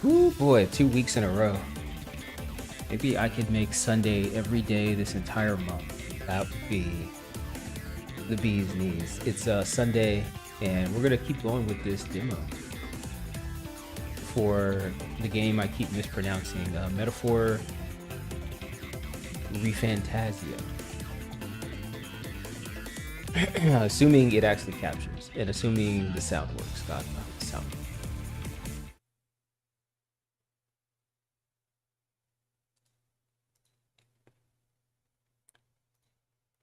Ooh boy, 2 weeks in a row. Maybe I could make Sunday every day this entire month. That would be the bee's knees. It's Sunday, and we're gonna keep going with this demo for the game I keep mispronouncing. Metaphor Refantasia. Assuming it actually captures, and assuming the sound works. God, no, the sound.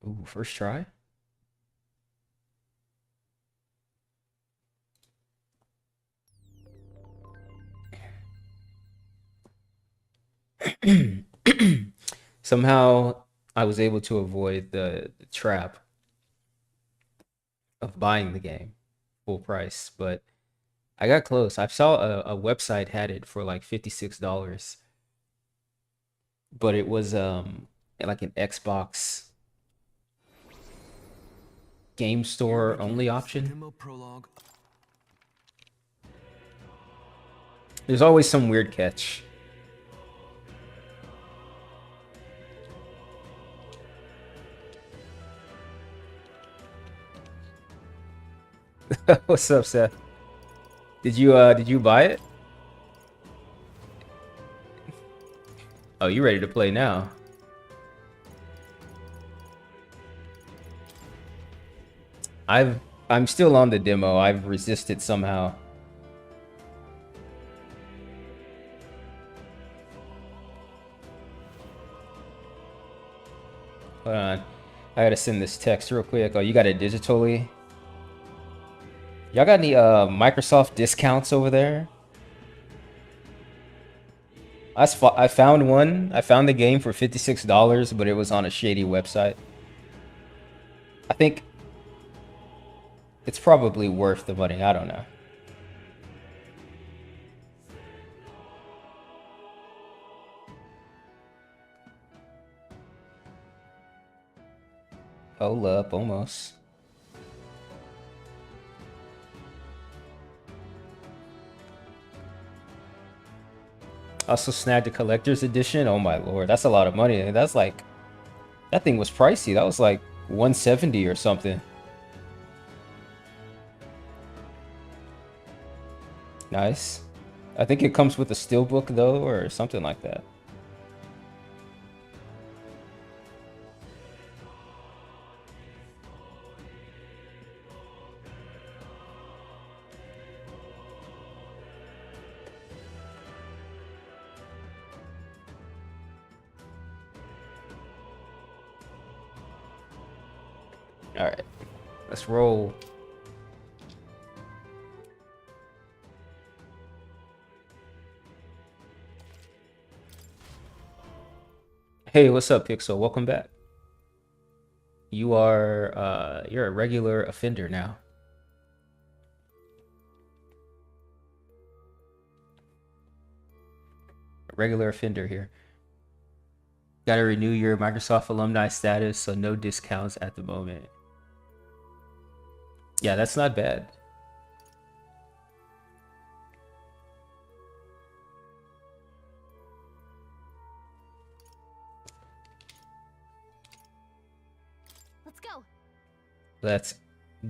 Ooh, first try. Somehow I was able to avoid the trap of buying the game full price, but I got close. I saw a website had it for like $56, but it was like an Xbox game store only option. There's always some weird catch. What's up, Seth? Did you buy it? Oh, you ready to play now? I'm still on the demo. I've resisted somehow. Hold on. I gotta send this text real quick. Oh, you got it digitally? Y'all got any Microsoft discounts over there? I found one. I found the game for $56, but it was on a shady website. I think it's probably worth the money. I don't know. Hold up, almost. Also snagged the collector's edition. Oh my lord, that's a lot of money. That's like, that thing was pricey. That was like 170 or something. Nice. I think it comes with a steelbook though, or something like that. All right, let's roll. Hey, what's up, Pixel? Welcome back. You're a regular offender now. A regular offender here. Gotta renew your Microsoft alumni status, so no discounts at the moment. Yeah, that's not bad. Let's go. That's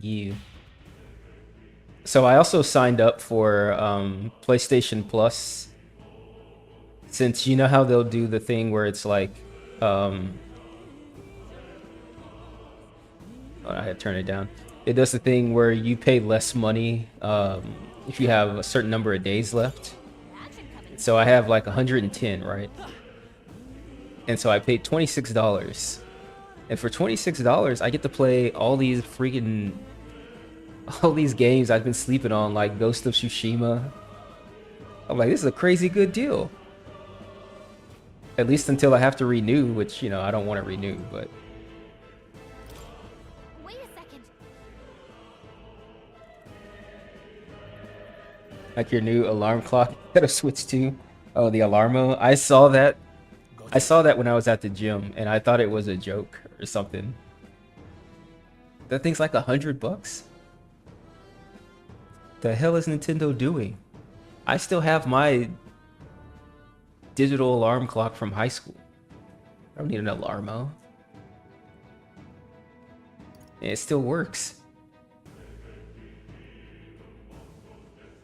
you. So I also signed up for PlayStation Plus, since you know how they'll do the thing where it's like oh, I had to turn it down. It does the thing where you pay less money if you have a certain number of days left. So I have like 110, right? And so I paid $26. And for $26, I get to play all these games I've been sleeping on, like Ghost of Tsushima. I'm like, this is a crazy good deal. At least until I have to renew, which, you know, I don't want to renew, but... Wait a second. Like your new alarm clock that I switched to. Oh, the Alarmo. I saw that. I saw that when I was at the gym, and I thought it was a joke or something. That thing's like $100. The hell is Nintendo doing? I still have my digital alarm clock from high school. I don't need an alarmo. And it still works.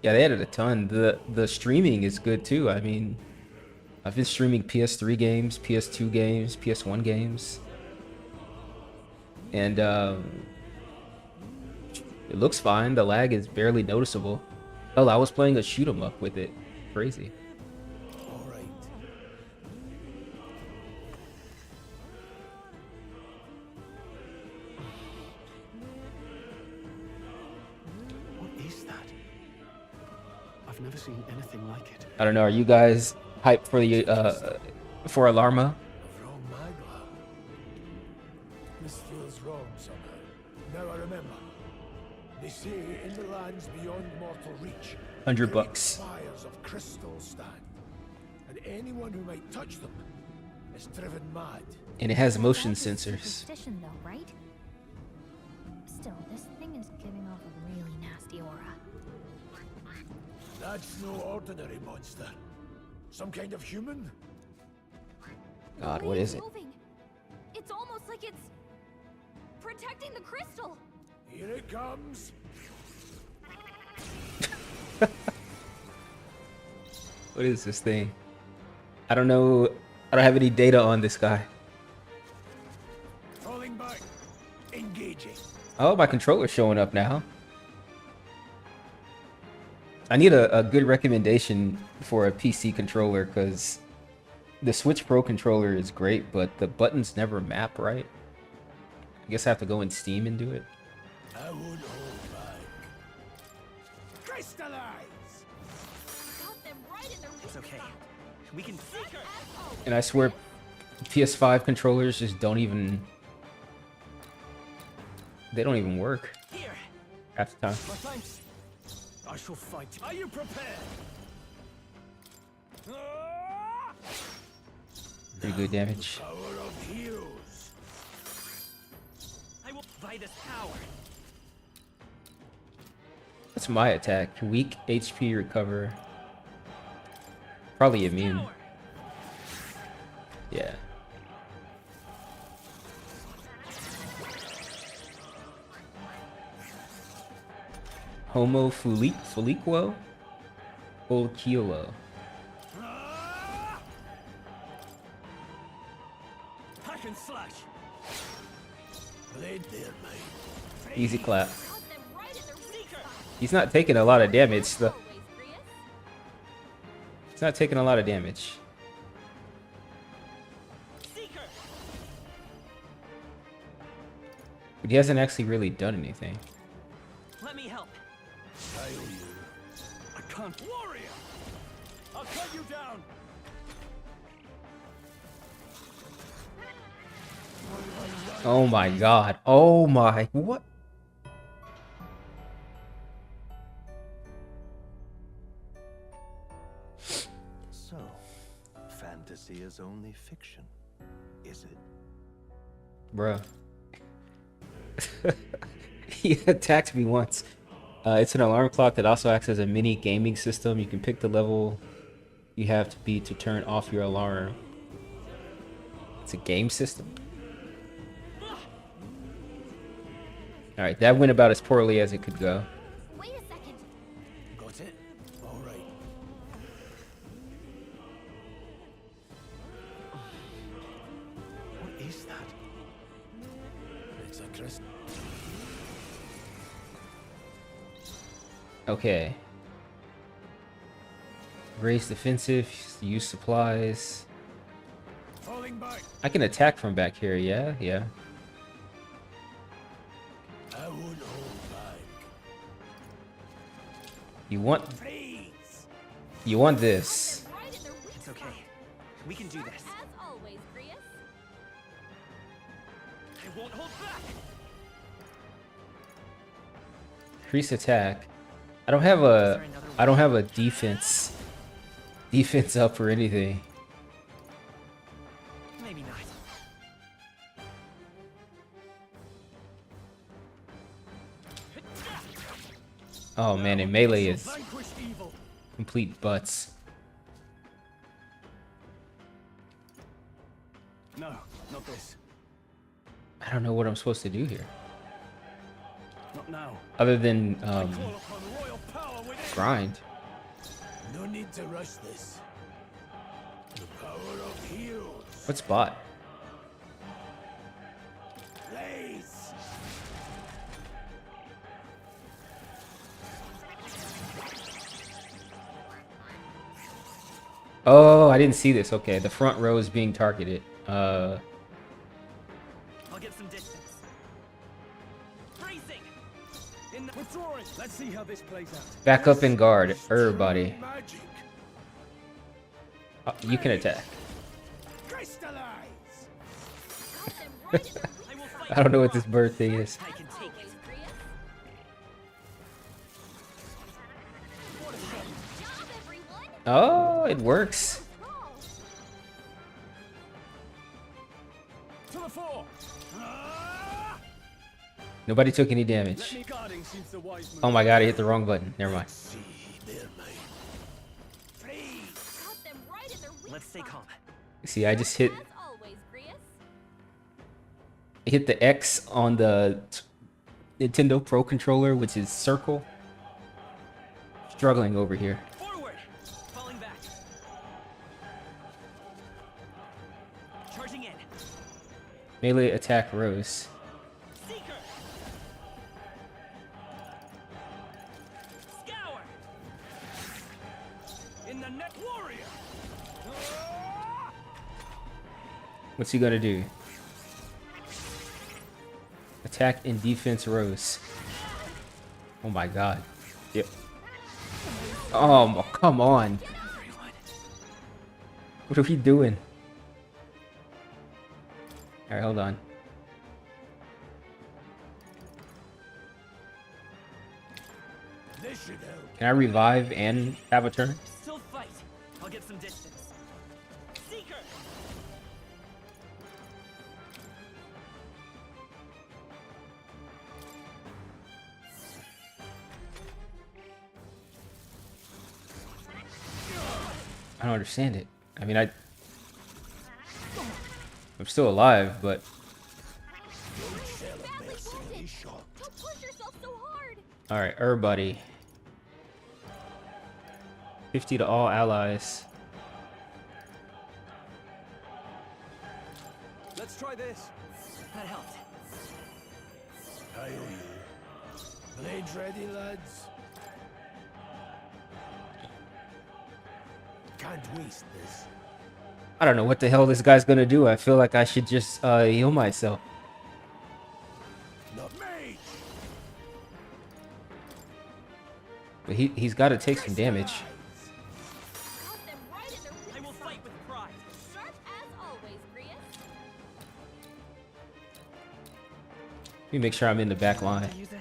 Yeah, they added a ton. The streaming is good too. I mean, I've been streaming PS3 games, PS2 games, PS1 games. And it looks fine. The lag is barely noticeable. Hell, I was playing a shoot 'em up with it. Crazy. All right. What is that? I've never seen anything like it. I don't know. Are you guys hyped for the for Alarma? From Magla. This feels wrong somehow. Now I remember. They say in the lands beyond mortal reach, $100 great bucks. fires of crystal stand, and anyone who might touch them is driven mad. And it has motion That's just sensors. superstition, though, right? Still, this thing is giving off a really nasty aura. That's no ordinary monster. Some kind of human? God, The what way is it's it? moving, it's almost like it's protecting the crystal. Here it comes. What is this thing? I don't know. I don't have any data on this guy. Falling back. Engaging. Oh, my controller's showing up now. I need a good recommendation for a PC controller because the Switch Pro controller is great, but the buttons never map right. I guess I have to go in Steam and do it. I won't hold back. Crystallize! Got them right in their It's okay. We can seek her. And I swear, PS5 controllers just don't even... They don't even work Here. half the time. My thanks. I shall fight. Are you prepared? Pretty good damage. Power of heroes. I will by this power. What's my attack? Weak HP recover. Probably immune. Power. Yeah. Homo Fuliquo? Olkiolo. Hack and slash. Blade there, mate. Easy clap. got them right in their weak Seeker. spot. He's not taking a lot of damage though. Always, Prius. He's not taking a lot of damage. Seeker. But he hasn't actually really done anything. Let me help. I owe you. I can't. Warrior. I'll cut you down. Oh my god. Oh my. What? So, fantasy is only fiction, is it? Bruh. He attacked me once. It's an alarm clock that also acts as a mini gaming system. You can pick the level you have to be to turn off your alarm. It's a game system. Alright, that went about as poorly as it could go. Wait a second. Got it? All right. What is that? It's a crystal. Okay. Raise defensive, use supplies. Falling back. I can attack from back here, yeah? Yeah. I won't hold back. You want Freeze! this. Right in their weak It's okay. spot. We can do Sharp this. as always, Prius. I won't hold back. Increase attack. I don't have a defense up or anything. Maybe not. Oh man, and melee is Vanquish evil. complete butts. Not this. I don't know what I'm supposed to do here. Not now. Other than Call upon royal power within. grind. No need to rush this. The power of heroes. What's bot? Blaze. Oh, I didn't see this. Okay, the front row is being targeted. I'll get some distance. Freezing. Withdrawing. Let's see how this plays out. Back up and guard, everybody. Magic. You can attack. Crystallize. Got them right in their I will fight. I don't know what this bird thing is. I can take it. Job, everyone. Oh, it works. Oh, To the fore. Nobody took any Let damage. me guarding seems the wise move. Oh my god, I hit the wrong button. Never mind. See, they're mine. Freeze. got them right in their weak Let's stay spot. calm. See, I just hit As always, Grius. the X on the Nintendo Pro controller, which is circle. Struggling over here. Forward. Falling back. Charging in. Melee attack rose. Seeker. Scour. In the net warrior. What's he gonna do? Attack and defense rose. Oh my god. Yep. Oh, come on. What are we doing? Alright, hold on. This should help. Can I revive and have a turn? Still fight. I'll get some distance. Seeker. I don't understand it. I mean, I'm still alive, but Badly wounded. Don't push yourself so hard. all right, everybody. 50 to all allies. Let's try this. That helped. I owe you. Blades ready, lads. Can't waste this. I don't know what the hell this guy's gonna do. I feel like I should just heal myself. Not mage. But he's got to take some damage. Got them right in their I weak will spot. fight with pride. Sharp as always, Grius. Let me make sure I'm in the back line. Use it.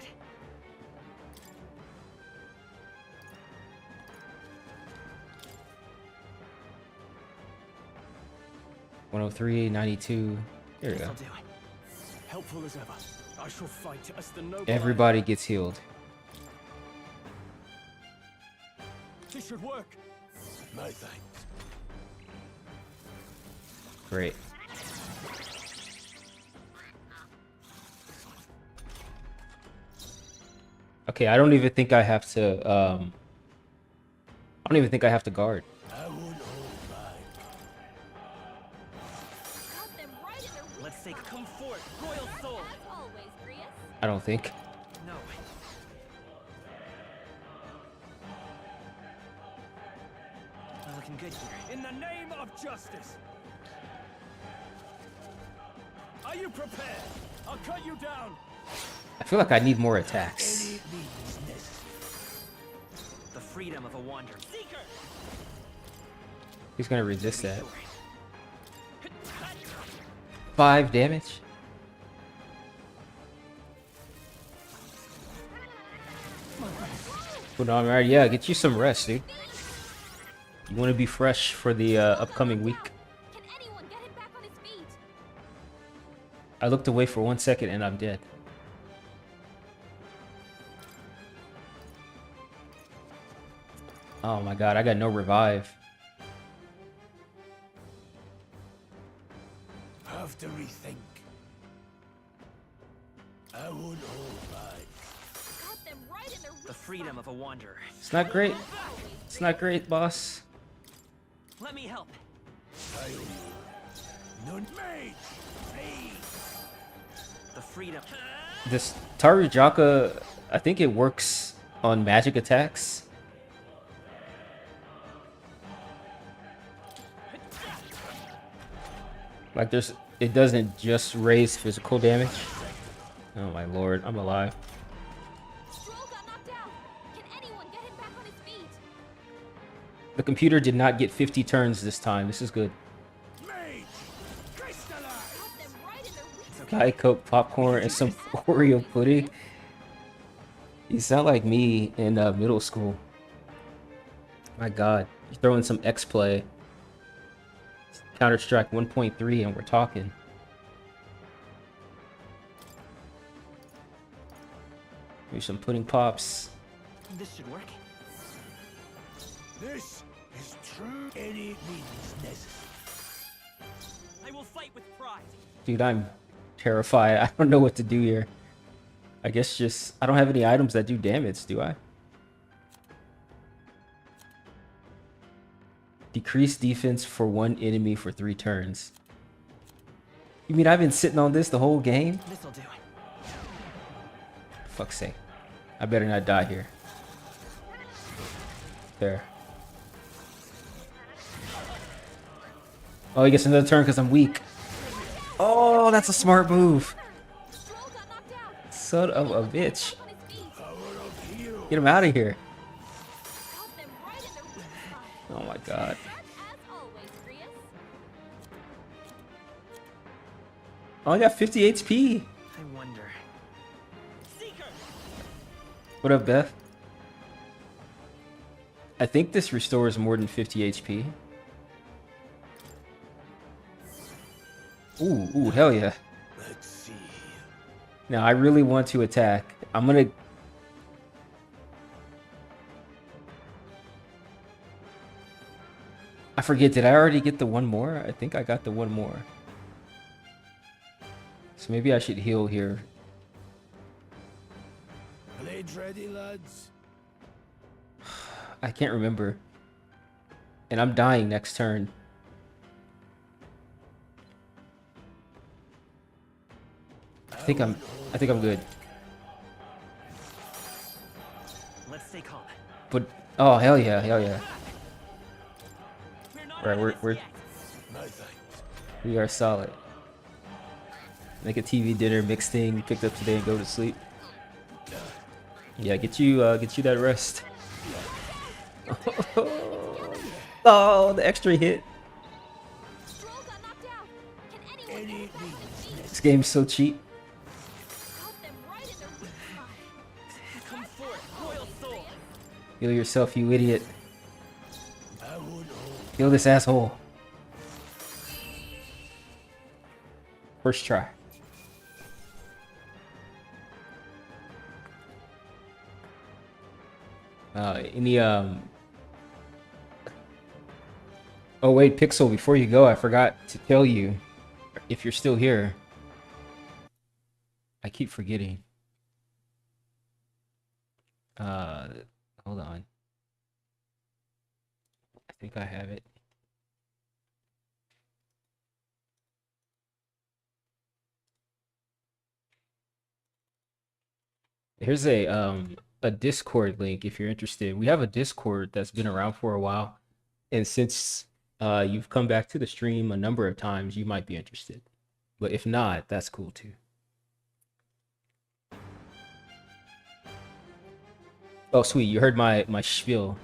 One 103, 92. There we go. I'll do it. Helpful as ever. I shall fight as the noble. Everybody gets healed. This should work. My thanks. Great. Okay, I don't even think I have to. I don't even think I have to guard. I won't hold back. Got them right in their weak Let's say spot. come forth, royal soul. As always, Grius. I don't think. No. We're looking good here. In the name of justice. Are you prepared? I'll cut you down. I feel like I need more attacks. Any means necessary. The freedom of a wanderer. Seeker. He's gonna resist that. 5 damage. Put on right. Yeah, get you some rest, dude. You want to be fresh for the upcoming week. Can anyone get him back on his feet? I looked away for 1 second and I'm dead. Oh my god, I got no revive. Have to refill. think. I won't hold back. Got them right in their The freedom of a wanderer. It's not great. It's not great, boss. Let me help. I owe you. None mage. Please. The freedom. This Tarujaka, I think it works on magic attacks. Like it doesn't just raise physical damage. Oh my lord, I'm alive. Stroll got knocked out. Can anyone get him back on his feet? The computer did not get 50 turns this time. This is good. Mage. Crystallize. Got them right in their weak Diet Coke, popcorn, and some Oreo pudding. You sound like me in middle school. My god, you're throwing some X-Play. Counter-Strike 1.3 and we're talking. Maybe some pudding pops. This should work. This is true. Any means necessary. I will fight with pride. Dude, I'm terrified. I don't know what to do here. I guess just... I don't have any items that do damage, do I? Decrease defense for one enemy for 3 turns. You mean I've been sitting on this the whole game? This'll do. Fuck's sake. I better not die here. There. Oh, he gets another turn because I'm weak. Oh, that's a smart move. Stroll got knocked out. Son of a bitch. On his feet. Power of hero. Get him out of here. Got them right in their weak spot. Oh my god. As always, Prius. Oh, I got 50 HP. I wonder. Seeker. What up, Beth? I think this restores more than 50 HP. Ooh, hell yeah. Let's see. Now, I really want to attack. I'm gonna... I forget, did I already get the one more? I think I got the one more. So maybe I should heal here. Blades ready, lads. I can't remember. And I'm dying next turn. I think I'm good. Let's stay calm. But oh hell yeah, hell yeah. We're not Right, out of we're this yet. No thanks. we are solid. Make a TV dinner mix thing you picked up today and go to sleep. Yeah, get you that rest. Oh, the extra hit. Stroll got knocked out. Can anyone Any get him back on his feet? This game's so cheap. Got them right in their weak spot. Come forth, royal soul. Heal yourself, you idiot. I won't hold. Heal this asshole. First try. Any Oh wait, Pixel, before you go, I forgot to tell you if you're still here. I keep forgetting. Hold on. I think I have it. Here's a Discord link if you're interested. We have a Discord that's been around for a while, and since you've come back to the stream a number of times, you might be interested. But if not, that's cool too. Oh, sweet, you heard my spiel.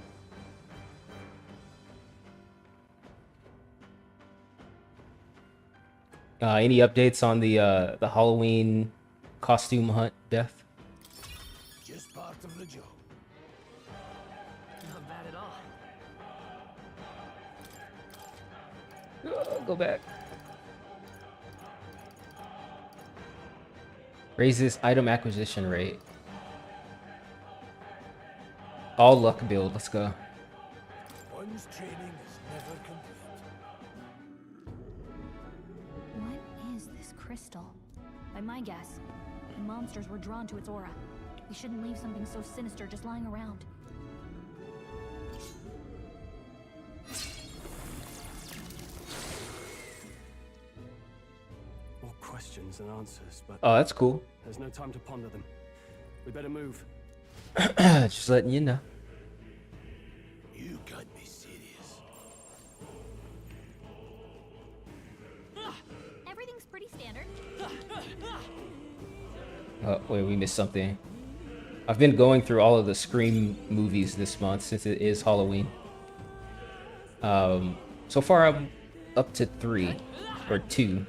Any updates on the Halloween costume hunt, Beth? Just part of the job. Not bad at all. Go back. Raises item acquisition rate. All luck build. Let's go. One's training is never complete. What is this crystal? monsters were drawn to its aura. We shouldn't leave something so sinister just lying around. More questions than answers, but Oh, that's cool. there's no time to ponder them. We better move. Just letting you know. You got me serious. Everything's pretty standard. Oh, wait, we missed something. I've been going through all of the Scream movies this month since it is Halloween. So far I'm up to 3 or 2.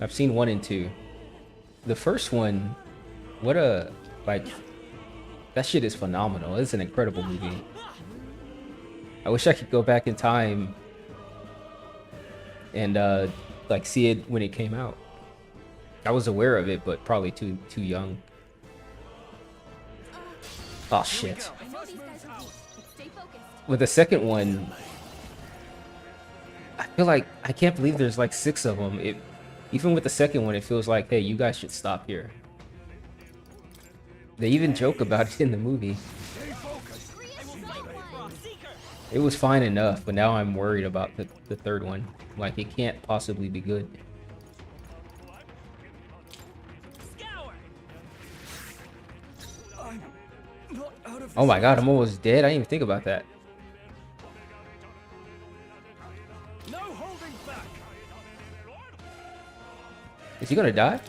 I've seen 1 and 2. The first one, what a like that shit is phenomenal. It's an incredible movie. I wish I could go back in time and like see it when it came out. I was aware of it, but probably too young. Oh shit. I know these guys are weak, but stay focused. With the second one, I feel like I can't believe there's like 6 of them. Even with the second one, it feels like, hey, you guys should stop here. They even joke about it in the movie. It was fine enough, but now I'm worried about the third one. Like, it can't possibly be good. Scour. I'm not out of Oh my god, I'm almost dead. I didn't even think about that. No holding back. Is he gonna die?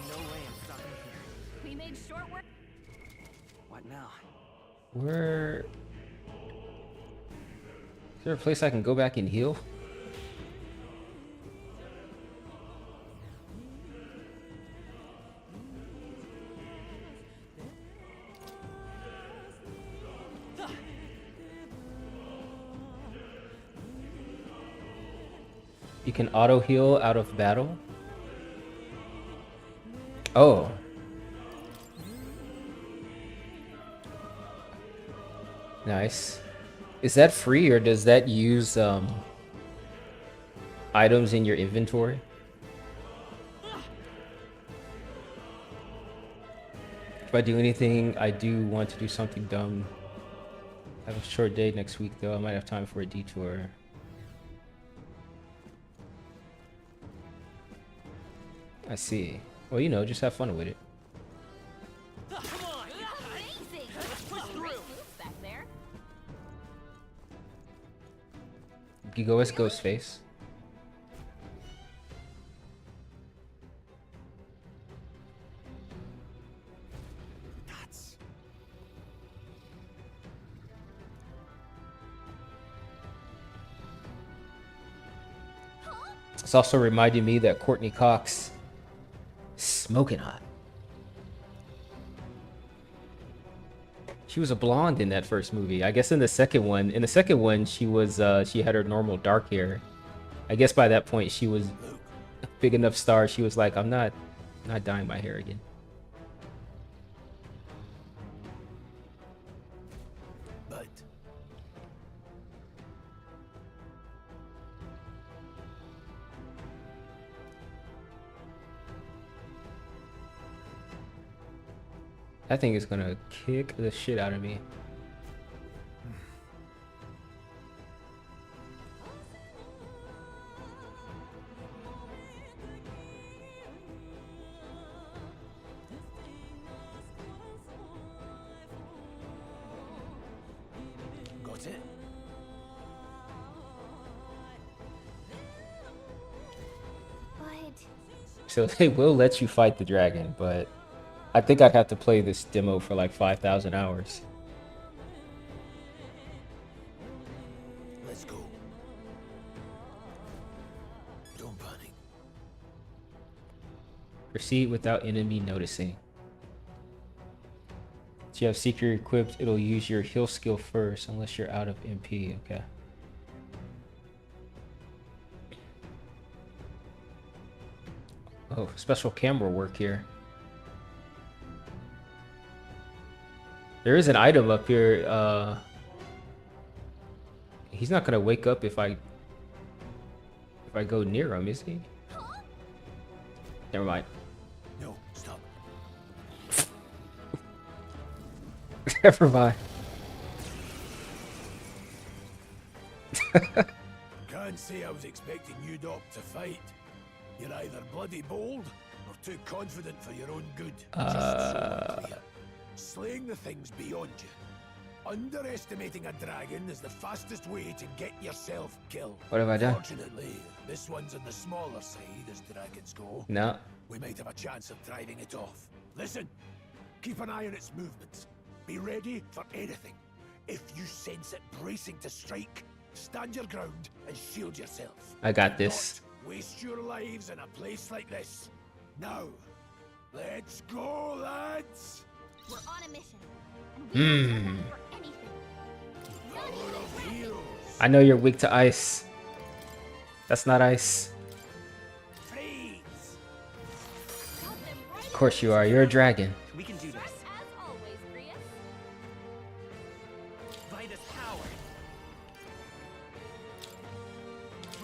No way I'm stopping here. We made short work. What now? Where... Is there a place I can go back and heal? You can auto heal out of battle. Oh. Nice. Is that free or does that use items in your inventory? If I do anything, I do want to do something dumb. I have a short day next week though. I might have time for a detour. I see. Well, you know, just have fun with it. Come on. Amazing! Let's push through. Great moves back there. You go as Ghostface. That's It's also reminding me that Courtney Cox is smoking hot. She was a blonde in that first movie. I guess in the second one, she was she had her normal dark hair. I guess by that point she was a big enough star. She was like, I'm not dyeing my hair again. But That thing is gonna kick the shit out of me. got it. But So they will let you fight the dragon, but I think I'd have to play this demo for like 5,000 hours. Let's go. Don't panic. Proceed without enemy noticing. So you have Seeker equipped, it'll use your heal skill first unless you're out of MP. Okay. Oh, special camera work here. There is an item up here. He's not gonna wake up if I If I go near him, is he? Never mind. No, stop. Never mind. Can't say I was expecting you, Doc, to fight. You're either bloody bold or too confident for your own good. Just so I'm clear. Slaying the thing's beyond you. Underestimating a dragon is the fastest way to get yourself killed. What have I done? Fortunately, this one's on the smaller side as dragons go. No. We might have a chance of driving it off. Listen, keep an eye on its movements. Be ready for anything. If you sense it bracing to strike, stand your ground and shield yourself. I got this. Not waste your lives in a place like this. Now, let's go, lads! We're on a mission. And we don't Hmm. stand for anything. Not Power even of a dragon. heroes. I know you're weak to ice. That's not ice. Freeze! Got them right Of course you are. You're a dragon. We can do this. as always, Grius. By this power.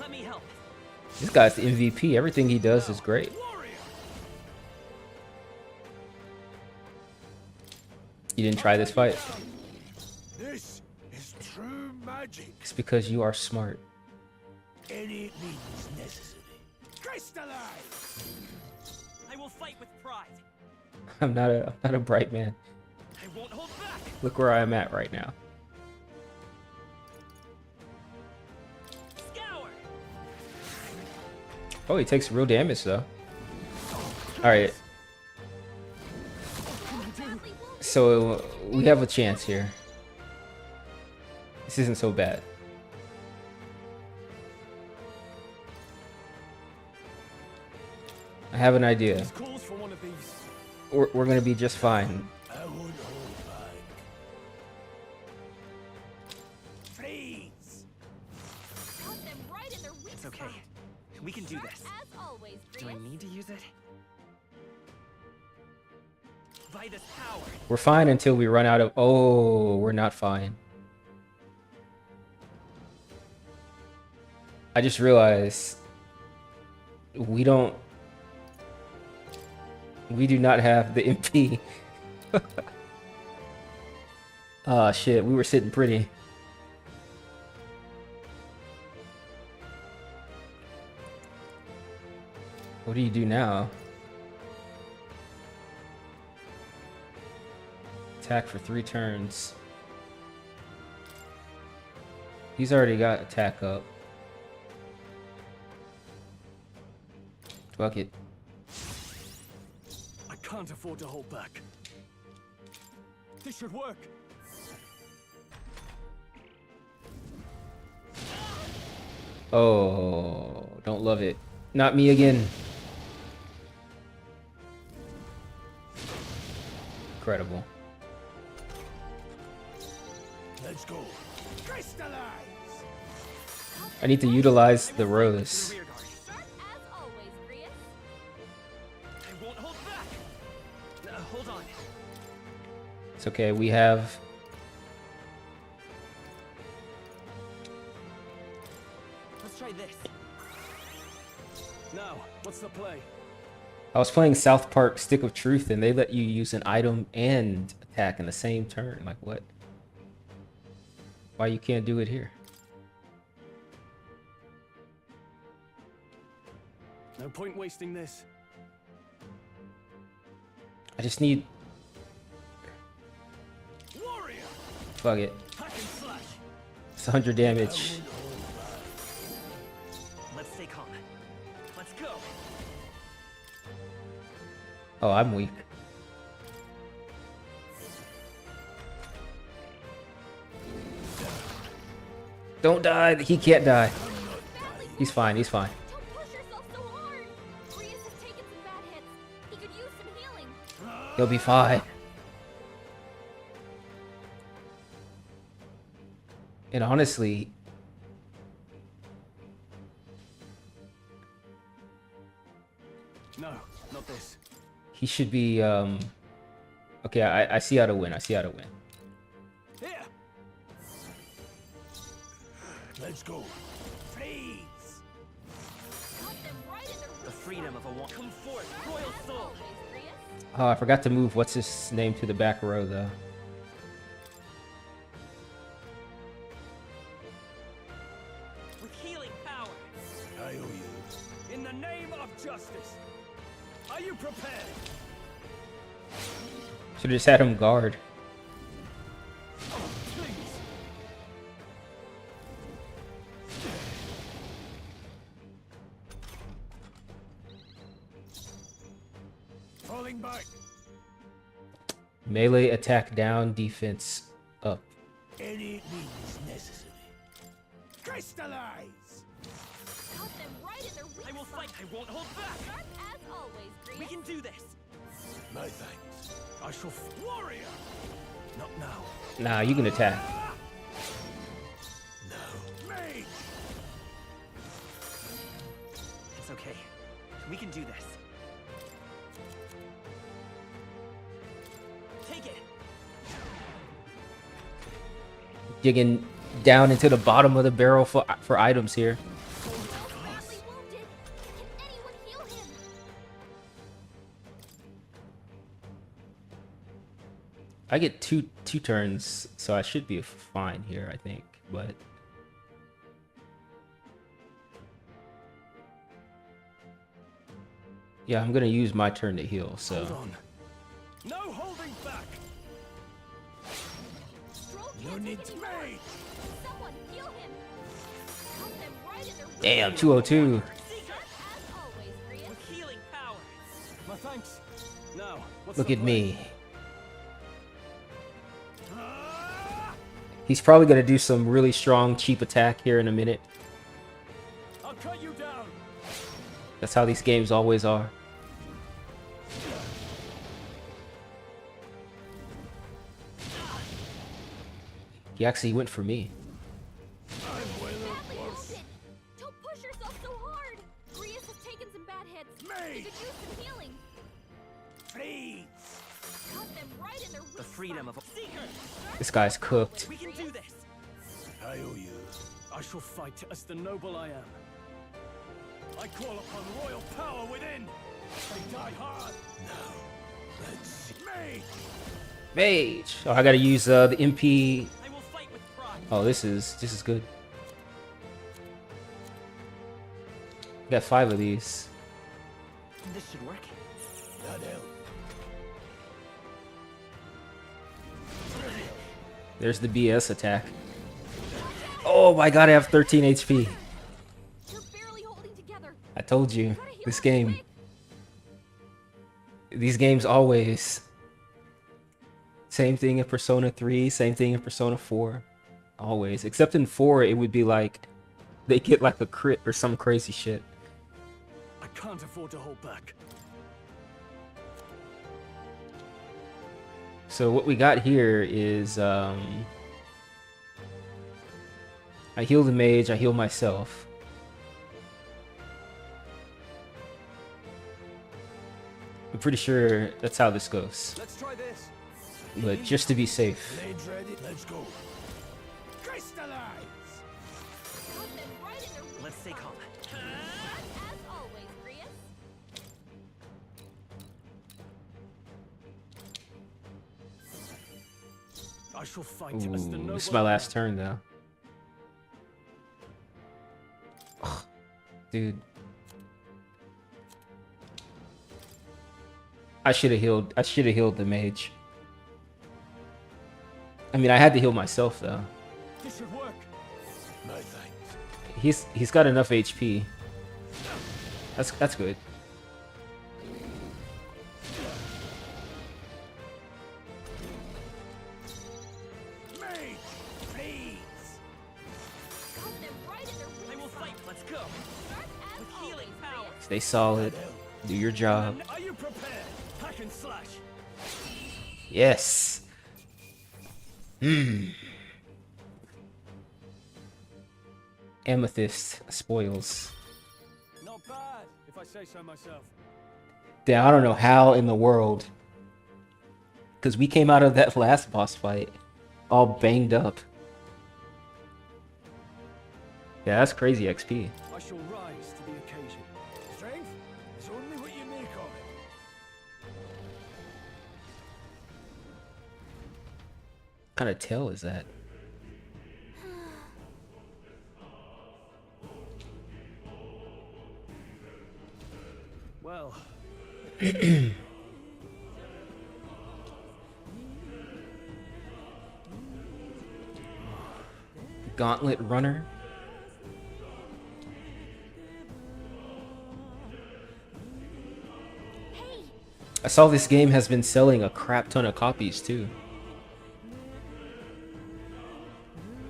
Let me help. This guy's the MVP. Everything he does is great. Warrior. You didn't try this fight. This is true magic. It's because you are smart. Any means necessary. Crystallize! I will fight with pride. I'm not a bright man. I won't hold back. Look where I'm at right now. Scour. Oh, he takes real damage though. All right. So we have a chance here. This isn't so bad. I have an idea. This calls for one of these. We're gonna be just fine. I won't hold back. Freeze! Got them right in their weak It's okay. spot. We can do Sharp this. as always, Do I Grius. need to use it? By this power. We're fine until we run out of. Oh, we're not fine. I just realized we don't. We do not have the MP. Ah, shit. We were sitting pretty. What do you do now? Attack for 3 turns. He's already got attack up. Fuck it. I can't afford to hold back. This should work. Oh, don't love it. Not me again. Incredible. Let's go. Crystallize! I need to utilize the rose. Rear guard. Sharp as always, Grius. I won't hold back. Hold on. It's okay. We have. Let's try this. Now, what's the play? I was playing South Park Stick of Truth and they let you use an item and attack in the same turn. Like what? Why you can't do it here? No point wasting this. I just need. Warrior! Fuck it. Hack and slash! It's 100 damage. Let's stay calm. Let's go. Oh, I'm weak. Don't die. He can't die. He's fine. He's fine. Don't push yourself so hard. Grius has taken some bad hits. He could use some healing. He'll be fine. And honestly, No, not this. he should be. Okay, I see how to win. I see how to win. Here! Let's go. Freeze! freedom of a one. Come forth, royal soul. Oh, I forgot to move what's his name to the back row though. With healing power. I owe you. In the name of justice. Are you prepared? Should have just had him guard. Please. Falling back. Melee attack down, defense up. Any means necessary. Crystallize! Cut them right in their weak I will fight. I won't hold back. Sharp as always, We Grievous. can do this. My thanks. I shall warrior. Not now. Nah, you can attack. No. Mage. It's okay. We can do this. Take it. Digging down into the bottom of the barrel for items here. Badly wounded. Can anyone heal him? I get two turns, so I should be fine here, I think. But yeah, I'm gonna use my turn to heal. Hold So on. No holding back. Stroll No can't need take to anymore. mate. Someone heal him. Cut them right in their weak damn, 202. Sharp as always, Grievous. With healing power. My thanks. Now, what's Look the at plan? me. Ah! He's probably gonna do some really strong, cheap attack here in a minute. I'll cut you down. That's how these games always are. He actually went for me. Badly wounded. Don't push yourself so hard. Grievous has taken some bad hits. He Mate. could use some healing. Freeze! Cut them right in their weak The freedom of a seeker. This guy's cooked. We can do this. I owe you. I shall fight as the noble I am. I call upon royal power within. They die hard. Now, let's see. Mate! Mage. Oh, I gotta use the MP. I will fight with pride. Oh, this is good. Got 5 of these. This should work. That help. There's the BS attack. Oh my god, I have 13 HP. You're barely holding together. I told you. Gotta heal This up game. quick. These games always. Same thing in Persona 3, same thing in Persona 4. Always. Except in 4, it would be like they get like a crit or some crazy shit. I can't afford to hold back. So what we got here is I heal the mage, I heal myself. I'm pretty sure that's how this goes. Let's try this. But just to be safe. Blades ready? Let's go. Crystallize! Cut them right in their weak Let's stay spot. calm. Sharp as always, Grievous. I shall fight as the Ooh, noble. this is my I last am. turn though. Ugh, dude. I should have healed the mage. I mean, I had to heal myself though. This should work. My thanks. He's got enough HP. That's good. Mate! Freeze! Cut them right in their I weak will spot. fight. Let's go. Sharp as With always, healing power. Grievous. Stay solid. Do your job. Are you prepared? Hack and slash. Yes. Amethyst spoils. Not bad, if I say so myself. Damn, I don't know how in the world. Because we came out of that last boss fight all banged up. Yeah, that's crazy XP. I shall rise to the occasion. Strength is kind of tail is that? Well, Gauntlet Runner. Hey, I saw this game has been selling a crap ton of copies too.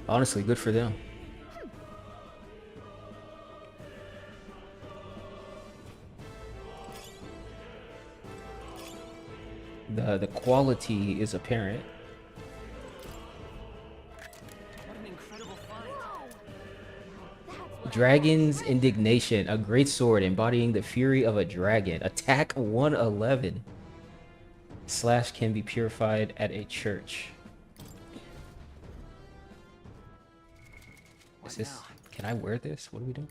Honestly, good for them. The quality is apparent. What an incredible find. that's what Dragon's Indignation, a great sword embodying the fury of a dragon. Attack 111. Slash can be purified at a church. What's this? now? Can I wear this? What are we doing?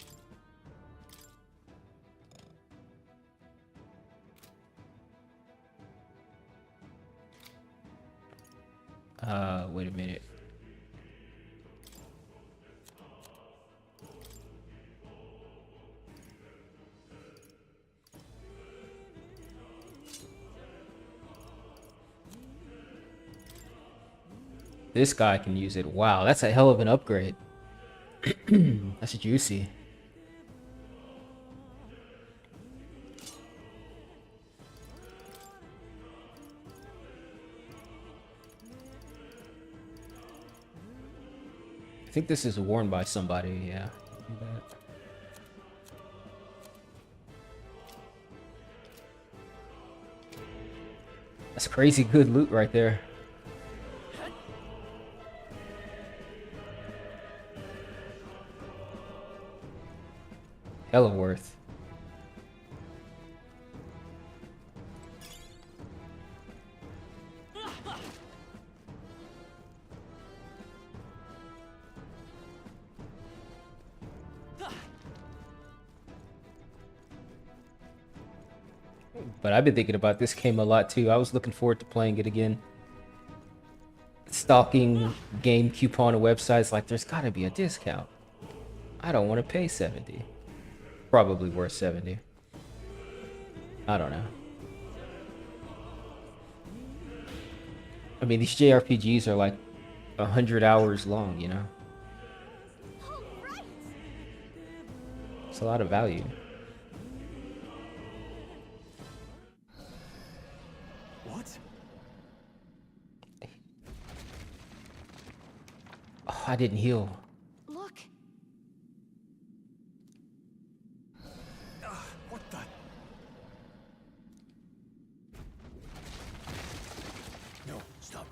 Wait a minute. This guy can use it. Wow, that's a hell of an upgrade. That's juicy. I think this is worn by somebody, yeah. Do that. That's crazy good loot right there. Hella worth. But I've been thinking about this game a lot too. I was looking forward to playing it again. Stalking game coupon websites like there's gotta be a discount. I don't want to pay 70. Probably worth 70. I don't know. I mean, these JRPGs are like 100 hours long, you know? all right. It's a lot of value. what? Oh, I didn't heal. Look, What the? No, stop.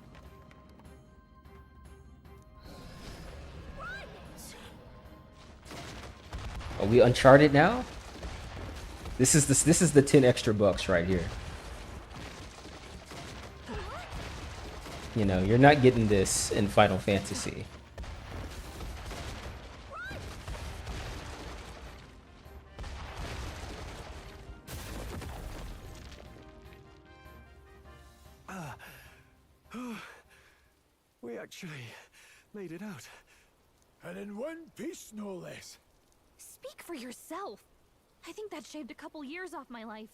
Are we Uncharted now? This is the 10 extra bucks right here. You know, you're not getting this in Final Fantasy. We actually made it out. And in one piece, no less. speak for yourself. I think that shaved a couple years off my life.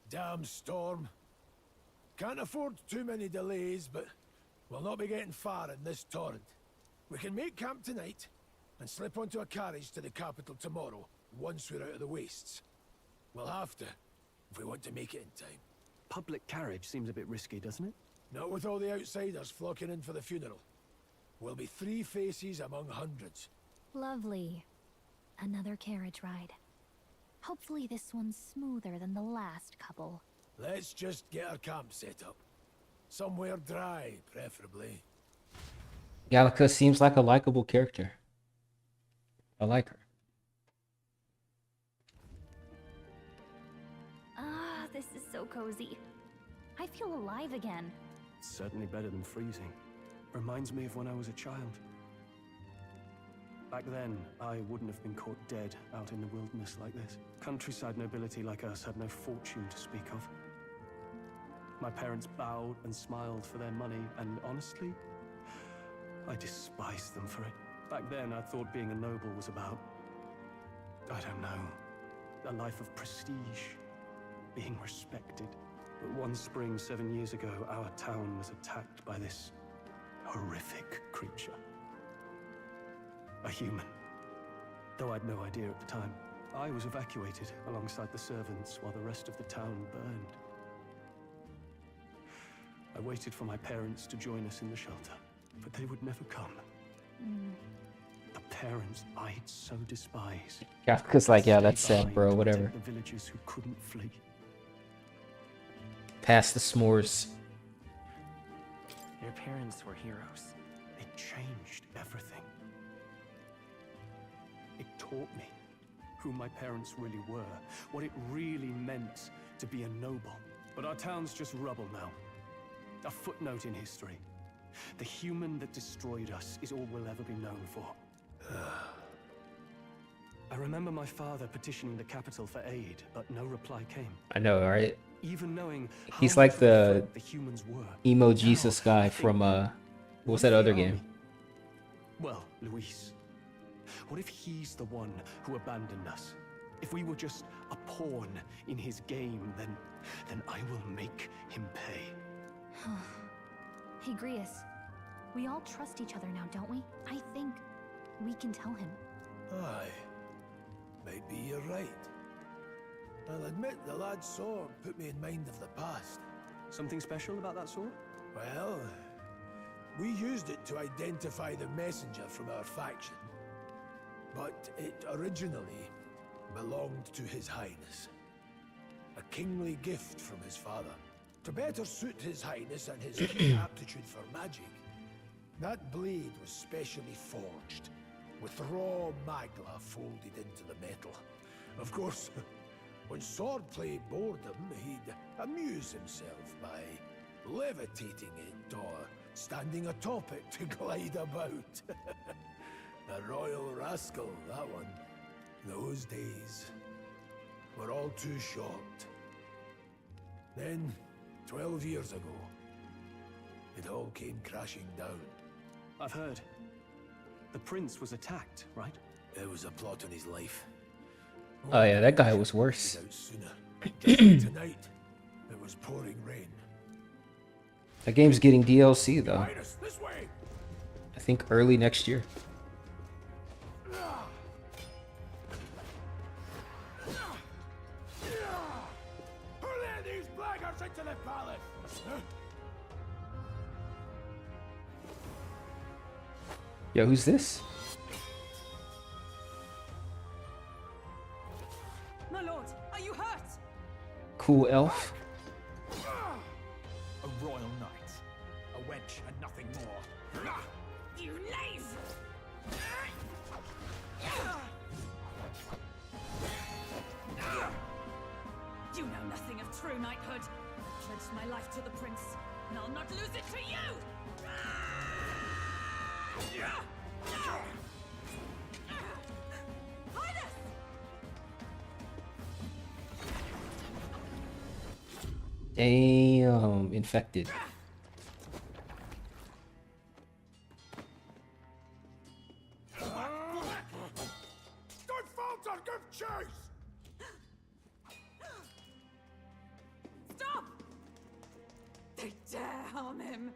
Damn storm. Can't afford too many delays, but we'll not be getting far in this torrent. We can make camp tonight and slip onto a carriage to the capital tomorrow, once we're out of the wastes. We'll have to, if we want to make it in time. Public carriage seems a bit risky, doesn't it? Not with all the outsiders flocking in for the funeral. We'll be 3 faces among hundreds. Lovely. Another carriage ride. Hopefully this one's smoother than the last couple. Let's just get our camp set up. Somewhere dry, preferably. Gallica seems like a likable character. I like her. Ah, this is so cozy. I feel alive again. Certainly better than freezing. Reminds me of when I was a child. Back then, I wouldn't have been caught dead out in the wilderness like this. Countryside nobility like us had no fortune to speak of. My parents bowed and smiled for their money, and honestly, I despised them for it. Back then, I thought being a noble was about, I don't know, a life of prestige, being respected. But one spring 7 years ago, our town was attacked by this horrific creature. A human. Though I'd no idea at the time. I was evacuated alongside the servants while the rest of the town burned. I waited for my parents to join us in the shelter, but they would never come. The parents I'd so despise. Kafka's like, yeah, that's stayed sad, bro. behind to Whatever. protect the villagers who couldn't flee. Pass the s'mores. Your parents were heroes. It changed everything. It taught me who my parents really were, what it really meant to be a noble. But our town's just rubble now. A footnote in history. The human that destroyed us is all we'll ever be known for. I remember my father petitioning the capital for aid, but no reply came. I know, right? Even knowing how He's much like of a the threat the humans were. emo Now, Jesus I guy think, from what was if that the other army- game? Well, Luis. What if he's the one who abandoned us? If we were just a pawn in his game, then I will make him pay. Hey, Grius. We all trust each other now, don't we? I think we can tell him. Aye. Maybe you're right. I'll admit the lad's sword put me in mind of the past. Something special about that sword? Well, we used it to identify the messenger from our faction. But it originally belonged to His Highness. A kingly gift from his father. To better suit His Highness and his keen aptitude for magic, that blade was specially forged, with raw magla folded into the metal. Of course, when swordplay bored him, he'd amuse himself by levitating it or standing atop it to glide about. A royal rascal, that one. Those days were all too short. Then, 12 years ago, it all came crashing down. I've heard. The prince was attacked, right? It was a plot on his life. Oh yeah, that guy was worse. Out sooner. Just like tonight, it was pouring rain. That game's getting DLC though. Highness, this way! I think early next year. Who let these blackguards into the palace? Yo, who's this? My lord, are you hurt? Cool elf. A royal knight. A wench and nothing more. You knave! You know nothing of true knighthood. I pledged my life to the prince, and I'll not lose it to you! Highness! Damn, infected. Don't falter, give chase! Stop! They dare harm him.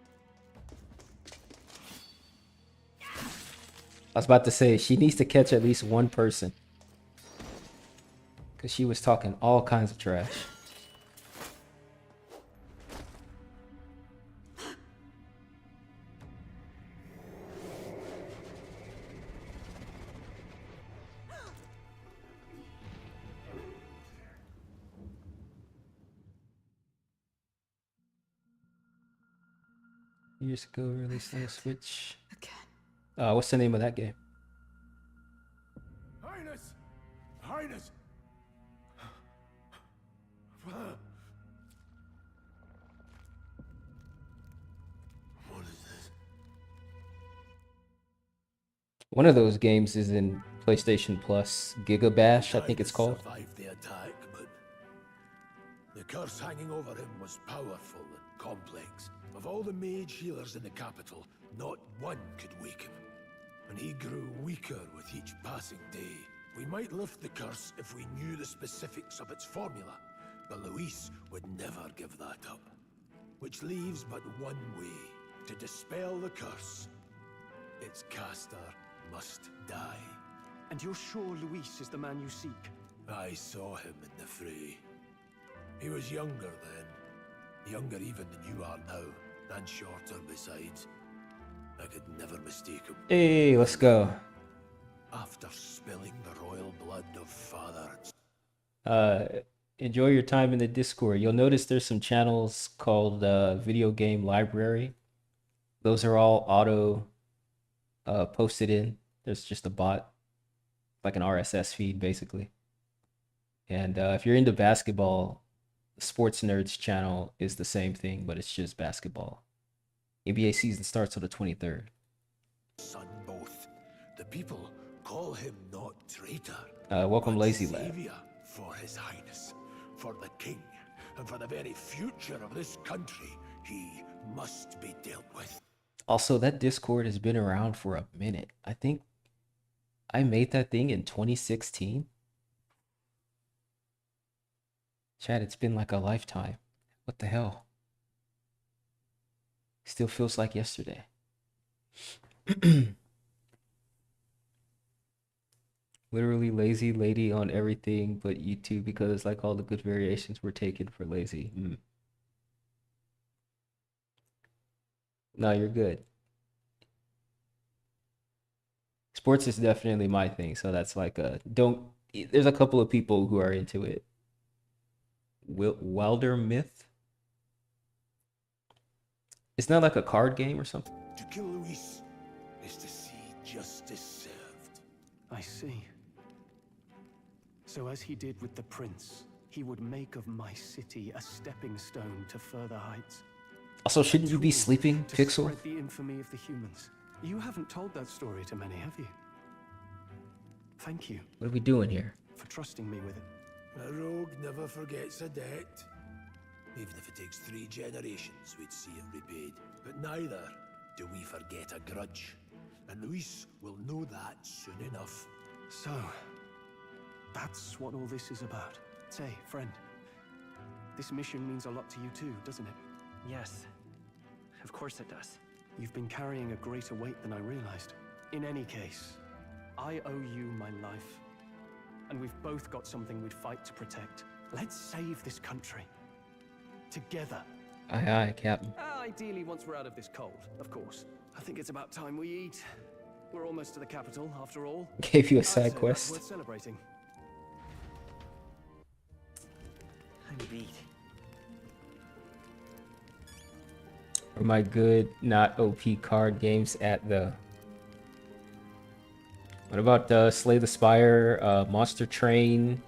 I was about to say she needs to catch at least one person. Cause she was talking all kinds of trash. Years ago, released on the Switch. Again. What's the name of that game? Highness! Highness! What is this? One of those games is in PlayStation Plus. Giga Bash, I think it's called. Survived the attack, but the The curse hanging over him was powerful and complex. Of all the mage healers in the capital, not one could wake him. And he grew weaker with each passing day. We might lift the curse if we knew the specifics of its formula, but Luis would never give that up. Which leaves but one way to dispel the curse. Its caster must die. And you're sure Luis is the man you seek? I saw him in the fray. He was younger then. Younger even than you are now, and shorter besides. I could never mistake him. Hey, let's go. After spilling the royal blood of father. Enjoy your time in the Discord. You'll notice there's some channels called Video Game Library. Those are all auto posted in. There's just a bot, like an RSS feed, basically. And if you're into basketball, the Sports Nerds channel is the same thing, but it's just basketball. NBA season starts on the 23rd. Son both. The people call him not traitor. Welcome, but Lazy Lad. savior for his highness, for the king, and for the very future of this country. He must be dealt with. Also, that Discord has been around for a minute. I think I made that thing in 2016. Chad, it's been like a lifetime. What the hell? Still feels like yesterday. Literally lazy lady on everything but YouTube because like all the good variations were taken for lazy. No, you're good. Sports is definitely my thing, so that's like there's a couple of people who are into it. Wilder Myth? It's not like a card game or something. To kill Luis is to see justice served. I see. So as he did with the prince, he would make of my city a stepping stone to further heights. Also, shouldn't you be Tool sleeping, to Pixel? spread the infamy of the humans. You haven't told that story to many, have you? Thank you What are we doing here? for trusting me with it. A rogue never forgets a debt. Even if it takes 3 generations, we'd see it repaid. But neither do we forget a grudge. And Luis will know that soon enough. So, that's what all this is about. Say, friend, this mission means a lot to you too, doesn't it? Yes. Of course it does. You've been carrying a greater weight than I realized. In any case, I owe you my life. And we've both got something we'd fight to protect. Let's save this country. Together. Aye, aye, Captain. Ideally, once we're out of this cold, of course. I think it's about time we eat. We're almost to the capital, after all. Gave you a I'd say side that's quest. worth celebrating. I'm beat. Or my good, not OP card games at the... What about Slay the Spire, Monster Train?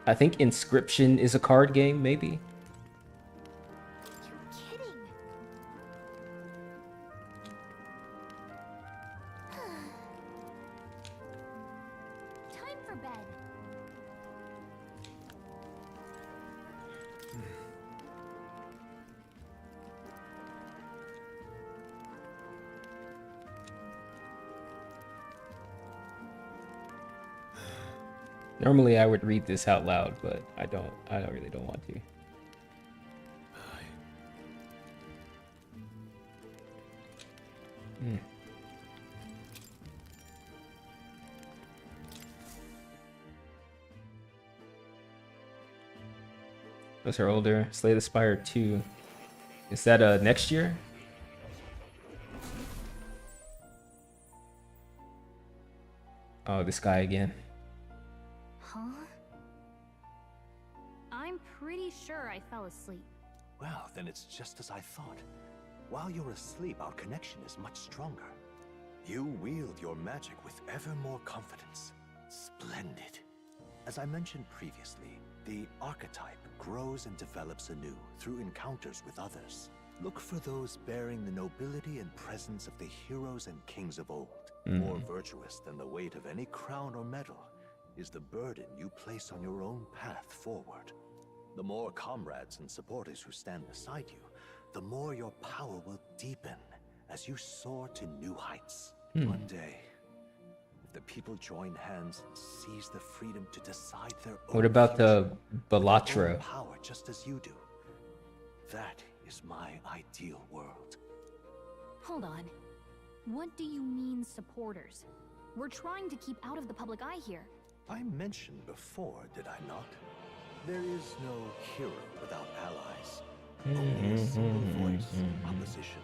I think Inscription is a card game, maybe? You're kidding. Time for bed. Normally I would read this out loud, but I really don't want to. Those are older. Slay the Spire 2. Is that next year? Oh, this guy again. Huh? I'm pretty sure I fell asleep. Well, then it's just as I thought. While you're asleep, our connection is much stronger. You wield your magic with ever more confidence. Splendid. As I mentioned previously, the archetype grows and develops anew through encounters with others. Look for those bearing the nobility and presence of the heroes and kings of old, more virtuous than the weight of any crown or medal, is the burden you place on your own path forward. The more comrades and supporters who stand beside you, the more your power will deepen as you soar to new heights. One day, if the people join hands and seize the freedom to decide their own What about the future, with their own Balatro? power just as you do, that is my ideal world. Hold on. What do you mean, supporters? We're trying to keep out of the public eye here. I mentioned before, did I not? There is no hero without allies. Only a single voice, opposition.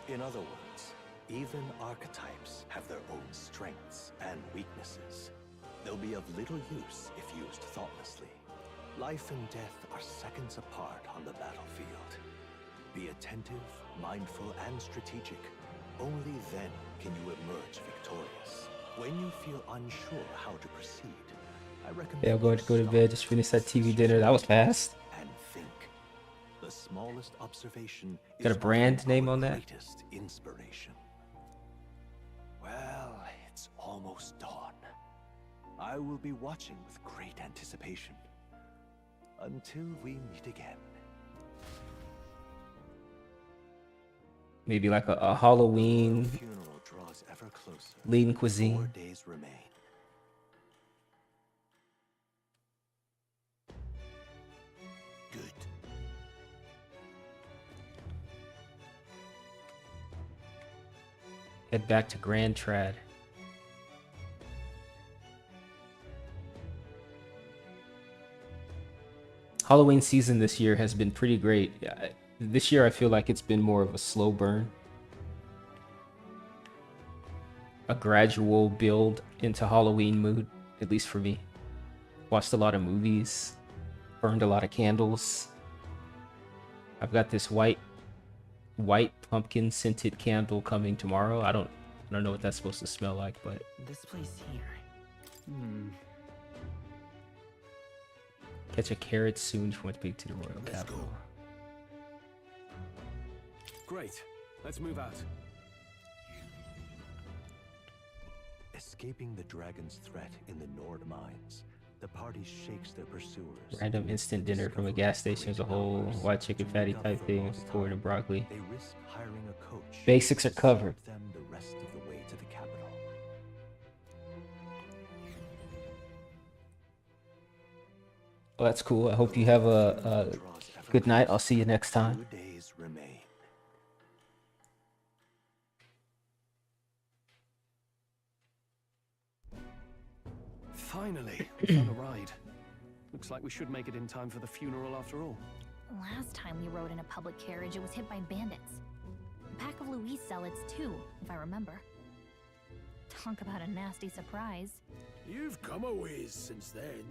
In other words, even archetypes have their own strengths and weaknesses. They'll be of little use if used thoughtlessly. Life and death are seconds apart on the battlefield. Be attentive, mindful, and strategic. Only then can you emerge victorious. When you feel unsure how to proceed, I recommend Yeah, I'm going to go to stop, bed. Just finish that TV dinner. That was fast. and think. The smallest observation Got a is brand often name our on that? greatest inspiration. Well, it's almost dawn. I will be watching with great anticipation. Until we meet again. Maybe like a Halloween The funeral draws ever closer. lean 4 cuisine. days remain. Good. Head back to Grand Trad. Halloween season this year has been pretty great. This year I feel like it's been more of a slow burn. A gradual build into Halloween mood, at least for me. Watched a lot of movies, burned a lot of candles. I've got this white pumpkin scented candle coming tomorrow. I don't know what that's supposed to smell like, but This place here. catch a carrot soon if you want to speak to the royal Let's capital. go. Great. Let's move out. Escaping the dragon's threat in the Nord mines, the party shakes their pursuers. Random instant dinner from a gas station as a whole, white chicken fatty type thing, corn and broccoli. They risk hiring a coach. Basics are to covered. serve them the rest of the way to the capital. Well, that's cool. I hope you have a good night. I'll see you next time. 2 days remain. Finally, we found a ride. Looks like we should make it in time for the funeral after all. Last time we rode in a public carriage, it was hit by bandits. A pack of Louise zealots, too, if I remember. Talk about a nasty surprise. You've come a ways since then.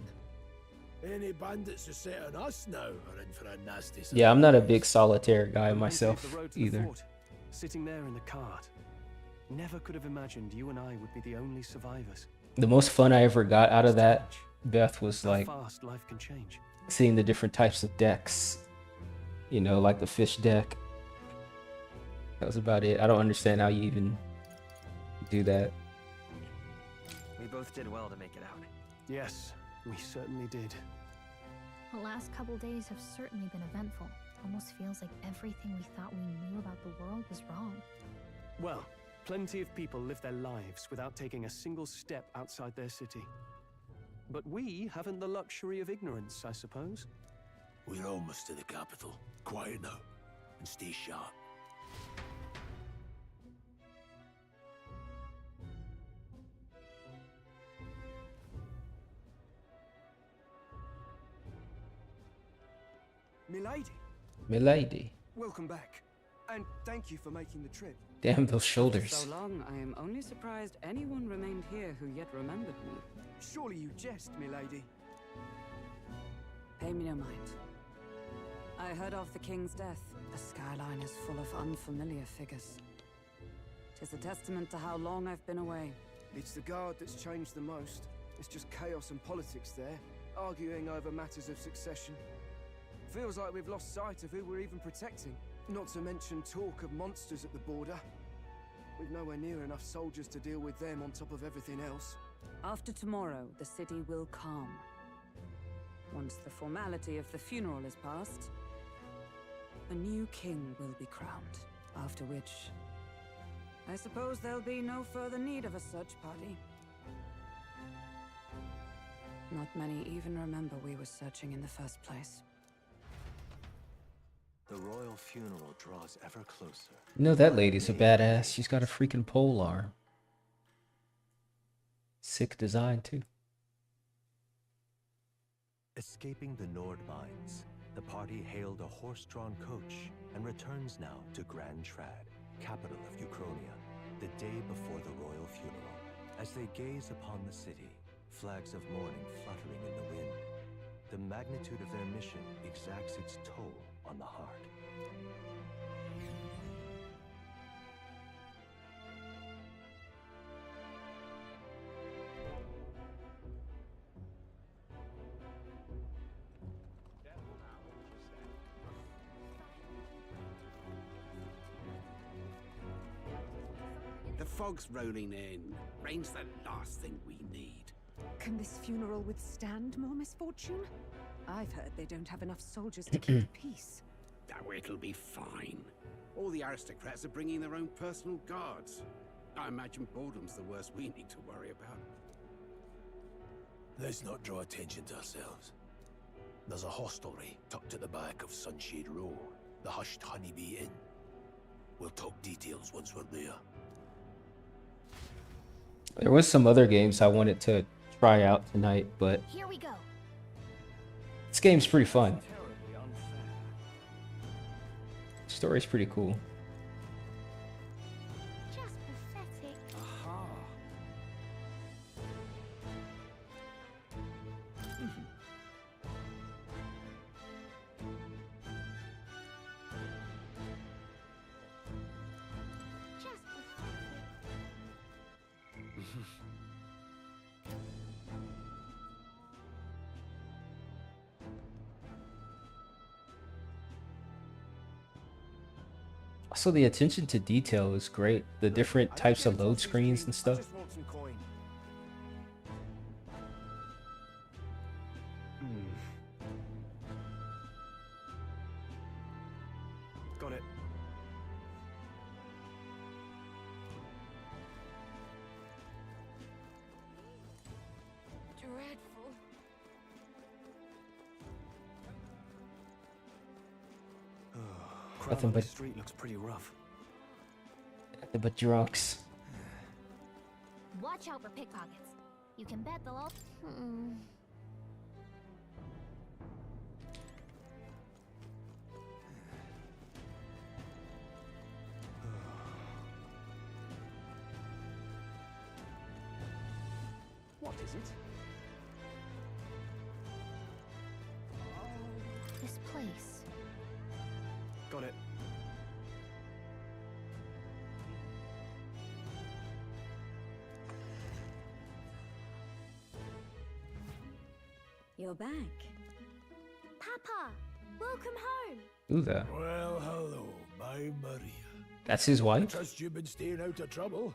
Any bandits who set on us now are in for a nasty surprise. Yeah, I'm not a big solitaire guy And we myself paved the road to the either. fort, sitting there in the cart. Never could have imagined you and I would be the only survivors. The most fun I ever got out of that, Beth, was How like fast life can change. seeing the different types of decks. You know, like the fish deck. That was about it. I don't understand how you even do that. We both did well to make it out. Yes, we certainly did. The last couple days have certainly been eventful. Almost feels like everything we thought we knew about the world was wrong. Well, plenty of people live their lives without taking a single step outside their city. But we haven't the luxury of ignorance, I suppose. We're almost to the capital. Quiet now, and stay sharp. Milady, Milady. welcome back. And thank you for making the trip. Damn those shoulders. So long, I am only surprised anyone remained here who yet remembered me. Surely you jest, milady. Pay me no mind. I heard of the king's death. The skyline is full of unfamiliar figures. Tis a testament to how long I've been away. It's the guard that's changed the most. It's just chaos and politics there, arguing over matters of succession. Feels like we've lost sight of who we're even protecting. Not to mention talk of monsters at the border. We've nowhere near enough soldiers to deal with them on top of everything else. After tomorrow, the city will calm. Once the formality of the funeral is past, a new king will be crowned. After which, I suppose there'll be no further need of a search party. Not many even remember we were searching in the first place. The royal funeral draws ever closer. You know that lady's a badass. She's got a freaking pole arm. Sick design too. Escaping the Nord mines, the party hailed a horse-drawn coach and returns now to Grand Trad, capital of Uchronia, the day before the royal funeral. As they gaze upon the city, flags of mourning fluttering in the wind, the magnitude of their mission exacts its toll on the heart. The fog's rolling in. Rain's the last thing we need. Can this funeral withstand more misfortune? I've heard they don't have enough soldiers to keep the peace. Oh, it'll be fine. All the aristocrats are bringing their own personal guards. I imagine boredom's the worst we need to worry about. Let's not draw attention to ourselves. There's a hostelry tucked at the back of Sunshade Row, the Hushed Honeybee Inn. We'll talk details once we're there. There was some other games I wanted to try out tonight, but Here we go. this game's pretty fun. Story's pretty cool. Just pathetic. Aha. Just pathetic. Also, the attention to detail is great. The different types of load screens and I stuff. just want some coin. Got it. Dreadful. Crowd Nothing on the but- street looks pretty rough. Nothing but drunks. Watch out for pickpockets. You can bet they'll all. What is it? This place. Got it. You're back. Papa, welcome home. Who the? Well, hello, my Maria. That's his I wife? trust you've been staying out of trouble.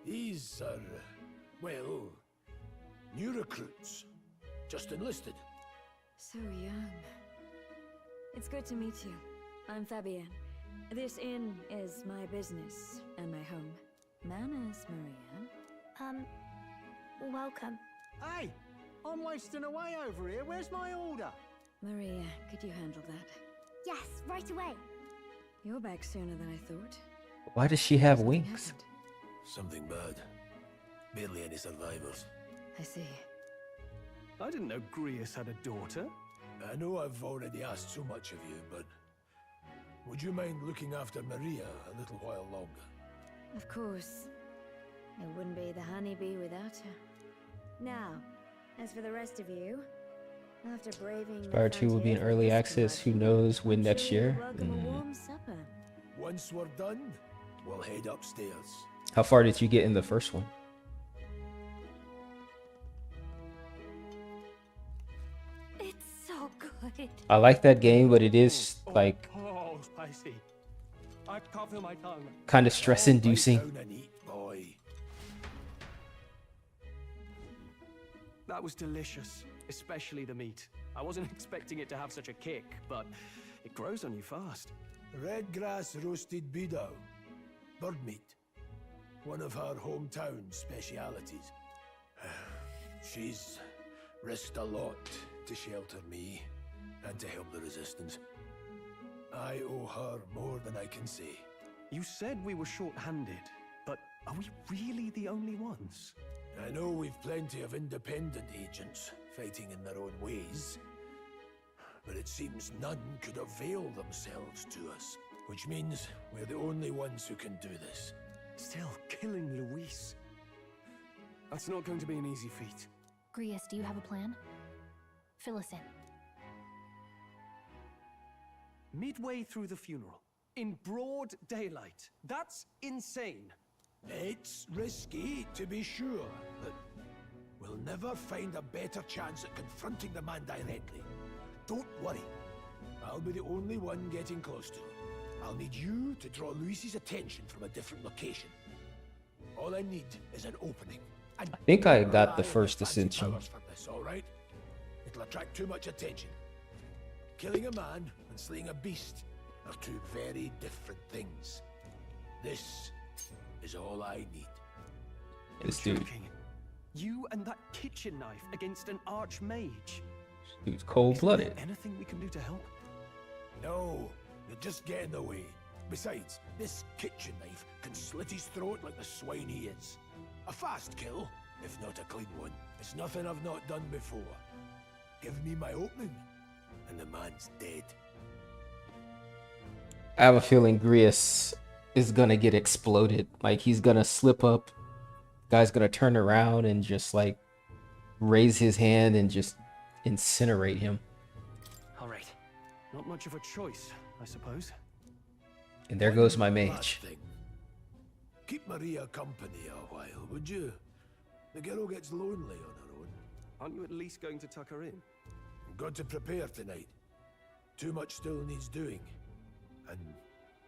These are, well, new recruits. Just enlisted. So young. It's good to meet you. I'm Fabienne. This inn is my business and my home. Manners, Maria. Welcome. Hey, I'm wasting away over here. Where's my order? Maria, could you handle that? Yes, right away. You're back sooner than I thought. Why does she have Something wings? happened. Something bad. Barely any survivors. I see. I didn't know Grius had a daughter. I know I've already asked so much of you, but would you mind looking after Maria a little while longer? Of course. It wouldn't be the honeybee without her. Now, as for the rest of you, after braving the Spire 2 will be in frontiers early with this access. Who commotion, knows when I'm next sure you'll year? welcome a warm supper. Once we're done, we'll head upstairs. How far did you get in the first one? It's so good. I like that game, but it is like Oh, spicy. I can't feel my tongue. kind of stress inducing. Lie down and eat, boy. That was delicious, especially the meat. I wasn't expecting it to have such a kick, but it grows on you fast. Red grass roasted beedou. Bird meat. One of her hometown specialities. She's risked a lot to shelter me and to help the resistance. I owe her more than I can say. You said we were short-handed, but are we really the only ones? I know we've plenty of independent agents fighting in their own ways, but it seems none could avail themselves to us, which means we're the only ones who can do this. Still, killing Luis. That's not going to be an easy feat. Grius, do you have a plan? Fill us in. Midway through the funeral, in broad daylight. That's insane. It's risky, to be sure, but we'll never find a better chance at confronting the man directly. Don't worry. I'll be the only one getting close to him. I'll need you to draw Luis's attention from a different location. All I need is an opening. I think I got the first ascension. For this, all right? It'll attract too much attention. Killing a man and slaying a beast are two very different things. This is all I need. This dude. You and that kitchen knife against an archmage. Dude's cold-blooded. Anything we can do to help? No, you'll just get in the way. Besides, this kitchen knife can slit his throat like the swine he is. A fast kill, if not a clean one. It's nothing I've not done before. Give me my opening, and the man's dead. I have a feeling Grius is gonna get exploded. Like, he's gonna slip up. Guy's gonna turn around and just, like, raise his hand and just incinerate him. All right. Not much of a choice, I suppose. And there goes my Last mage. thing. Keep Maria company a while, would you? The girl gets lonely on her own. Aren't you at least going to tuck her in? I've got to prepare tonight. Too much still needs doing. And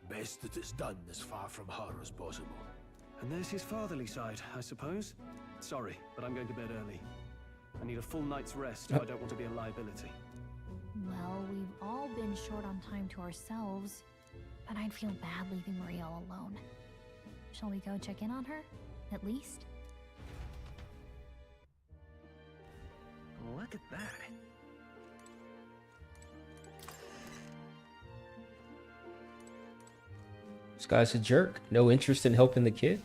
best that it's done as far from her as possible. And there's his fatherly side, I suppose. Sorry, but I'm going to bed early. I need a full night's rest if I don't want to be a liability. Well, we've all been short on time to ourselves, but I'd feel bad leaving Maria all alone. Shall we go check in on her, at least? Look at that. This guy's a jerk. No interest in helping the kid.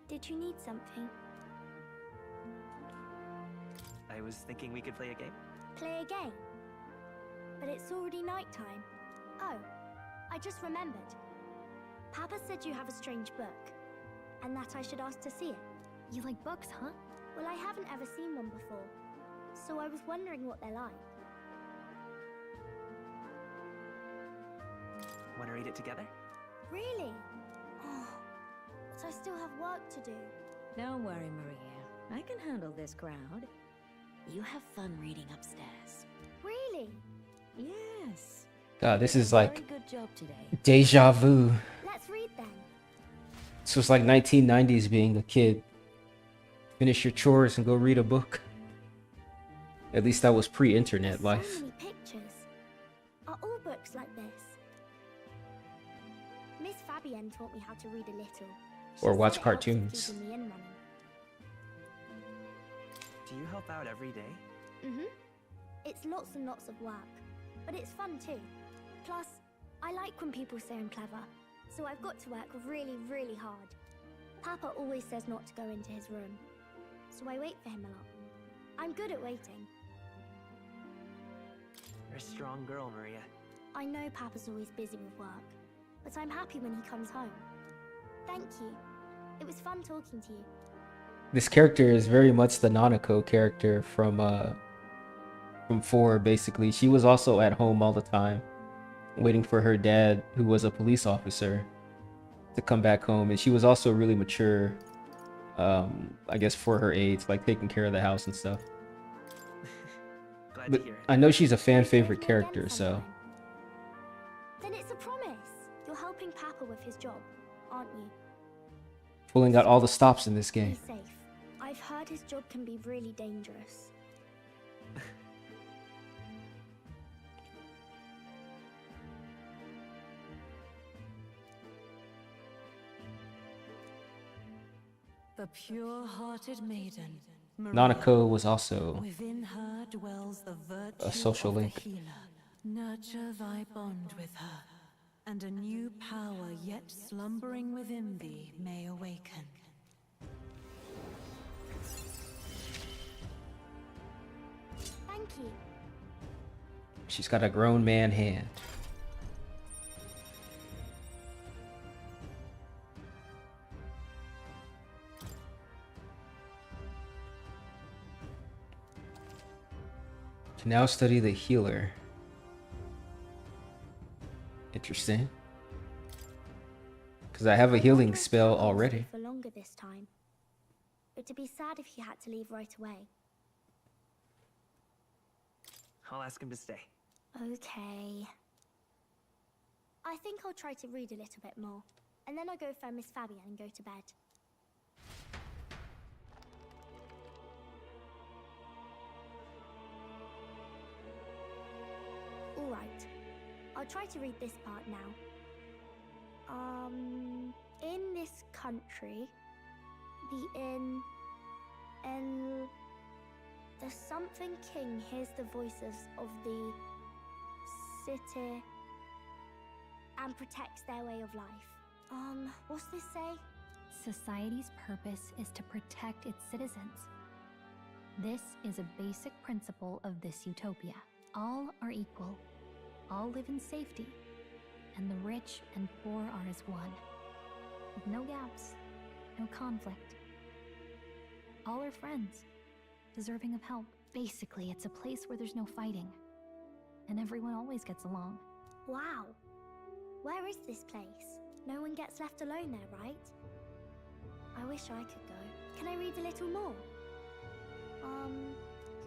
Did you need something? I was thinking we could play a game. Play a game? But it's already nighttime. Oh, I just remembered. Papa said you have a strange book, and that I should ask to see it. You like books, huh? Well, I haven't ever seen one before, so I was wondering what they're like. Want to read it together? Really? Oh, but I still have work to do. Don't worry, Maria. I can handle this crowd. You have fun reading upstairs. Really? Yes. God, this is like Very good job today. deja vu. Let's read then. This was like 1990s being a kid. Finish your chores and go read a book. At least that was pre-internet There's life. so many pictures. Are all books like this? Miss Fabienne taught me how to read a little. She Or said watch it helps with cartoons. keeping me in running. Do you help out every day? Mm-hmm. It's lots and lots of work, but it's fun too. Plus, I like when people say I'm clever, so I've got to work really, really hard. Papa always says not to go into his room, so I wait for him a lot. I'm good at waiting. You're a strong girl, Maria. I know Papa's always busy with work, but I'm happy when he comes home. Thank you. It was fun talking to you. This character is very much the Nanako character from 4, basically. She was also at home all the time, waiting for her dad, who was a police officer, to come back home. And she was also really mature, I guess, for her age, like taking care of the house and stuff. Glad But to hear it. I know she's a fan favorite character, so Then it's a promise. You're helping Papa with his job, aren't you? Pulling out all the stops in this Be game. safe. I've heard his job can be really dangerous. The pure-hearted maiden, Nanako was also within her dwells the virtue a social of the link. healer. Nurture thy bond with her, and a new power yet slumbering within thee may awaken. Thank you. She's got a grown man hand. To now study the healer. Interesting. Because I have a healing spell already. For longer this time. It'd be sad if he had to leave right away. I'll ask him to stay. Okay. I think I'll try to read a little bit more, and then I'll go find Miss Fabian and go to bed. Alright. I'll try to read this part now. In this country, the something king hears the voices of the city and protects their way of life. What's this say? Society's purpose is to protect its citizens. This is a basic principle of this utopia. All are equal. All live in safety. And the rich and poor are as one. With no gaps, no conflict. All are friends, deserving of help. Basically, it's a place where there's no fighting. And everyone always gets along. Wow. Where is this place? No one gets left alone there, right? I wish I could go. Can I read a little more?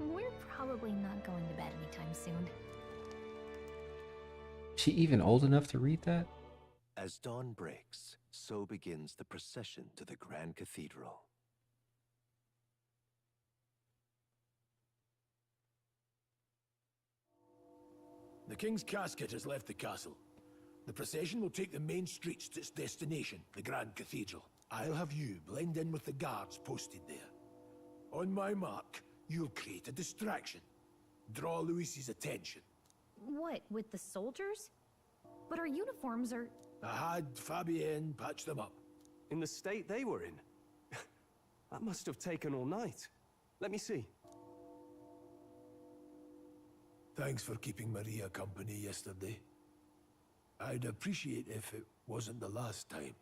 We're probably not going to bed anytime soon. She even old enough to read that? As dawn breaks, so begins the procession to the Grand Cathedral. The king's casket has left the castle. The procession will take the main streets to its destination, the Grand Cathedral. I'll have you blend in with the guards posted there. On my mark, you'll create a distraction. Draw Luis's attention. What, with the soldiers? But our uniforms are... I had Fabienne patch them up. In the state they were in? That must have taken all night. Let me see. Thanks for keeping Maria company yesterday. I'd appreciate if it wasn't the last time.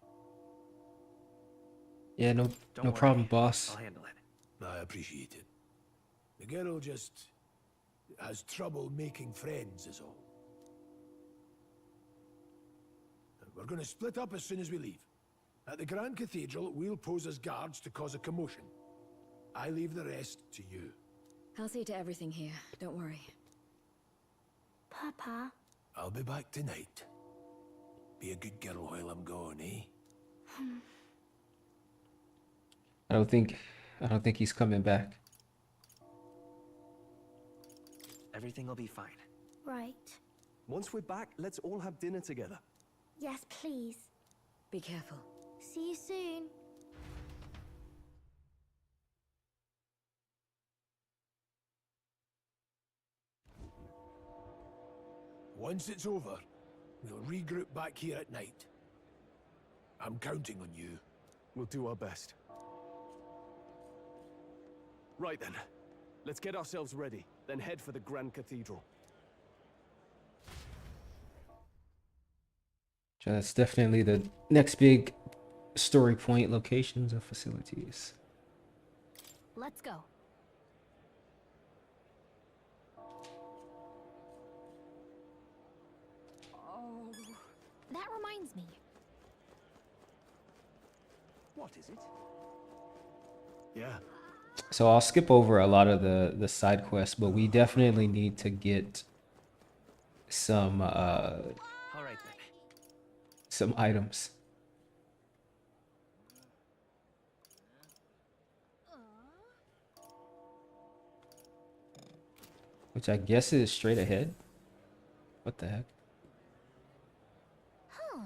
Yeah, no Don't problem, worry. boss. I'll handle it. I appreciate it. The girl just has trouble making friends is all. We're going to split up as soon as we leave. At the Grand Cathedral, we'll pose as guards to cause a commotion. I leave the rest to you. I'll see to everything here. Don't worry. Papa. I'll be back tonight. Be a good girl while I'm gone, eh? I don't think he's coming back. Everything will be fine. Right. Once we're back, let's all have dinner together. Yes, please. Be careful. See you soon. Once it's over, we'll regroup back here at night. I'm counting on you. We'll do our best. Right then. Let's get ourselves ready, then head for the Grand Cathedral. So that's definitely the next big story point, locations of facilities. Let's go. Oh, That reminds me. what is it? Yeah. So I'll skip over a lot of the side quests, but we definitely need to get some All right then. some items. which I guess is straight ahead. What the heck? Huh.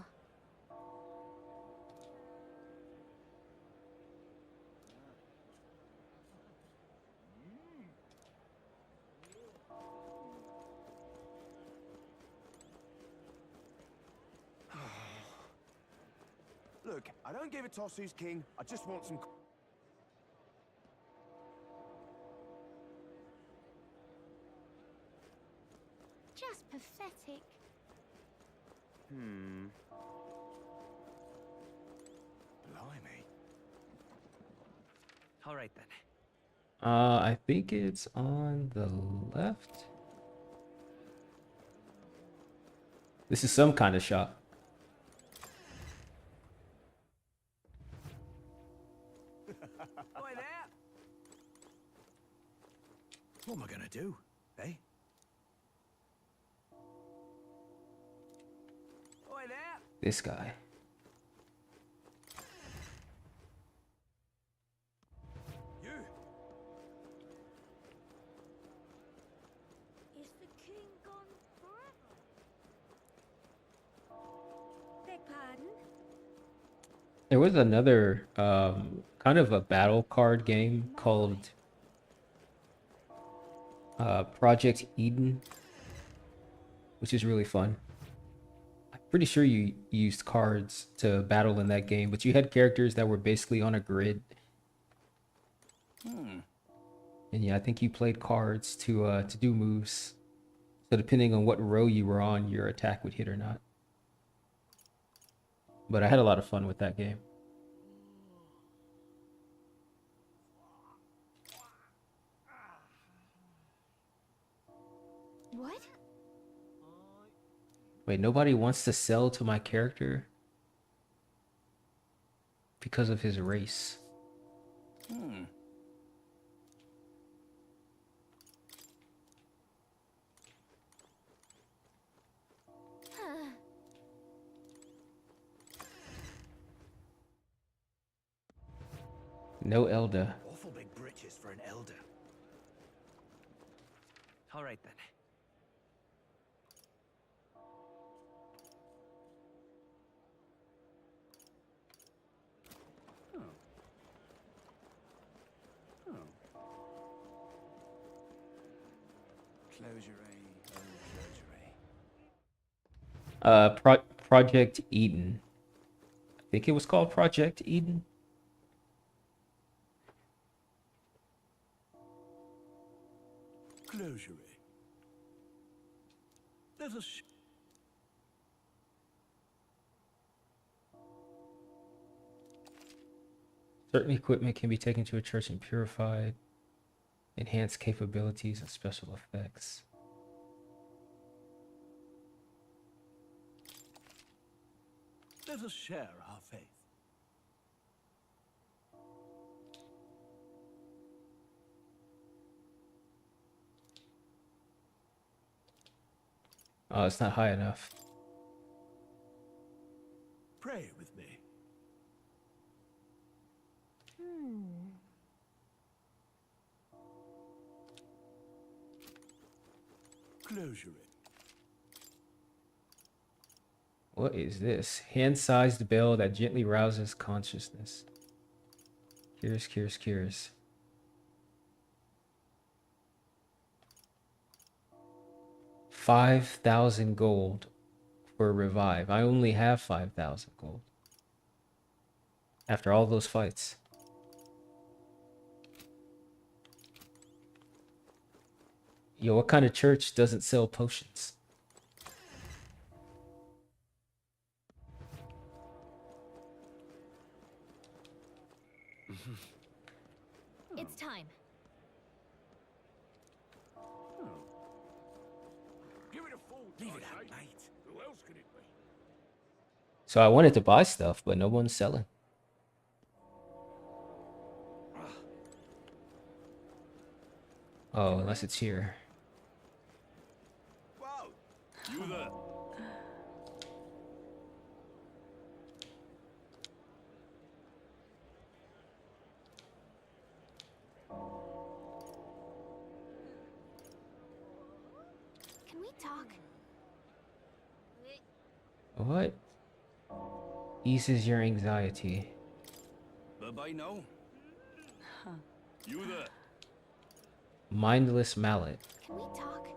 Look, I don't give a toss who's king. I just want some... Just pathetic. Blimey. All right then. I think it's on the left. This is some kind of shop. Oi there! What am I gonna do, eh? Oi there! This guy. You. Is the king gone forever? Beg pardon? There was another kind of a battle card game called Project Eden, which is really fun. I'm pretty sure you used cards to battle in that game, but you had characters that were basically on a grid. And yeah, I think you played cards to do moves. So depending on what row you were on, your attack would hit or not. But I had a lot of fun with that game. What? Wait, nobody wants to sell to my character because of his race. No Elder. Awful big britches for an elder. All right then. Project Eden. I think it was called Project Eden. Closure. Let us... Certain equipment can be taken to a church and purified. Enhanced capabilities and special effects. Let us share our faith. Oh, it's not high enough. Pray with me. Closure. What is this? Hand-sized bell that gently rouses consciousness. Cures. 5,000 gold for a revive. I only have 5,000 gold. After all those fights. Yo, what kind of church doesn't sell potions? It's time. Give it a full Leave it time, out, mate. Who else could it be? So I wanted to buy stuff, but no one's selling. Oh, unless it's here. Wow! You there? talk? What eases your anxiety? Bye-bye now. You there. Mindless mallet. Can we talk?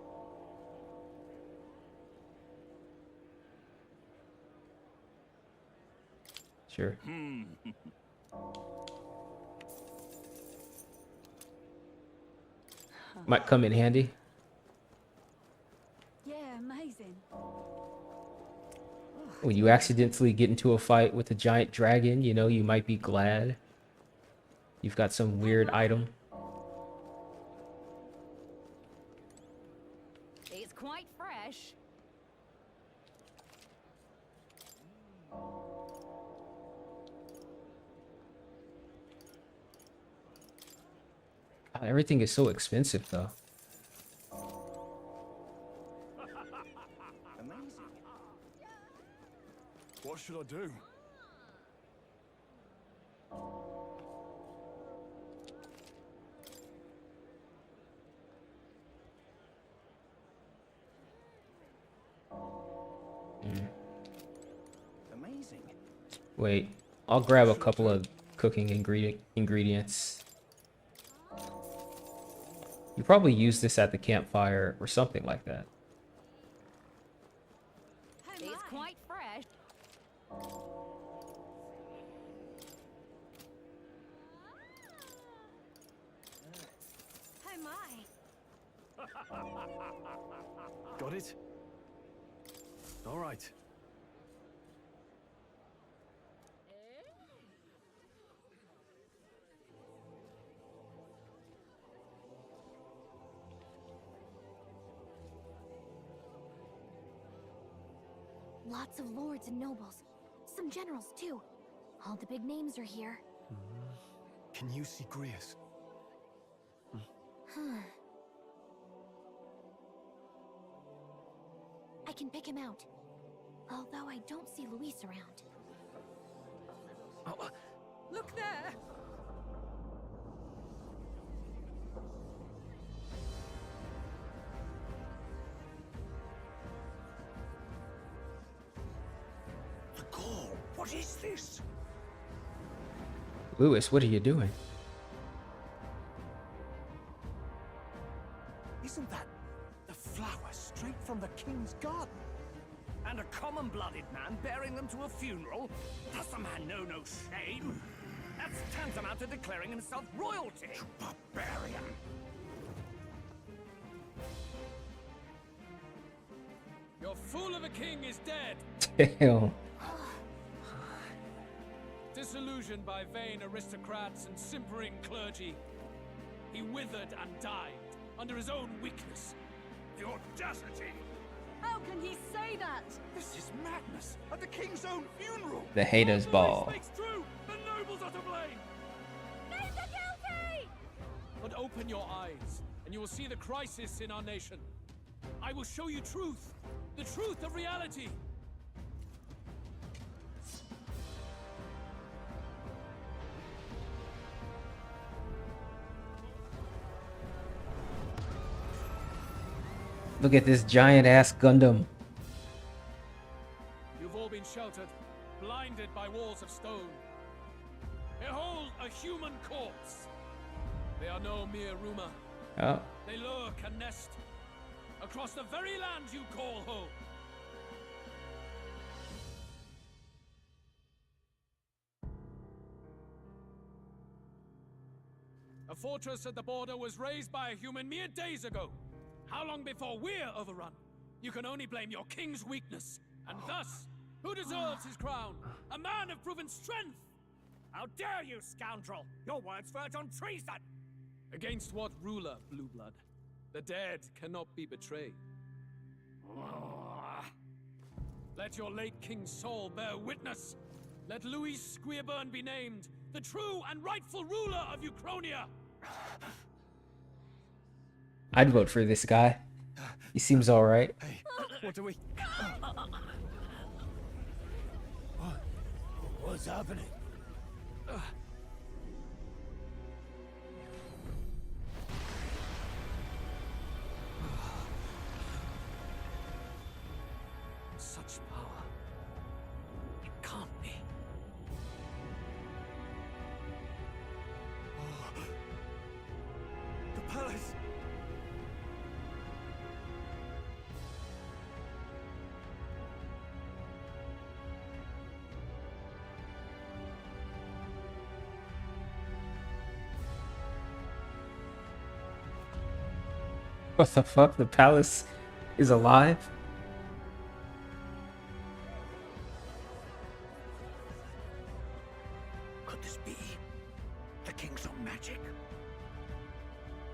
Sure. Might come in handy. Yeah, amazing. When you accidentally get into a fight with a giant dragon, you know, you might be glad you've got some weird item. It's quite fresh. God, everything is so expensive, though. Amazing. What should I do? Amazing. Wait, I'll grab a couple of cooking ingredients. You probably use this at the campfire or something like that. It's quite fresh. Oh my. Got it? All right. Lots of lords and nobles. Some generals, too. All the big names are here. Can you see Grius? I can pick him out. Although I don't see Luis around. Look there! The call. What is this? Lewis, what are you doing? Isn't that the flower straight from the king's garden? And a common-blooded man bearing them to a funeral? Does the man know no shame? That's tantamount to declaring himself royalty. Barbarian. Your fool of a king is dead. Damn. Disillusioned by vain aristocrats and simpering clergy, he withered and died under his own weakness. The audacity! How can he say that? This is madness! At the king's own funeral! The haters ball. Speaks true. The nobles are to blame. Name the guilty! But open your eyes, and you will see the crisis in our nation. I will show you truth, the truth of reality. Look at this giant ass Gundam. You've all been sheltered, blinded by walls of stone. Behold a human corpse. They are no mere rumor. Oh. They lurk and nest across the very land you call home. A fortress at the border was raised by a human mere days ago. How long before we're overrun? You can only blame your king's weakness. And thus, who deserves his crown? A man of proven strength! How dare you, scoundrel! Your words verge on treason! Against what ruler, Blue Blood? The dead cannot be betrayed. Let your late king's soul bear witness. Let Louis Squeerburn be named the true and rightful ruler of Uchronia. I'd vote for this guy. He seems all right. Hey, what do we... What's happening? Killers! What the fuck? The palace is alive? Could this be the king's own magic?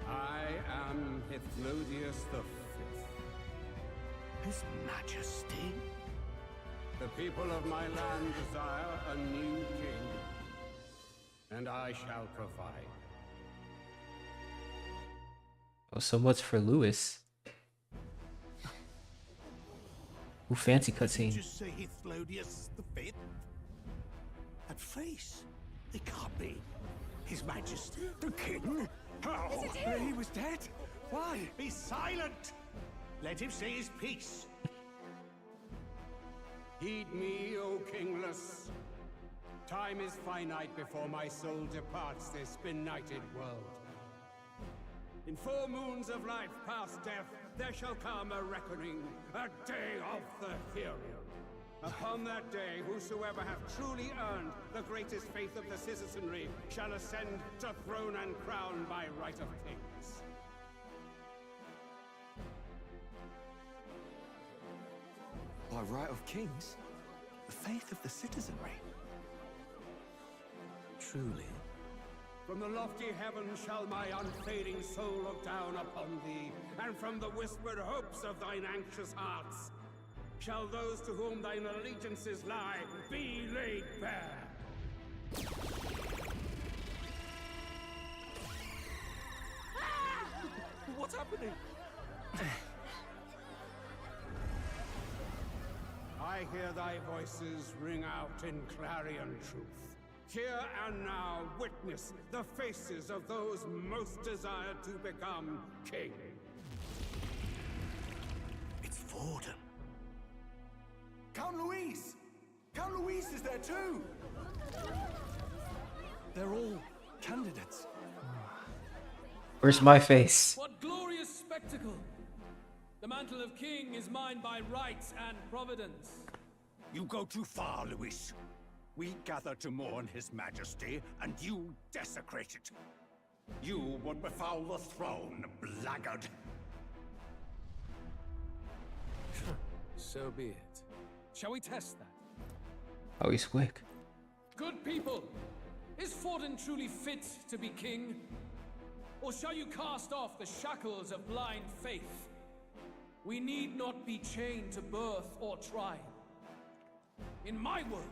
I am Hithlodius the Fifth. His Majesty? The people of my land desire a new king, and I shall provide. Oh, so much for Lewis. Ooh, fancy Did you cutscene. just say Hithlodius the Fifth? That face. It can't be. His Majesty, the King? How? Is it him? He was dead? Why? Be silent! Let him say his piece. Heed me, O kingless. Time is finite before my soul departs this benighted world. In 4 moons of life past death, there shall come a reckoning, a day of the hero. Upon that day, whosoever hath truly earned the greatest faith of the citizenry shall ascend to throne and crown by right of kings. By right of kings? The faith of the citizenry? Truly? From the lofty heavens shall my unfading soul look down upon thee, and from the whispered hopes of thine anxious hearts shall those to whom thine allegiances lie be laid bare. What's happening? I hear thy voices ring out in clarion truth. Here and now witness the faces of those most desired to become king. It's Forden. Count Louise! Count Louise is there too! They're all candidates. Where's my face? What glorious spectacle! The mantle of king is mine by right and providence. You go too far, Louis. We gather to mourn his majesty, and you desecrate it. You would befoul the throne, blackguard. So be it. Shall we test that? Oh, he's quick. Good people, is Forden truly fit to be king? Or shall you cast off the shackles of blind faith? We need not be chained to birth or trial. In my world,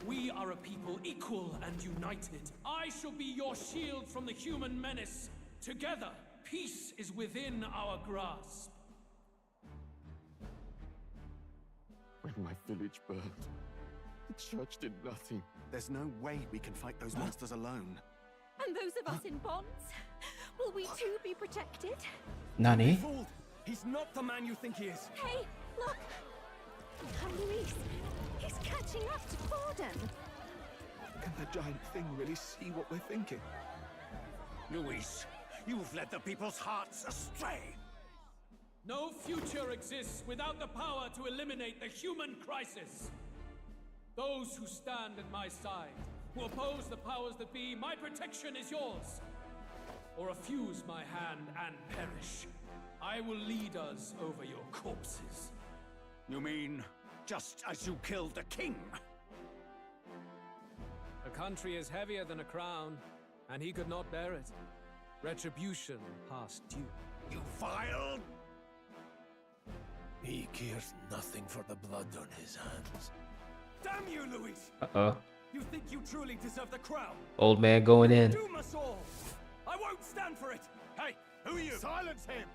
we are a people equal and united. I shall be your shield from the human menace. Together, peace is within our grasp. When my village burned, the church did nothing. There's no way we can fight those monsters alone. And those of us in bonds? Will we too be protected? Nani? Fooled! He's not the man you think he is. Hey, look! Count Louise! He's catching up to Forden! Can the giant thing really see what we're thinking? Louis, you've led the people's hearts astray. No future exists without the power to eliminate the human crisis. Those who stand at my side, who oppose the powers that be, my protection is yours. Or refuse my hand and perish. I will lead us over your corpses. You mean, just as you killed the king? A country is heavier than a crown, and he could not bear it. Retribution past due. You vile... He cares nothing for the blood on his hands. Damn you, Louis! Uh-oh. You think you truly deserve the crown? Old man going in. Doom us all! I won't stand for it! Hey, who are you? Silence him!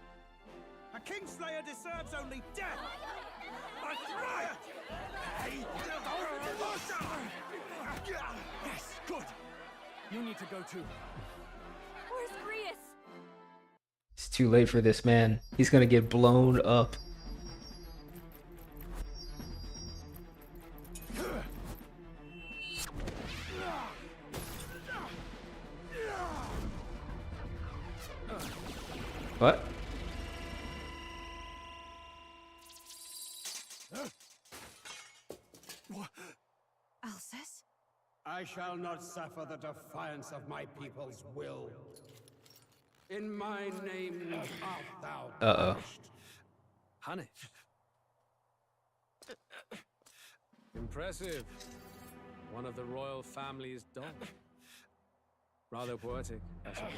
A Kingslayer deserves only death! Hey! Yes, good! You need to go too. Where's Grius? It's too late for this man. He's gonna get blown up. What? Alcest? I shall not suffer the defiance of my people's will. In my name art thou punished. Punished? Impressive. One of the royal family's dog. Rather poetic, I suppose.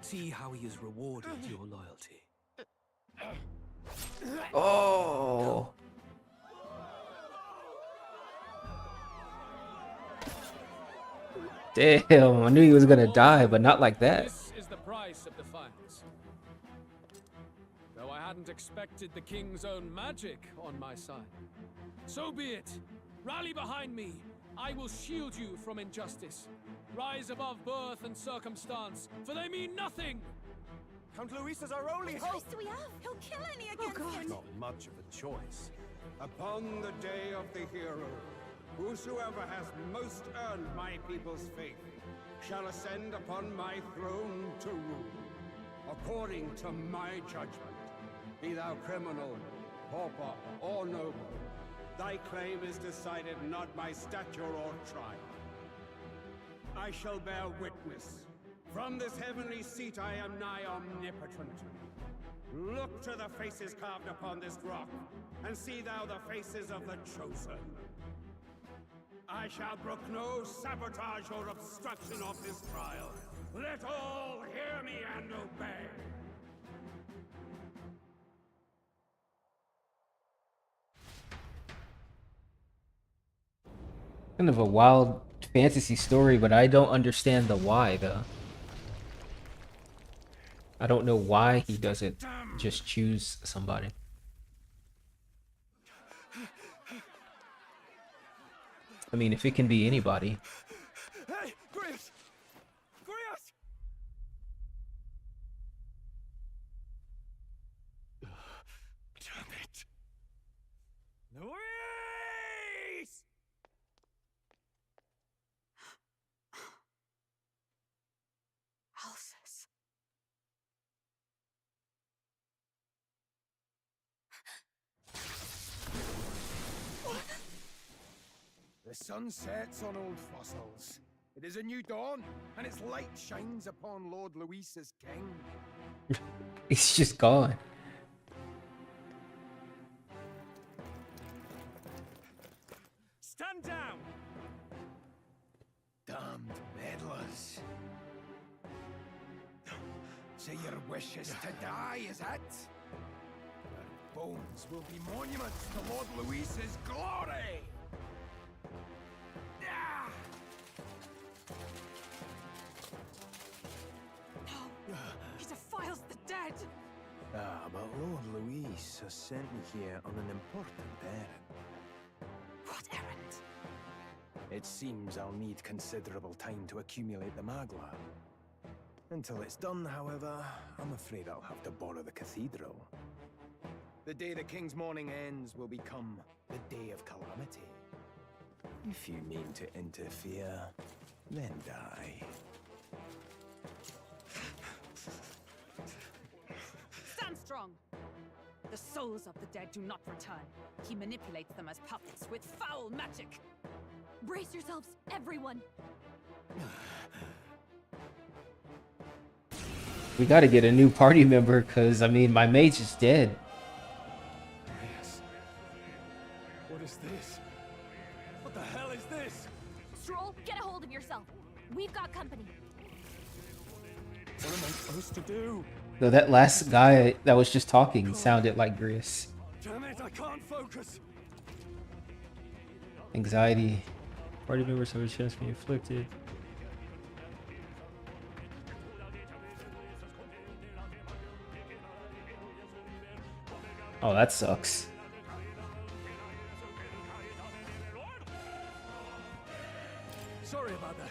See how he has rewarded your loyalty. Oh. Damn, I knew he was gonna die, but not like that. This is the price of defiance. Though I hadn't expected the king's own magic on my side. So be it. Rally behind me. I will shield you from injustice. Rise above birth and circumstance, for they mean nothing. Count Luis is our only hope. Do we have? He'll kill any against him. Not much of a choice. Upon the day of the hero, whosoever has most earned my people's faith shall ascend upon my throne to rule, according to my judgment. Be thou criminal, pauper, or noble, thy claim is decided not by stature or trial. I shall bear witness. From this heavenly seat I am nigh omnipotent. Look to the faces carved upon this rock, and see thou the faces of the chosen. I shall brook no sabotage or obstruction of this trial. Let all hear me and obey. Kind of a wild fantasy story, but I don't understand the why, though. I don't know why he doesn't just choose somebody. I mean, if it can be anybody. Hey, Grius! Grius! Damn it! Luis! Alcest. The sun sets on old fossils. It is a new dawn, and its light shines upon Lord Luis as king. He's just gone. Stand down! Damned meddlers. So your wish is to die, is it? Your bones will be monuments to Lord Luis's glory! Ah! No! He defiles the dead! Ah, but Lord Luis has sent me here on an important errand. What errand? It seems I'll need considerable time to accumulate the Magla. Until it's done, however, I'm afraid I'll have to borrow the cathedral. The day the king's mourning ends will become the day of calamity. If you mean to interfere, then die. Stand strong! The souls of the dead do not return. He manipulates them as puppets with foul magic. Brace yourselves, everyone. We gotta get a new party member, because, I mean, my mage is dead. Yes. What is this? What the hell is this? Stroll, get a hold of yourself. We've got company. What am I supposed to do? Though that last guy that was just talking sounded like Grius. Damn it, I can't focus. Anxiety. Party members have a chance to be afflicted. Oh, that sucks. Sorry about that.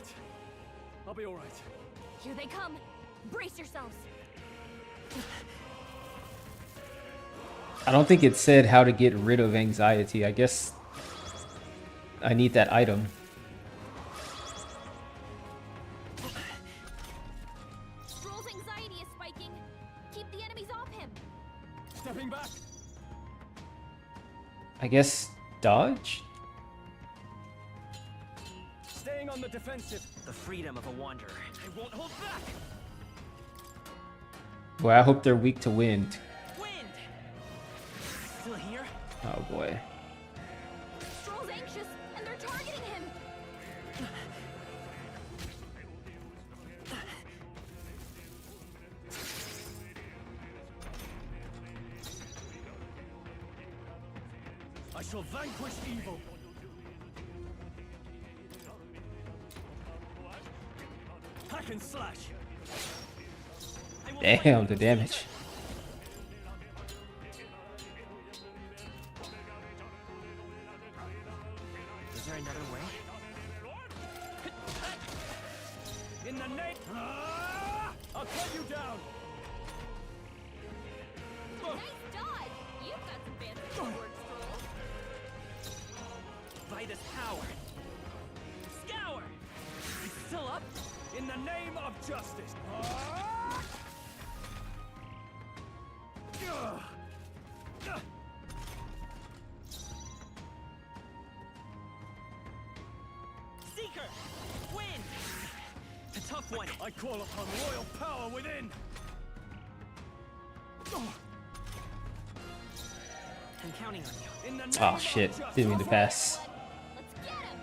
I'll be alright. Here they come. Brace yourselves. I don't think it said how to get rid of anxiety. I guess I need that item. Stroll's anxiety is spiking. the enemies off him. Stepping back. I guess dodge? Staying on the defensive. The freedom of a wanderer. I won't hold back. Well, I hope they're weak to wind. Wind! Still here? Oh boy. Stroll's anxious, and they're targeting him. I shall vanquish evil. Hack and slash. Damn, the damage. Is there another way? In the name. I'll cut you down. Nice dodge. You've got some fancy footwork, Stroll. Vitus power. Scour! He's still up? In the name of justice. Seeker! Wind! A tough one. I call upon royal power within. I'm counting on you. In the name Oh shit, didn't mean to pass. Let's get him.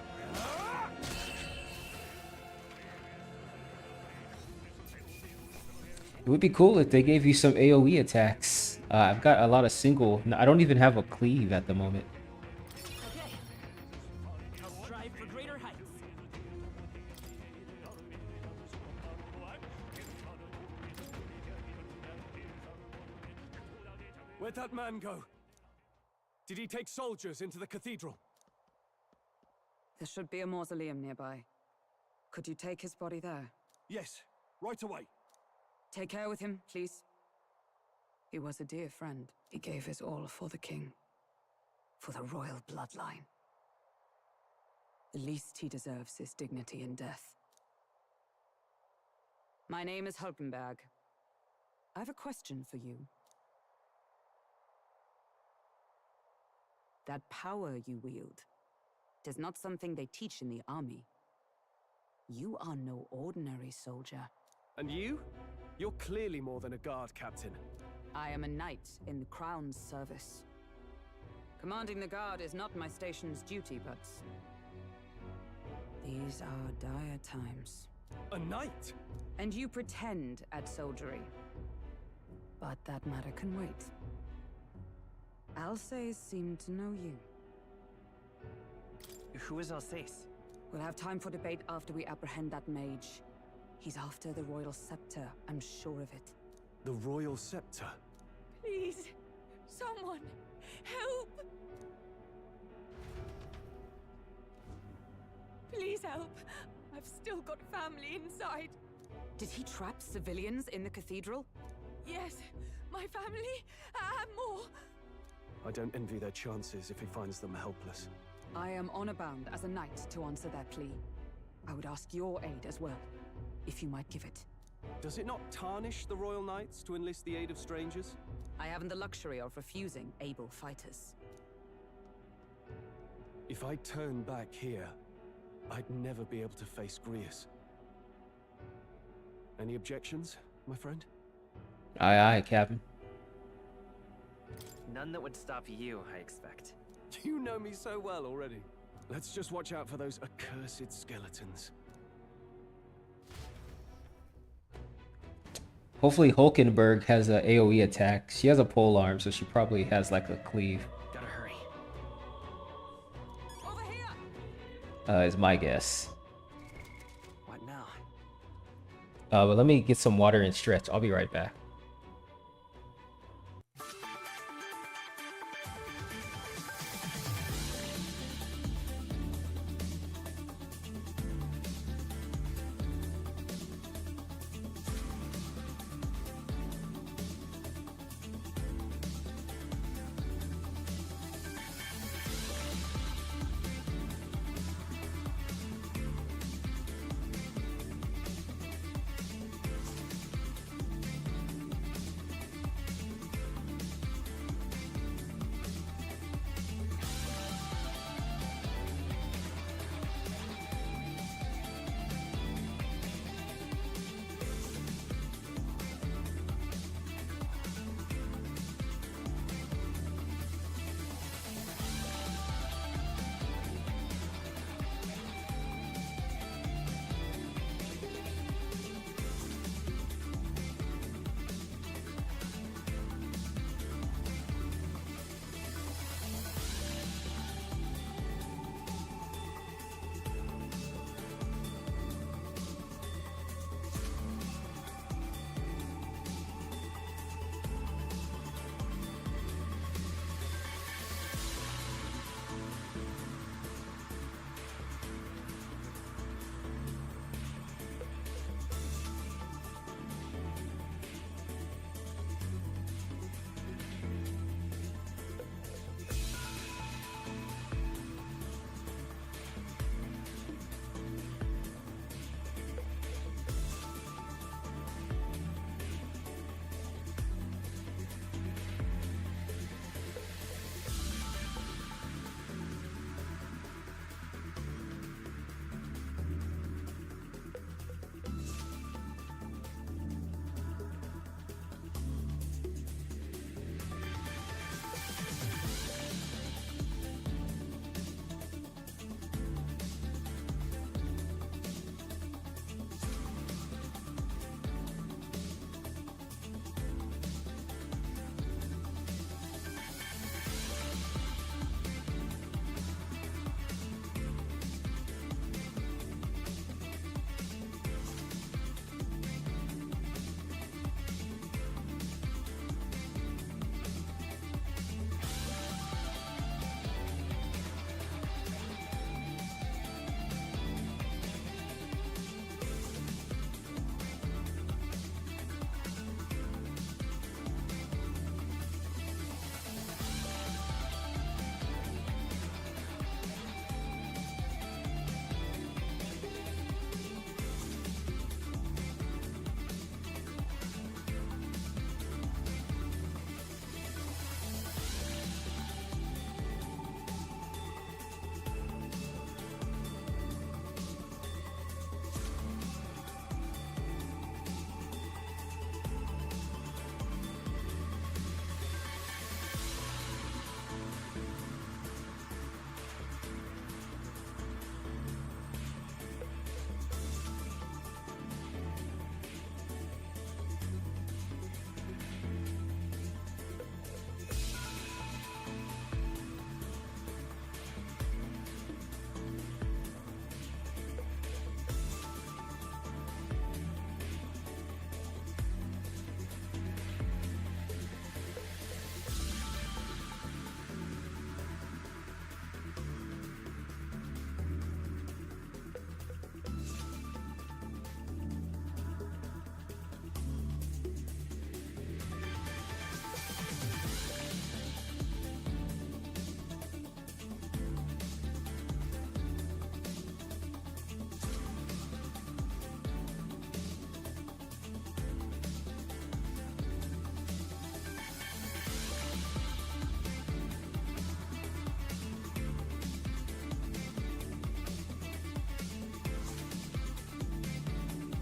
It would be cool if they gave you some AoE attacks. I've got a lot of single. I don't even have a cleave at the moment. Okay. I'll strive for greater heights. Where'd that man go? Did he take soldiers into the cathedral? There should be a mausoleum nearby. Could you take his body there? Yes, right away. Take care with him, please. He was a dear friend. He gave his all for the king. For the royal bloodline. The least he deserves is dignity in death. My name is Hulkenberg. I have a question for you. That power you wield, it is not something they teach in the army. You are no ordinary soldier. And you? You're clearly more than a guard captain. I am a knight in the Crown's service. Commanding the guard is not my station's duty, but these are dire times. A knight? And you pretend at soldiery. But that matter can wait. Alsace seemed to know you. Who is Alsace? We'll have time for debate after we apprehend that mage. He's after the royal scepter, I'm sure of it. The royal scepter? Please, someone, help! Please help. I've still got family inside. Did he trap civilians in the cathedral? Yes, my family, and more. I don't envy their chances if he finds them helpless. I am honor-bound as a knight to answer their plea. I would ask your aid as well, if you might give it. Does it not tarnish the Royal Knights to enlist the aid of strangers? I haven't the luxury of refusing able fighters. If I turn back here, I'd never be able to face Grius. Any objections, my friend? Aye, aye, Captain. None that would stop you, I expect. You know me so well already. Let's just watch out for those accursed skeletons. Hopefully Hulkenberg has a AoE attack. She has a pole arm, so she probably has like a cleave. Gotta hurry. Over here! Is my guess. What now? But let me get some water and stretch. I'll be right back.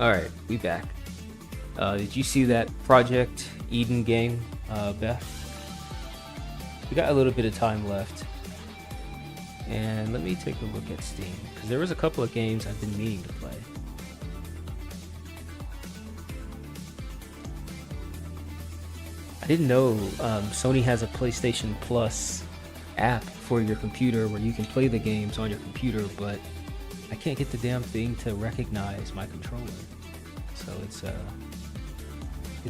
All right, we back. Did you see that Project Eden game, Beth? We got a little bit of time left. And let me take a look at Steam, because there was a couple of games I've been meaning to play. I didn't know Sony has a PlayStation Plus app for your computer where you can play the games on your computer, but I can't get the damn thing to recognize my controller. So it's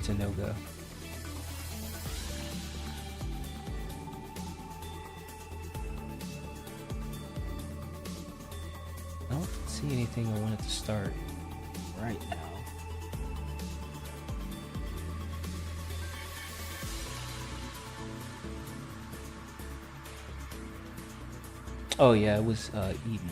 a no-go. I don't see anything I wanted to start right now. Oh yeah, it was Eden.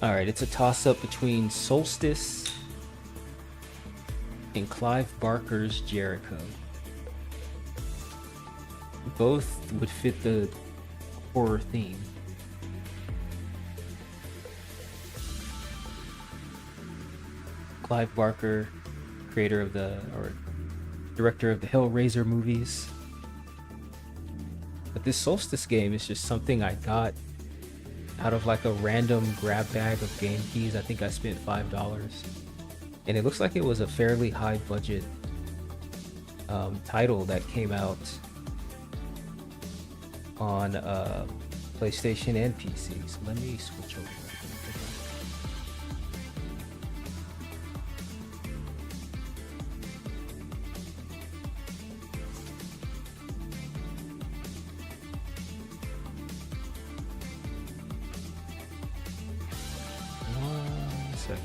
Alright, it's a toss-up between Solstice and Clive Barker's Jericho. Both would fit the horror theme. Clive Barker, creator of or director of the Hellraiser movies. But this Solstice game is just something I got out of like a random grab bag of game keys. I think I spent $5. And it looks like it was a fairly high budget title that came out on PlayStation and PC. So let me switch over. One second.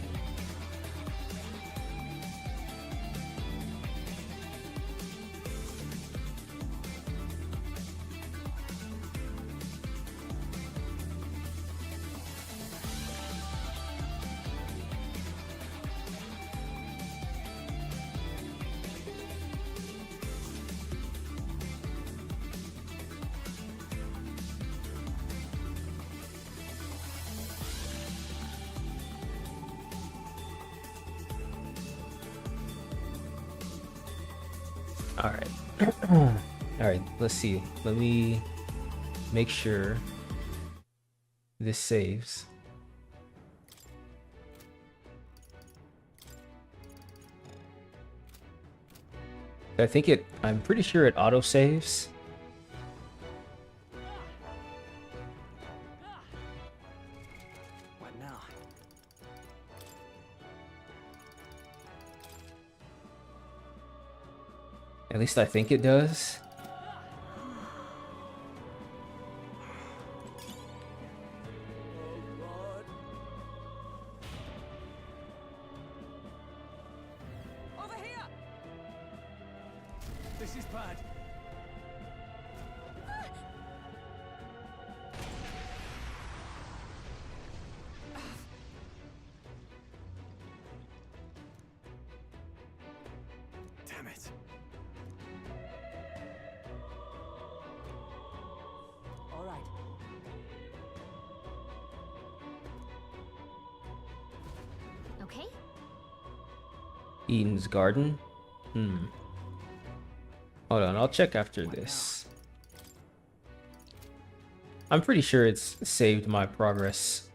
All right. All right, let's see. Let me make sure this saves. I'm pretty sure it auto saves. What now? At least I think it does. Over here! This is bad. Damn it. All right. Okay? Eden's Garden. Hold on, I'll check after this. I'm pretty sure it's saved my progress.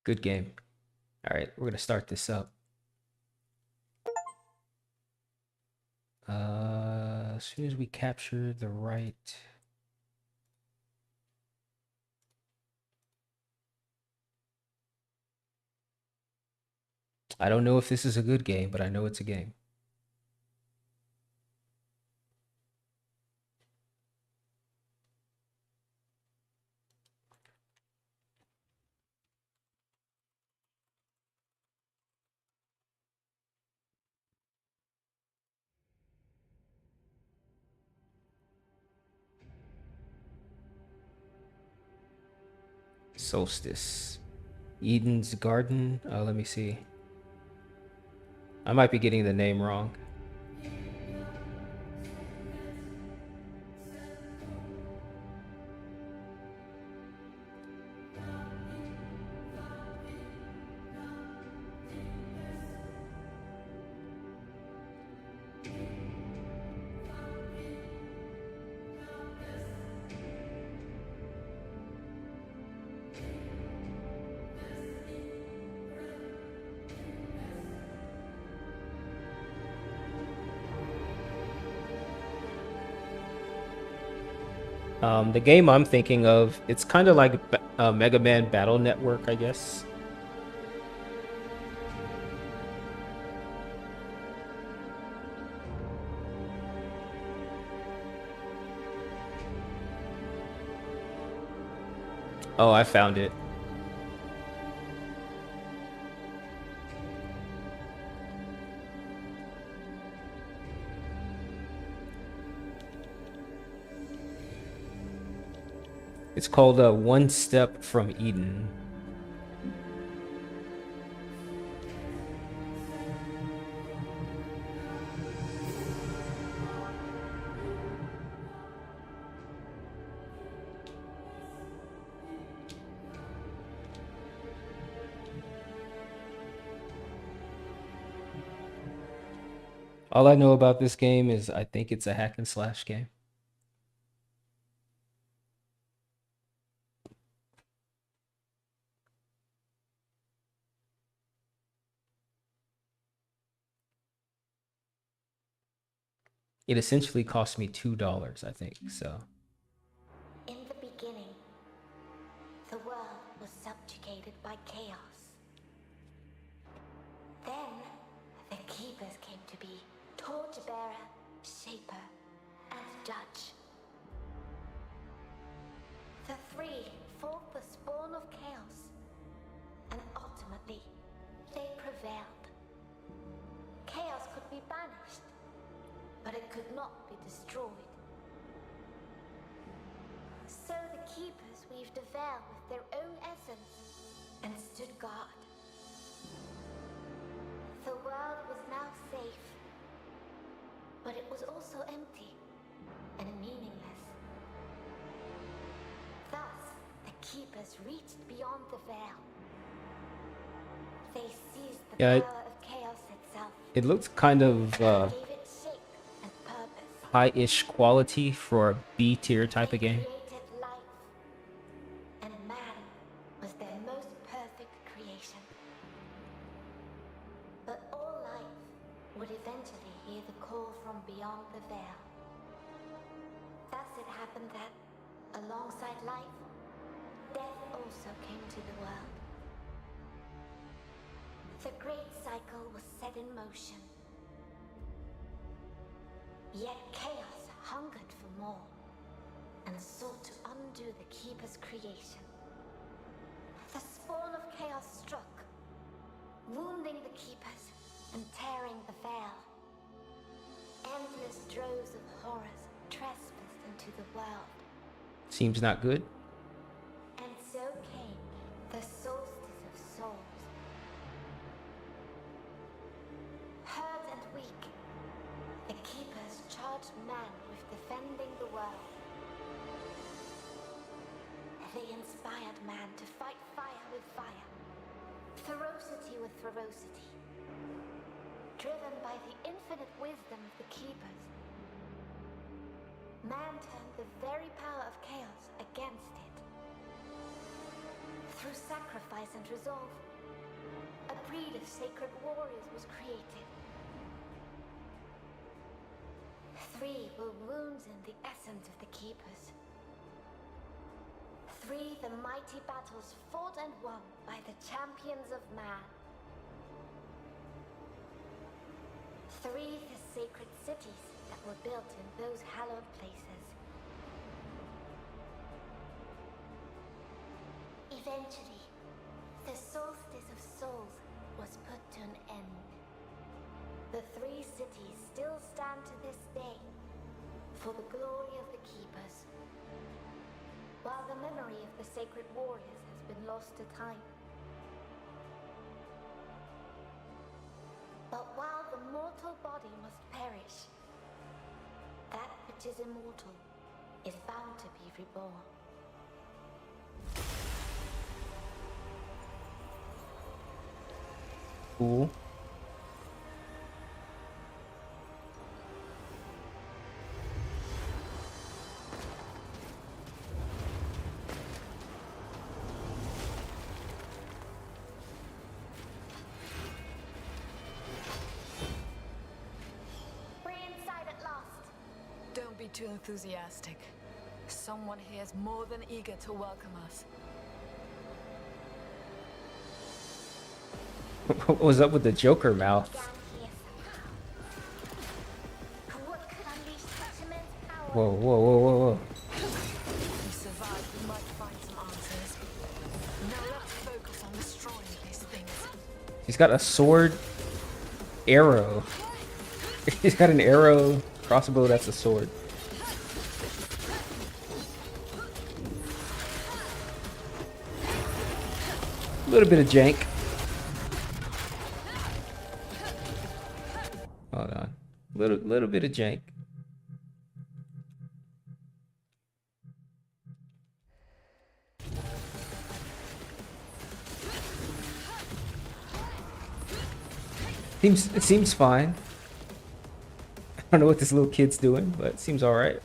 Good game. All right, we're gonna start this up. As soon as we capture the right. I don't know if this is a good game, but I know it's a game. Solstice. Eden's Garden. Let me see. I might be getting the name wrong. The game I'm thinking of, it's kind of like Mega Man Battle Network, I guess. Oh, I found it. It's called One Step from Eden. All I know about this game is I think it's a hack and slash game. It essentially cost me $2, I think, so. In the beginning, the world was subjugated by chaos. Then, the Keepers came to be Torchbearer, Shaper, and Judge. The three fought the spawn of chaos, and ultimately, they prevailed. Chaos could be banished, but it could not be destroyed. So the Keepers weaved a veil with their own essence and stood guard. The world was now safe, but it was also empty and meaningless. Thus, the Keepers reached beyond the veil. They seized the power of chaos itself. It looks kind of Gave it shape and purpose. high-ish quality for a B-tier type of game. Created life, and man was their most perfect creation. But all life would eventually hear the call from beyond the veil. Thus it happened that, alongside life, death also came to the world. The great cycle was set in motion. Yet chaos hungered for more, and sought to undo the Keeper's creation. The spawn of chaos struck, wounding the Keepers and tearing the veil. Endless droves of horrors trespassed into the world. Seems not good. And so came the solstice of souls. Hurt and weak, the Keepers charged man with defending the world. They inspired man to fight fire with fire, ferocity with ferocity. Driven by the infinite wisdom of the Keepers, man turned the very power of chaos against it. Through sacrifice and resolve, a breed of sacred warriors was created. Three were wounds in the essence of the Keepers. Three the mighty battles fought and won by the champions of man. Three the sacred cities that were built in those hallowed places. Eventually, the solstice of souls was put to an end. The three cities still stand to this day for the glory of the Keepers. while the memory of the sacred warriors has been lost to time. But while the mortal body must perish, that which is immortal is bound to be reborn. Cool. We're inside at last. Don't be too enthusiastic. Someone here is more than eager to welcome us. What was up with the Joker mouth? Whoa, whoa, whoa, whoa, whoa. If we survive, we might find some answers. Now let's focus on destroying these things. He's got a sword, arrow. He's got an arrow, crossbow, that's a sword. A little bit of jank. Hold on. Little bit of jank. It seems fine. I don't know what this little kid's doing, but it seems alright.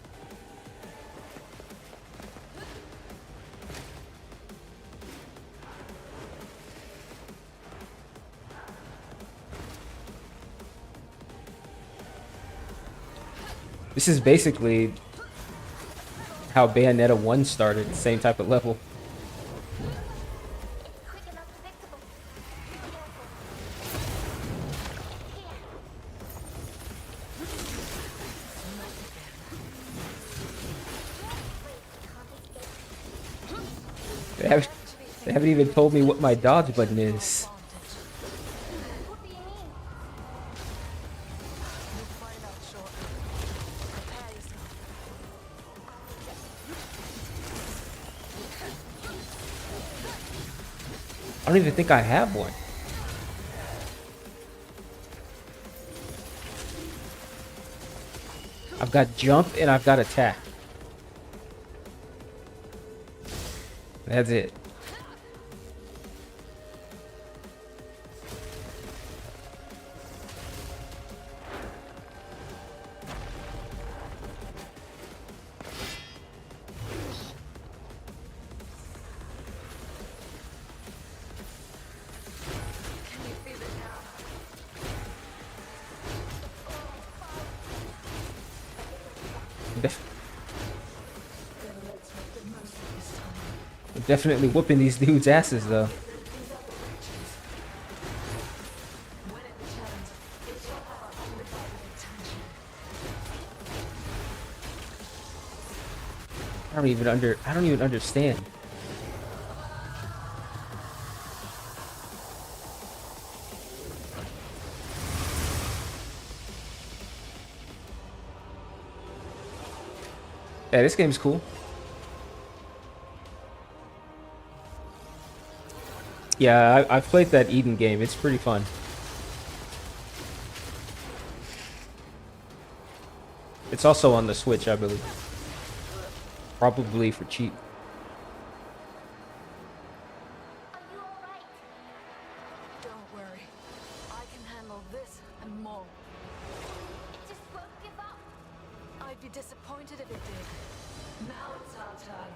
This is basically how Bayonetta 1 started, same type of level. They haven't even told me what my dodge button is. I don't even think I have one. I've got jump and I've got attack. That's it. Definitely whooping these dudes' asses, though. I don't even understand. Yeah, this game's cool. Yeah, I've played that Eden game. It's pretty fun. It's also on the Switch, I believe. Probably for cheap. Don't worry. I can handle this and more. It just won't give up. I'd be disappointed if it did. Now it's our turn.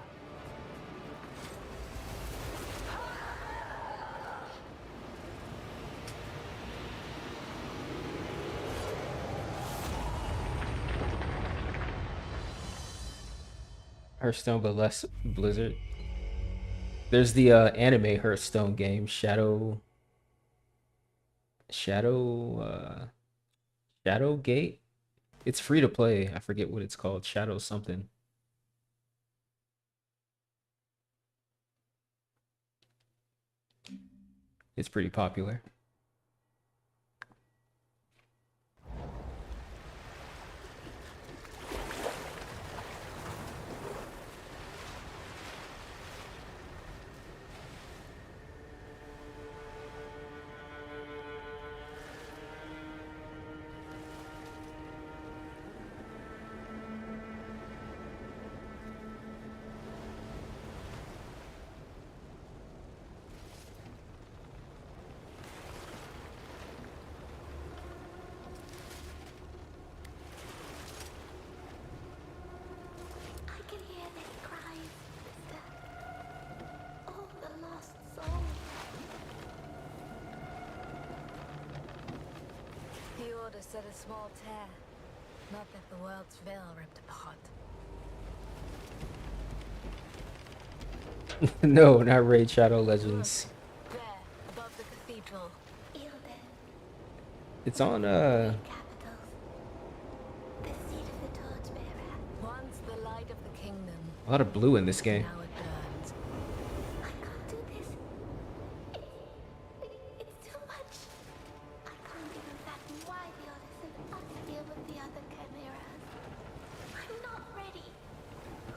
Hearthstone, but less Blizzard. There's the anime Hearthstone game, Shadow Gate. It's free to play. I forget what it's called. Shadow something. It's pretty popular. have said a small tear, not that the world's veil ripped apart. No, not Raid Shadow Legends. There, above the cathedral. It's on Once the light of the kingdom. a lot of blue in this game. Now it burns. I can't do this. It's too much. I can't even fathom why the others and us deal with the other chimeras. I'm not ready.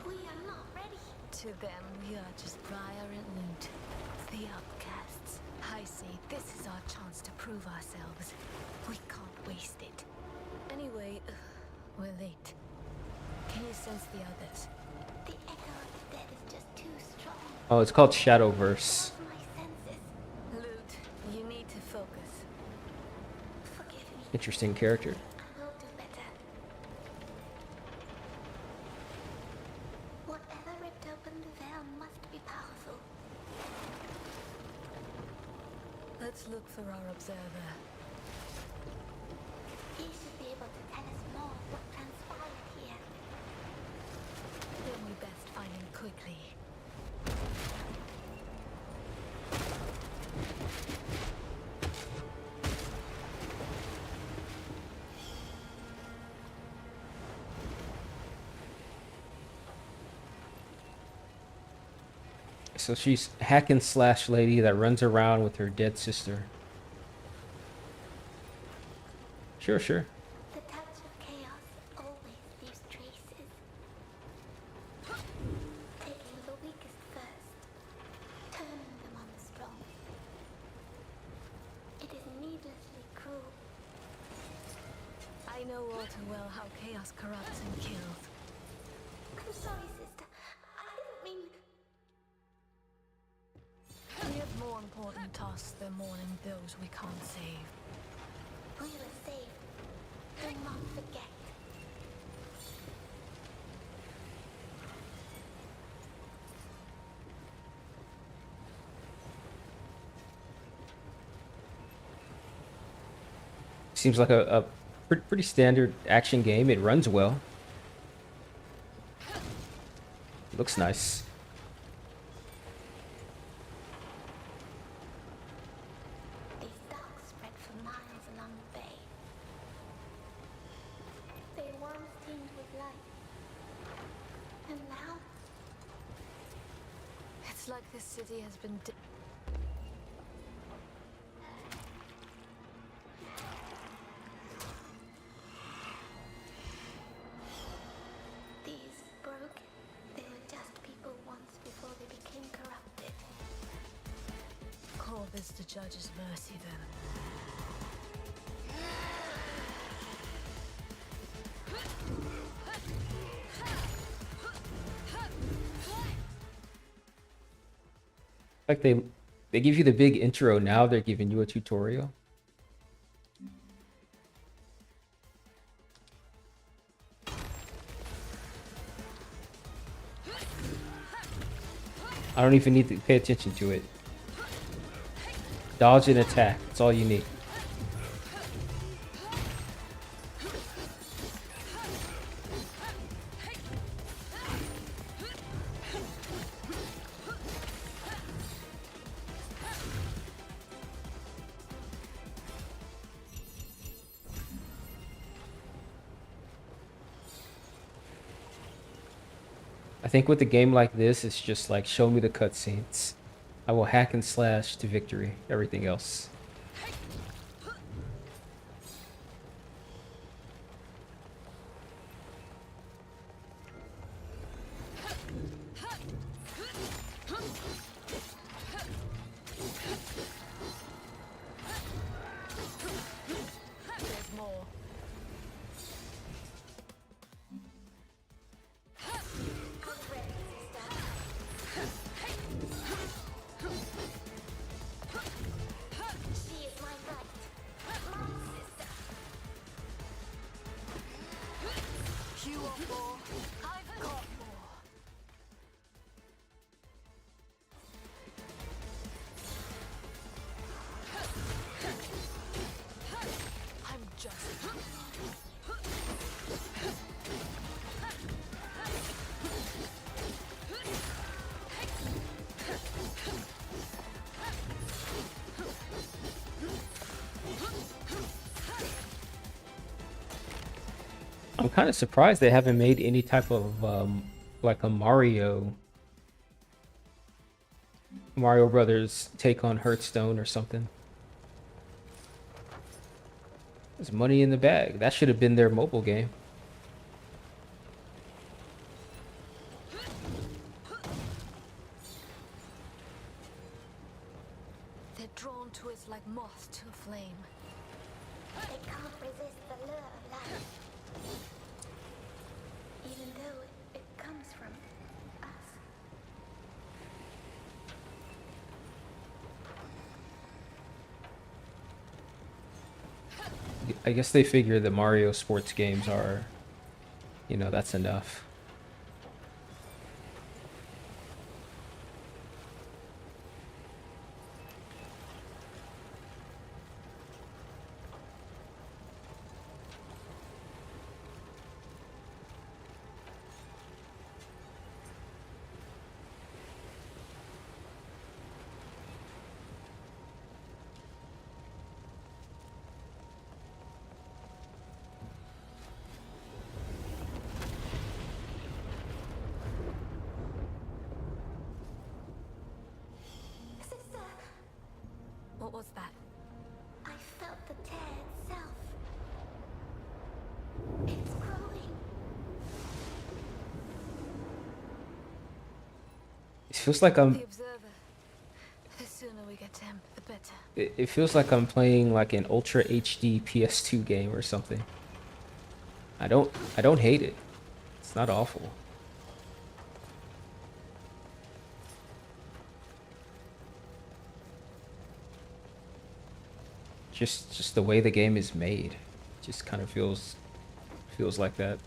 We are not ready. To them, we are just briar and loot. The outcasts. I see. This is our chance to prove ourselves. We can't waste it. Anyway, we're late. Can you sense the others? The echo of the dead is just too strong. Oh, it's called Shadowverse. My senses. Loot, you need to focus. Forgive me. Interesting character. I will do better. Whatever ripped open the veil must be powerful. Let's look for our observer. He should be able to tell us more of what transpired here. Then we best find him quickly. So she's hack and slash lady that runs around with her dead sister. Sure, sure. The touch of chaos always leaves traces. Taking the weakest first, turning them on the strong. It is needlessly cruel. I know all too well how chaos corrupts and kills. I'm sorry, sister. I didn't mean... We have more important tasks than mourning those we can't save. We were saved. Do not forget. Seems like a pretty standard action game. It runs well. Looks nice. These docks spread for miles along the bay. They once teemed with life. And now, It's like this city has been these broke. They were just people once before they became corrupted. Call this the judge's mercy then. Like they give you the big intro, now they're giving you a tutorial. I don't even need to pay attention to it. Dodge and attack, that's all you need. I think with a game like this, it's just like, show me the cutscenes. I will hack and slash to victory. Everything else. There's more. I'm kind of surprised they haven't made any type of like a Mario Brothers take on Hearthstone or something. There's money in the bag. That should have been their mobile game. They're drawn to us like moths to a flame. They can't resist the lure of life. Even though it comes from us. I guess they figure the Mario sports games are, you know, that's enough. Sister, What was that? I felt the tear itself. It's growing. It feels like I'm The observer. The sooner we get to him, the better. it feels like I'm playing like an Ultra HD PS2 game or something. I don't hate it. It's not awful. Just the way the game is made. Just kind of feels like that.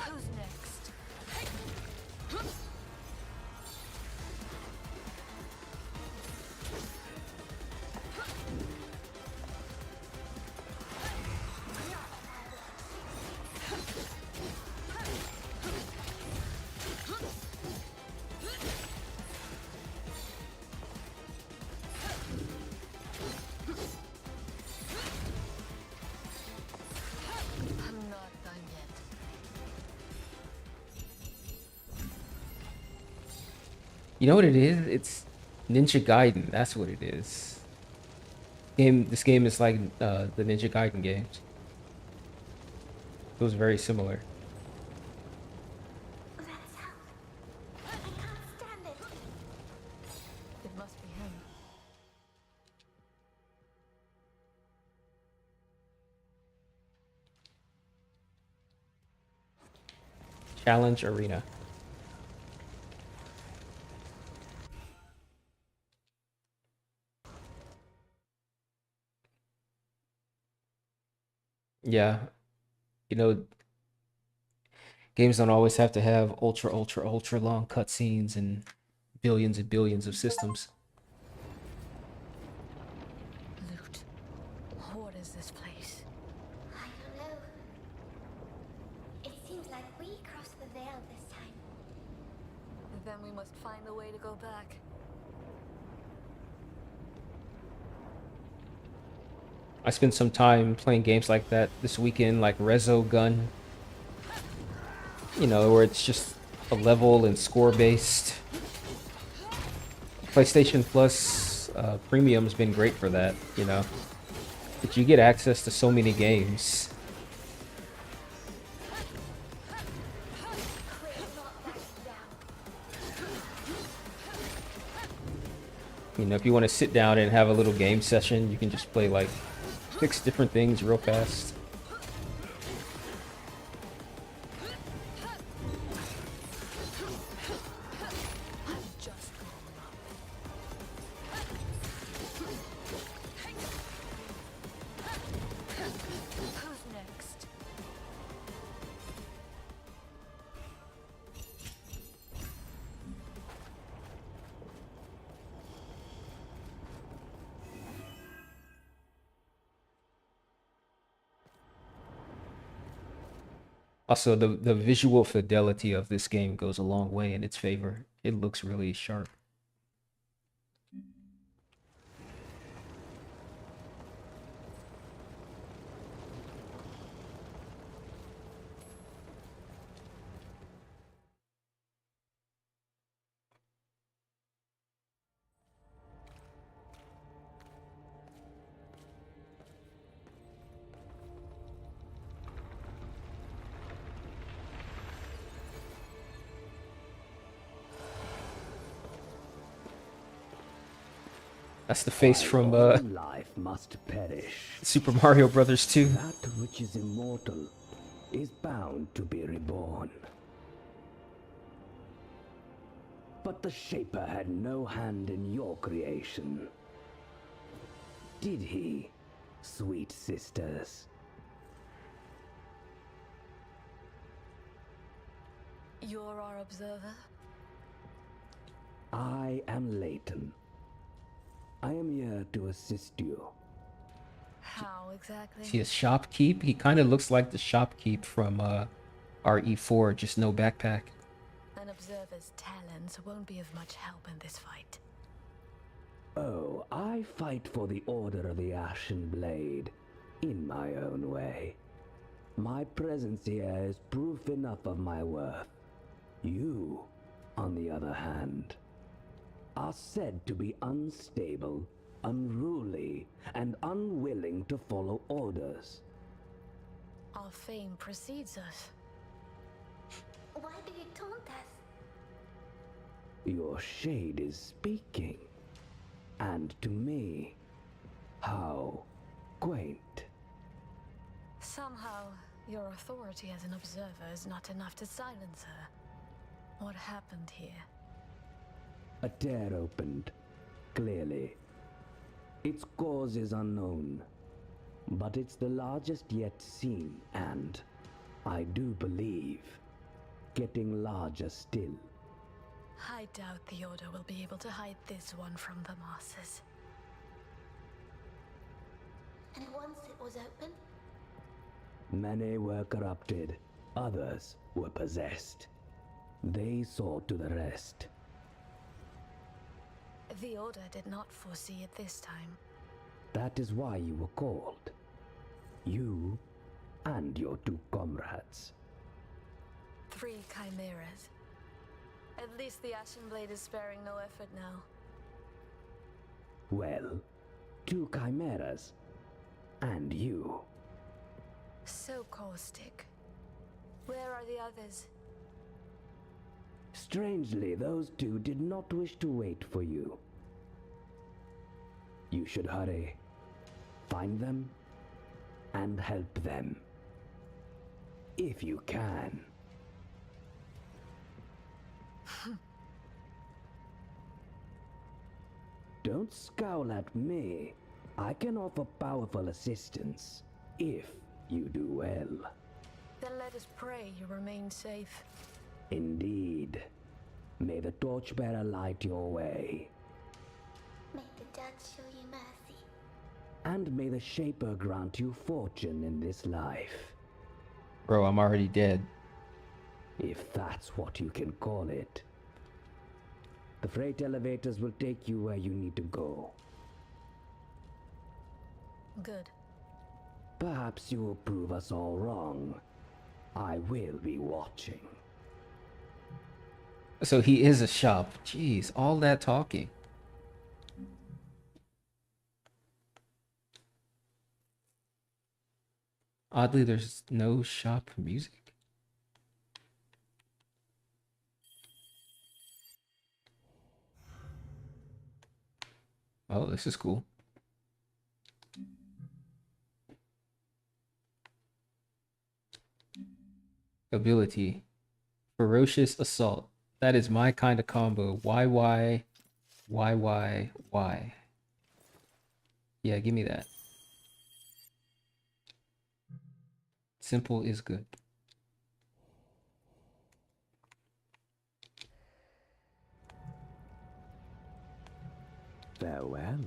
Who's next? I'm not done yet. You know what it is? It's Ninja Gaiden. That's what it is. This game is like the Ninja Gaiden games. It was very similar. That's how. I can't stand it. It must be him. Challenge Arena. Yeah, you know, games don't always have to have ultra long cutscenes and billions of systems. Loot. What is this place? I don't know. It seems like we crossed the veil this time. Then we must find a way to go back. I spent some time playing games like that this weekend, like Rezo Gun. You know, where it's just a level and score based. PlayStation Plus Premium's been great for that, you know. But you get access to so many games. You know, if you want to sit down and have a little game session, you can just play like 6 different things real fast. Also, the visual fidelity of this game goes a long way in its favor. It looks really sharp. That's the face from life must perish. Super Mario Brothers 2. That which is immortal is bound to be reborn. But the Shaper had no hand in your creation. Did he, sweet sisters? You're our observer? I am Leighton. I am here to assist you. How exactly? See his shopkeep? He kind of looks like the shopkeep from RE4, just no backpack. An observer's talents won't be of much help in this fight. Oh, I fight for the Order of the Ashen Blade in my own way. My presence here is proof enough of my worth. You, on the other hand, are said to be unstable, unruly, and unwilling to follow orders. Our fame precedes us. Why do you taunt us? Your shade is speaking. And to me, how quaint. Somehow, your authority as an observer is not enough to silence her. What happened here? A tear opened, clearly. Its cause is unknown, but it's the largest yet seen and, I do believe, getting larger still. I doubt the Order will be able to hide this one from the masses. And once it was open? Many were corrupted, others were possessed. They saw to the rest. The Order did not foresee it this time. That is why you were called. You and your two comrades. 3 chimeras. At least the Ashen Blade is sparing no effort now. Well, 2 chimeras. And you. So caustic. Where are the others? Strangely, those 2 did not wish to wait for you. You should hurry. Find them and help them. If you can. Don't scowl at me. I can offer powerful assistance, if you do well. Then let us pray you remain safe. Indeed. May the Torchbearer light your way. May the Judge show you mercy. And may the Shaper grant you fortune in this life. Bro, I'm already dead. If that's what you can call it. The freight elevators will take you where you need to go. Good. Perhaps you will prove us all wrong. I will be watching. So he is a shop. Jeez, all that talking. Oddly, there's no shop music. Oh, this is cool. Ability. Ferocious Assault. That is my kind of combo. Why? Yeah, give me that. Simple is good. Farewell.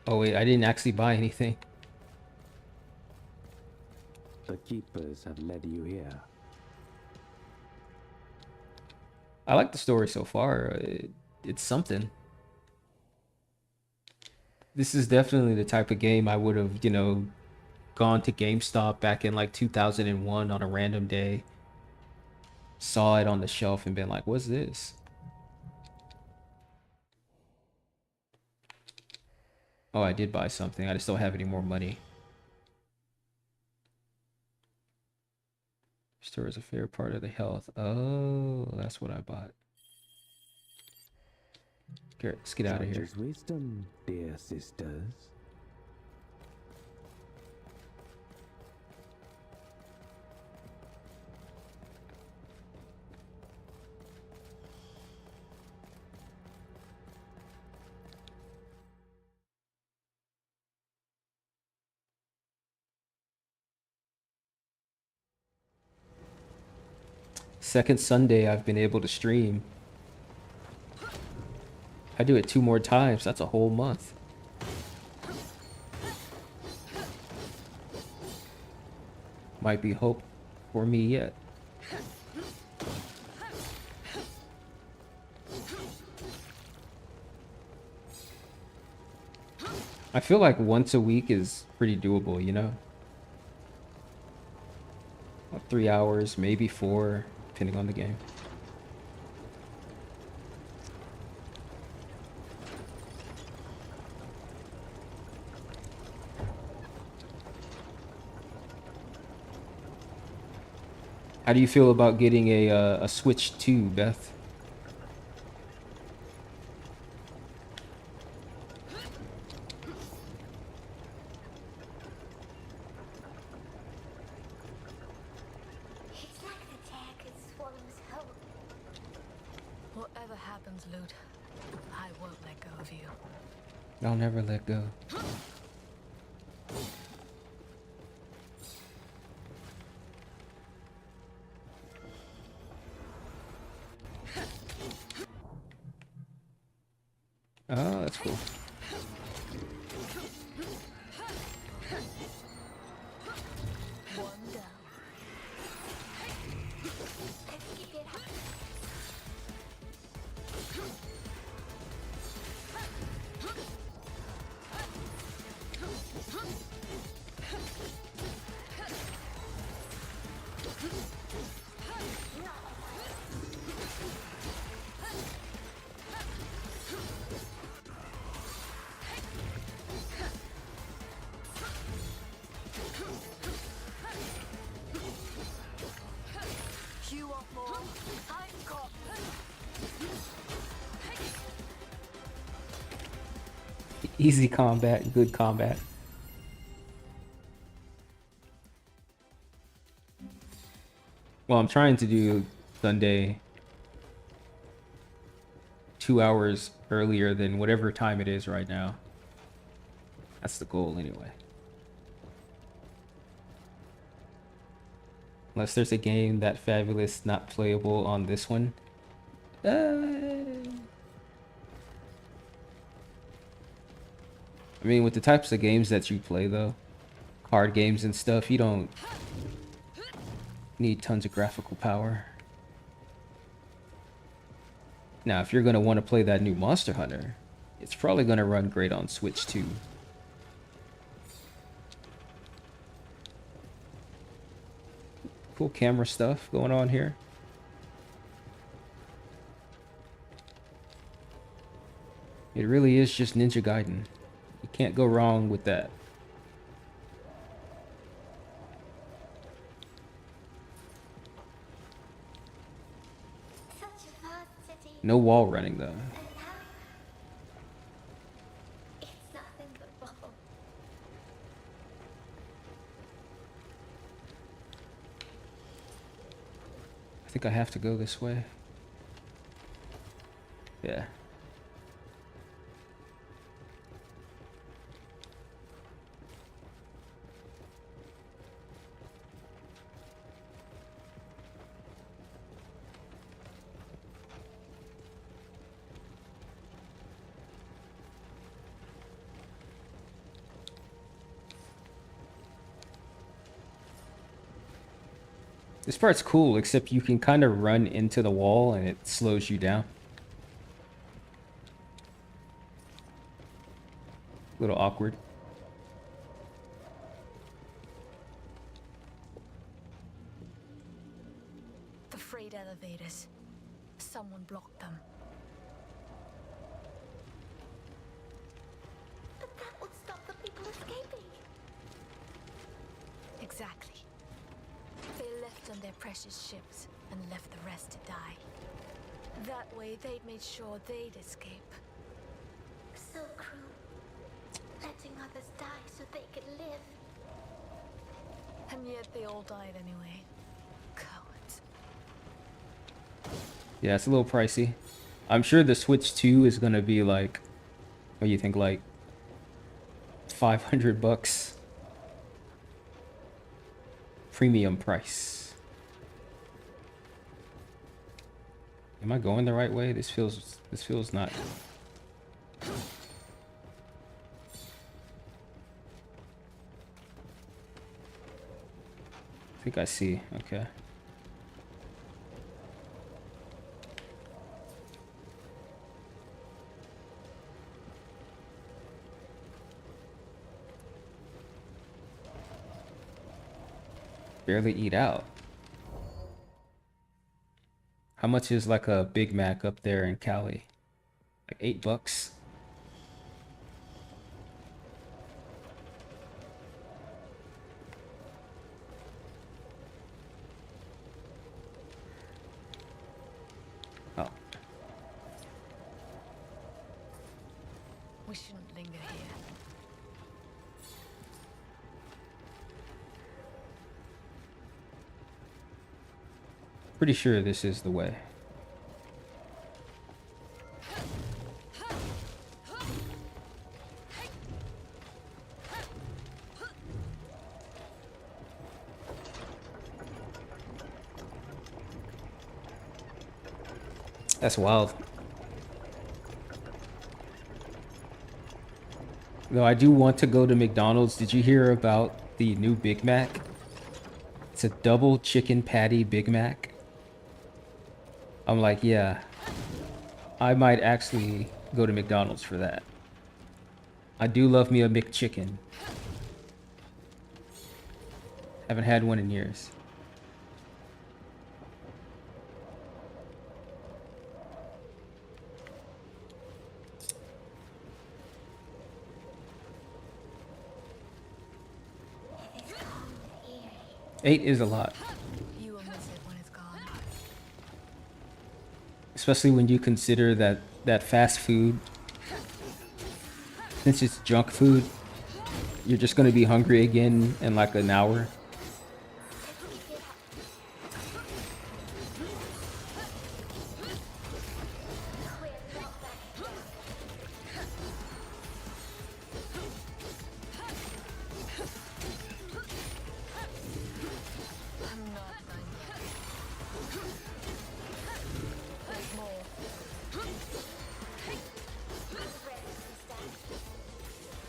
Oh wait, I didn't actually buy anything. The Keepers have led you here. I like the story so far. It's something. This is definitely the type of game I would have, you know, gone to GameStop back in like 2001 on a random day, saw it on the shelf and been like, what's this? Oh, I did buy something. I just don't have any more money. Store is a fair part of the health. Oh, that's what I bought. Okay, let's get out of here. Judge's wisdom, dear sisters. Second Sunday I've been able to stream. I do it 2 more times. That's a whole month. Might be hope for me yet. I feel like once a week is pretty doable, you know? 3 hours, maybe 4, depending on the game. How do you feel about getting a Switch 2, Beth? It's like the tear could swallow us whole. Whatever happens, Lute, I won't let go of you. I'll never let go. Oh, that's cool. One down. You want more? I've got. Easy combat, good combat. Well, I'm trying to do Sunday 2 hours earlier than whatever time it is right now. That's the goal anyway. Unless there's a game that fabulous not playable on this one. I mean, with the types of games that you play though, card games and stuff, you don't need tons of graphical power. Now, if you're going to want to play that new Monster Hunter, it's probably going to run great on Switch too. Cool camera stuff going on here. It really is just Ninja Gaiden. You can't go wrong with that. No wall running though. It's nothing but bubble. I think I have to go this way. Yeah. This part's cool, except you can kind of run into the wall and it slows you down. A little awkward. The freight elevators. Someone blocked them. But that would stop the people escaping. Exactly. They left on their precious ships and left the rest to die. That way, they'd made sure they'd escape. So cruel. Letting others die so they could live. And yet they all died anyway. Cowards. Yeah, it's a little pricey. I'm sure the Switch 2 is gonna be like, what do you think, like $500? Premium price. Am I going the right way? This feels not. I think I see. Okay. Barely eat out. How much is like a Big Mac up there in Cali? Like $8? Oh. We shouldn't linger here. Pretty sure this is the way. That's wild. Though I do want to go to McDonald's. Did you hear about the new Big Mac? It's a double chicken patty Big Mac. I'm like, yeah, I might actually go to McDonald's for that. I do love me a McChicken. Haven't had one in years. Eight is a lot. You will miss it when it's gone. Especially when you consider that fast food, since it's junk food, you're just gonna be hungry again in like an hour.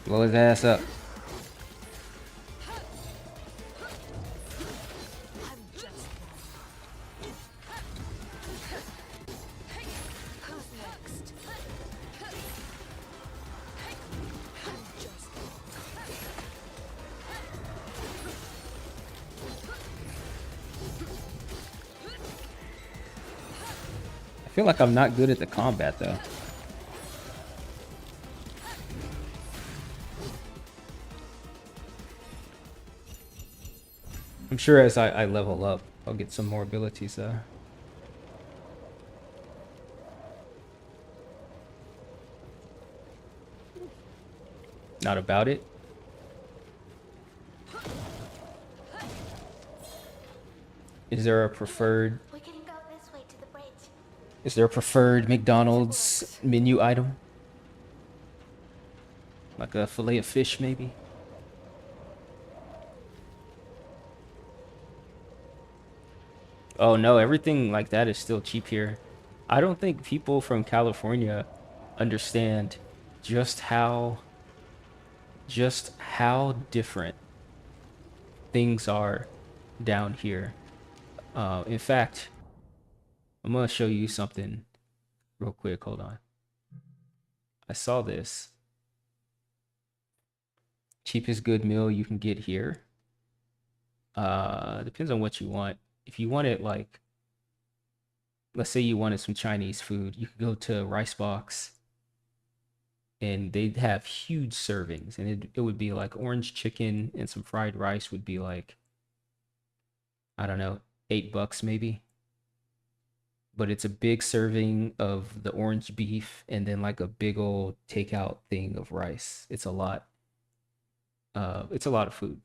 Blow his ass up. I feel like I'm not good at the combat though. I'm sure as I level up, I'll get some more abilities though. Not about it. Is there a preferred? We can go this way to the bridge. Is there a preferred McDonald's menu item? Like a fillet of fish, maybe? Oh no, everything like that is still cheap here. I don't think people from California understand just how different things are down here. In fact, I'm gonna show you something real quick. Hold on. I saw this. Cheapest good meal you can get here. Depends on what you want. If you want it like, let's say you wanted some Chinese food, you could go to Rice Box and they'd have huge servings, and it would be like orange chicken and some fried rice would be like, I don't know, $8 maybe. But it's a big serving of the orange beef and then like a big old takeout thing of rice. It's a lot. It's a lot of food.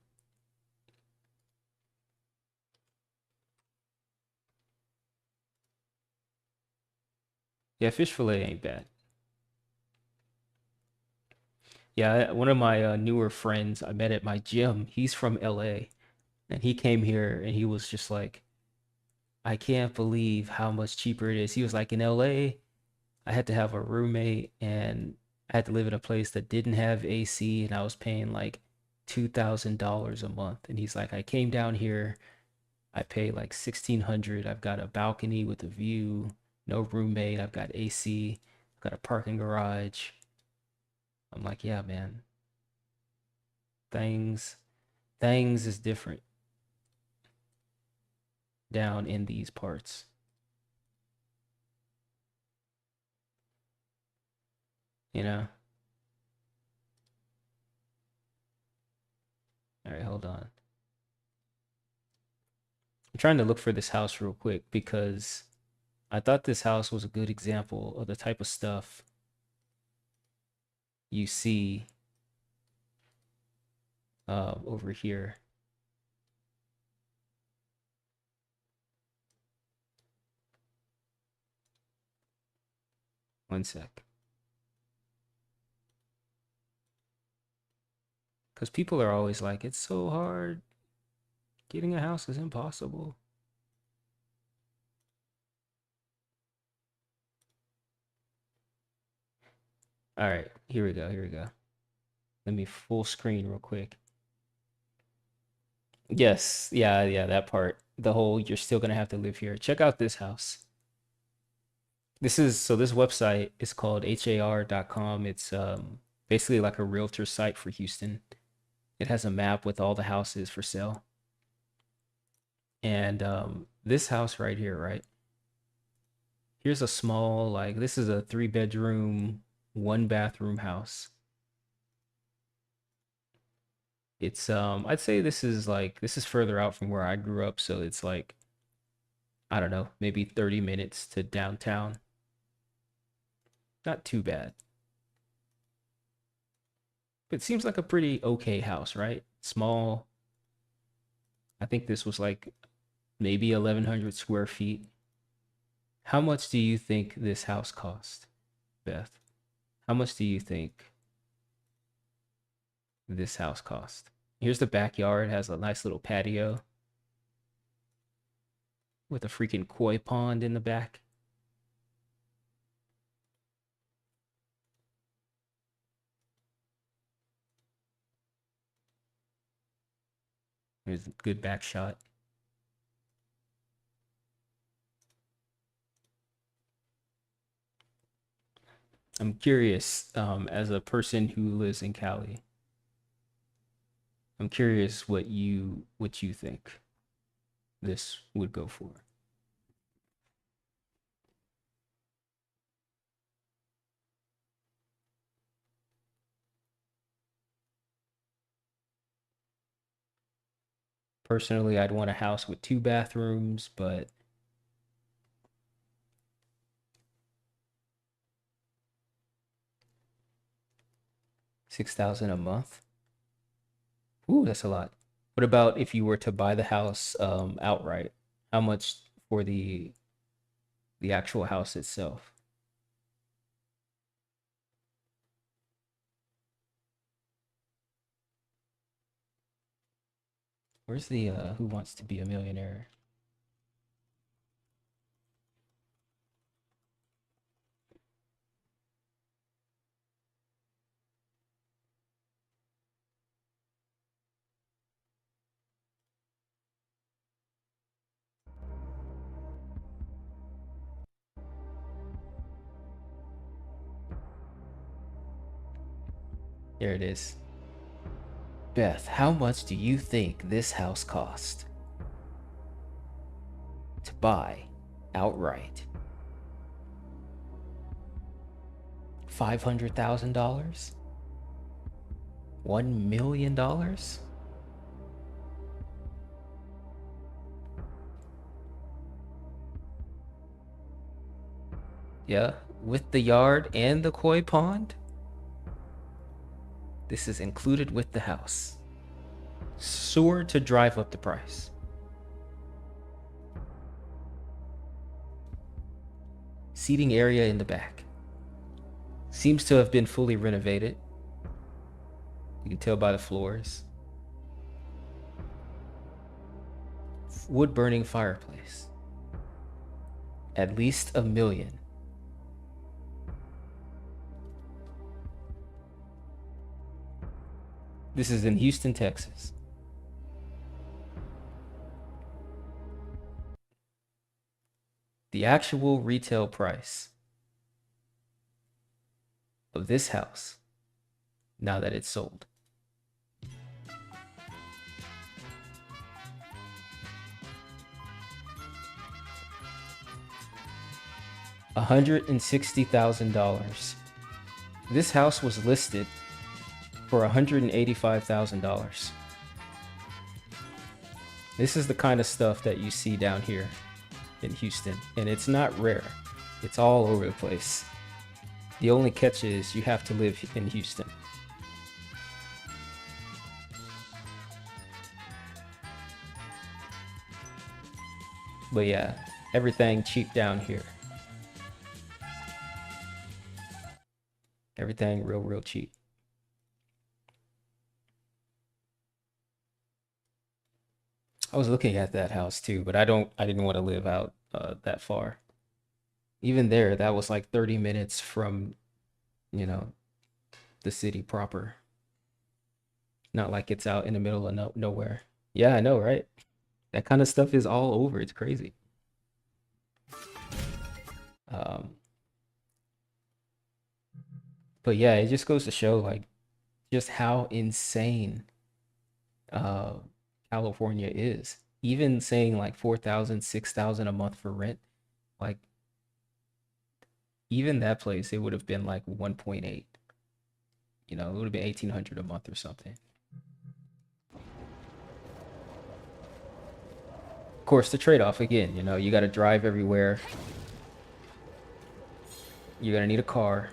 Yeah, fish fillet ain't bad. Yeah, one of my newer friends I met at my gym, he's from LA, and he came here and he was just like, I can't believe how much cheaper it is. He was like, in LA, I had to have a roommate and I had to live in a place that didn't have AC and I was paying like $2,000 a month. And he's like, I came down here, I pay like 1,600. I've got a balcony with a view, no roommate, I've got AC, I've got a parking garage. I'm like, yeah, man. Things is different down in these parts. You know? All right, hold on. I'm trying to look for this house real quick because I thought this house was a good example of the type of stuff you see over here. One sec. Because people are always like, it's so hard. Getting a house is impossible. All right, here we go. Here we go. Let me full screen real quick. Yes, yeah, that part. The whole you're still gonna have to live here. Check out this house. This website is called har.com. It's basically like a realtor site for Houston. It has a map with all the houses for sale. And this house right here, right? Here's a small, like, this is a 3-bedroom, 1-bathroom house. It's I'd say this is further out from where I grew up, so it's like, I don't know, maybe 30 minutes to downtown. Not too bad. But it seems like a pretty okay house, right? Small. I think this was like maybe 1,100 square feet. How much do you think this house cost, Beth? How much do you think this house cost? Here's the backyard. It has a nice little patio with a freaking koi pond in the back. There's a good back shot. I'm curious, as a person who lives in Cali, I'm curious what you think this would go for. Personally, I'd want a house with 2 bathrooms, but $6,000 a month. Ooh, that's a lot. What about if you were to buy the house outright? How much for the actual house itself? Where's the Who Wants to Be a Millionaire? There it is. Beth, how much do you think this house cost to buy outright? $500,000? $1 million? Yeah, with the yard and the koi pond. This is included with the house. Sure to drive up the price. Seating area in the back. Seems to have been fully renovated. You can tell by the floors. Wood burning fireplace. At least $1 million. This is in Houston, Texas. The actual retail price of this house, now that it's sold, $160,000. This house was listed for $185,000. This is the kind of stuff that you see down here in Houston, and it's not rare. It's all over the place. The only catch is you have to live in Houston. But yeah, everything cheap down here. Everything real cheap. I was looking at that house too, but I didn't want to live out that far. Even there, that was like 30 minutes from, you know, the city proper. Not like it's out in the middle of nowhere. Yeah, I know, right? That kind of stuff is all over. It's crazy. But yeah, it just goes to show like just how insane California is. Even saying like 4,000, 6,000 a month for rent, like even that place, it would have been like 1.8. You know, it would have been 1,800 a month or something. Of course, the trade-off again, you know, you got to drive everywhere. You're gonna need a car.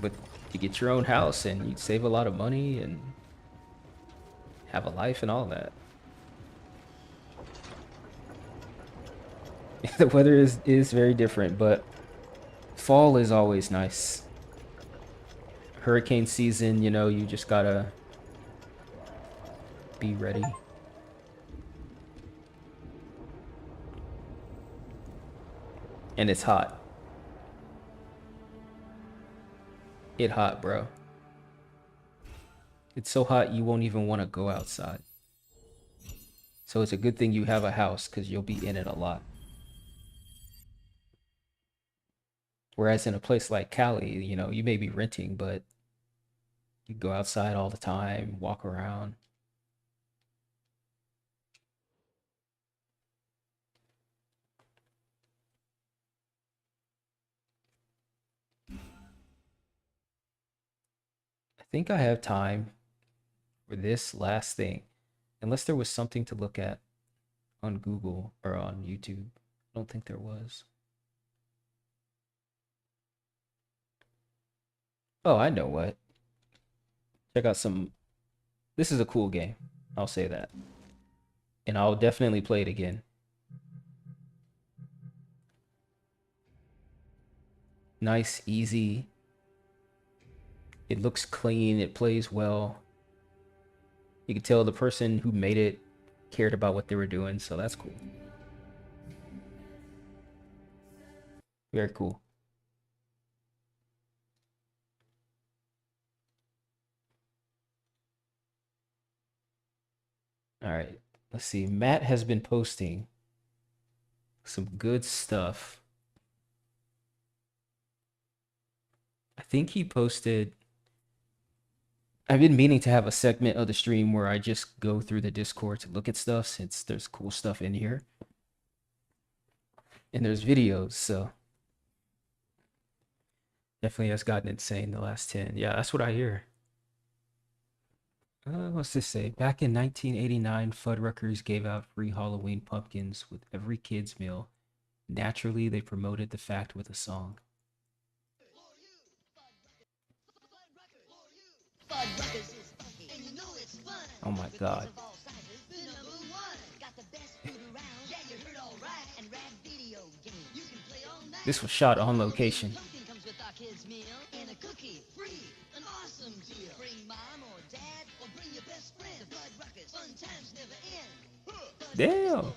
But you get your own house and you save a lot of money and have a life and all that. The weather is very different, but fall is always nice. Hurricane season, you know, you just gotta be ready. And it's hot. It's hot, bro. It's so hot you won't even want to go outside. So it's a good thing you have a house because you'll be in it a lot. Whereas in a place like Cali, you know, you may be renting, but you go outside all the time, walk around. I think I have time for this last thing, unless there was something to look at on Google or on YouTube. I don't think there was. Oh, I know what. Check out some. This is a cool game. I'll say that. And I'll definitely play it again. Nice, easy. It looks clean. It plays well. You can tell the person who made it cared about what they were doing, so that's cool. Very cool. All right, let's see. Matt has been posting some good stuff. I think he posted. I've been meaning to have a segment of the stream where I just go through the Discord to look at stuff since there's cool stuff in here. And there's videos, so definitely has gotten insane the last 10. Yeah, that's what I hear. What's this say? Back in 1989, Fuddruckers gave out free Halloween pumpkins with every kid's meal. Naturally, they promoted the fact with a song. Oh my god. This was shot on location. Damn.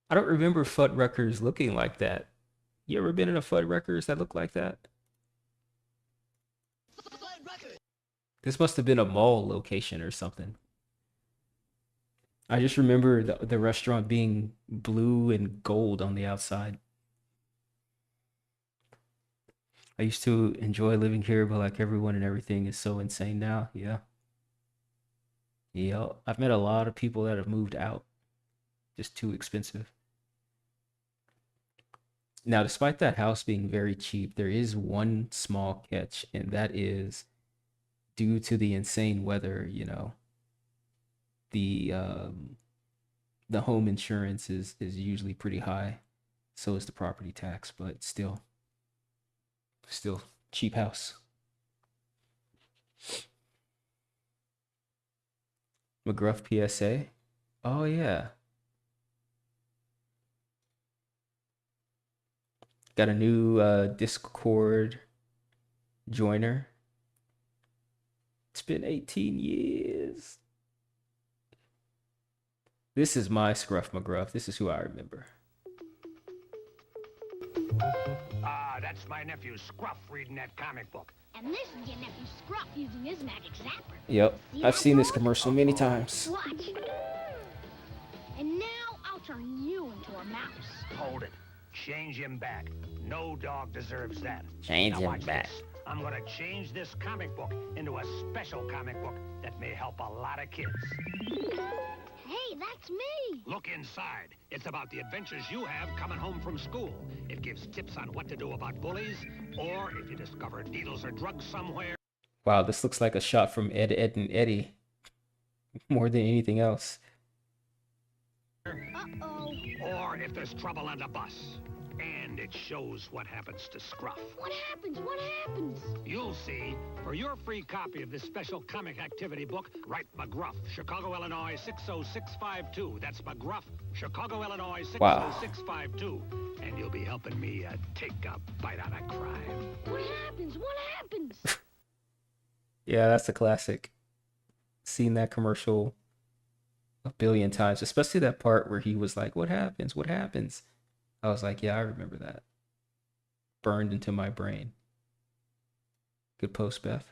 I don't remember Fuddruckers looking like that. You ever been in a Fuddruckers that look like that? This must have been a mall location or something. I just remember the restaurant being blue and gold on the outside. I used to enjoy living here, but like everyone and everything is so insane now. Yeah. Yeah. I've met a lot of people that have moved out. Just too expensive. Now, despite that house being very cheap, there is one small catch, and that is due to the insane weather, you know, the home insurance is usually pretty high. So is the property tax, but still cheap house. McGruff PSA. Oh yeah. Got a new Discord joiner. It's been 18 years. This is my Scruff McGruff. This is who I remember. Ah, that's my nephew Scruff reading that comic book. And this is your nephew Scruff using his magic zapper. Yep, I've seen this commercial many times. Watch. And now I'll turn you into a mouse. Hold it. Change him back. No dog deserves that. Change now him watch back. This. I'm gonna change this comic book into a special comic book that may help a lot of kids. Hey, that's me. Look inside. It's about the adventures you have coming home from school. It gives tips on what to do about bullies, or if you discover needles or drugs somewhere. Wow, this looks like a shot from Ed, Edd and Eddy. More than anything else. Uh-oh. Or if there's trouble on the bus. And it shows what happens to Scruff. What happens? What happens? You'll see. For your free copy of this special comic activity book, write McGruff, Chicago, Illinois 60652. That's McGruff, Chicago, Illinois 60652. And you'll be helping me take a bite out of crime. What happens? What happens? Yeah, that's a classic. Seen that commercial a billion times, especially that part where he was like, "What happens? What happens?" I was like, yeah, I remember that. Burned into my brain. Good post, Beth.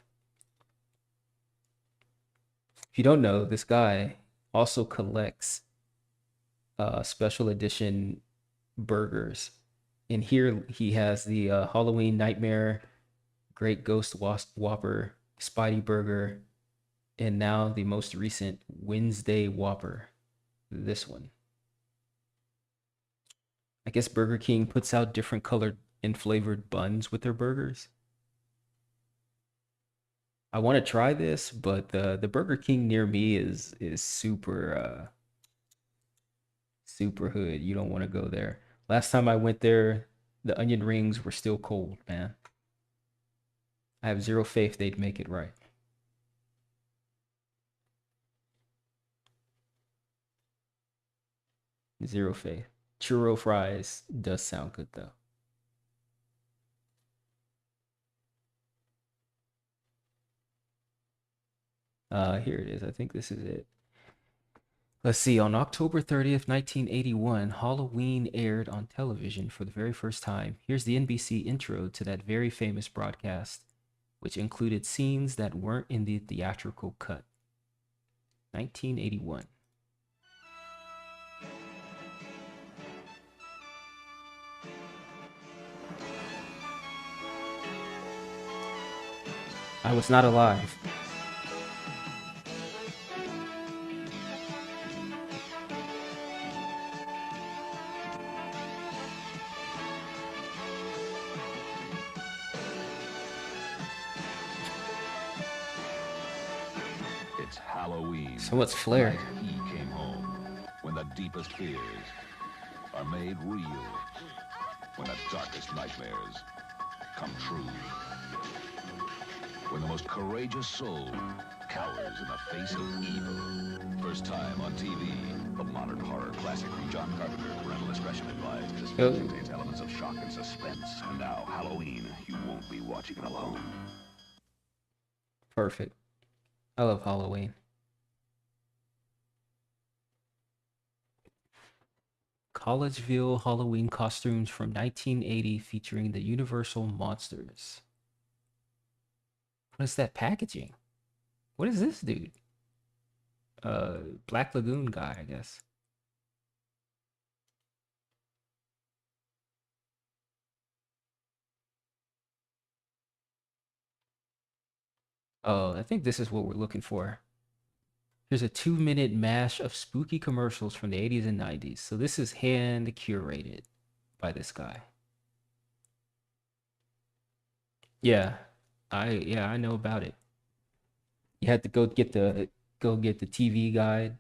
If you don't know, this guy also collects special edition burgers. And here he has the Halloween Nightmare, Great Ghost Whopper, Spidey Burger, and now the most recent Wednesday Whopper. This one. I guess Burger King puts out different colored and flavored buns with their burgers. I want to try this, but the Burger King near me is super super hood. You don't want to go there. Last time I went there, the onion rings were still cold, man. I have zero faith they'd make it right. Zero faith. Churro fries does sound good though. Here it is. I think this is it. Let's see. On October 30th, 1981, Halloween aired on television for the very first time. Here's the NBC intro to that very famous broadcast, which included scenes that weren't in the theatrical cut. 1981. I was not alive. It's Halloween. So what's Flair? The night he came home, when the deepest fears are made real, when the darkest nightmares come true, when the most courageous soul cowers in the face of evil. First time on TV, a modern horror classic from John Carpenter. Parental discretion advised. This film contains elements of shock and suspense. And now, Halloween, you won't be watching it alone. Perfect. I love Halloween. Collegeville Halloween costumes from 1980 featuring the Universal Monsters. What is that packaging? What is this dude? Black Lagoon guy, I guess. Oh, I think this is what we're looking for. Here's a 2-minute mash of spooky commercials from the 80s and 90s. So this is hand curated by this guy. Yeah, I know about it. You had to go get the TV guide,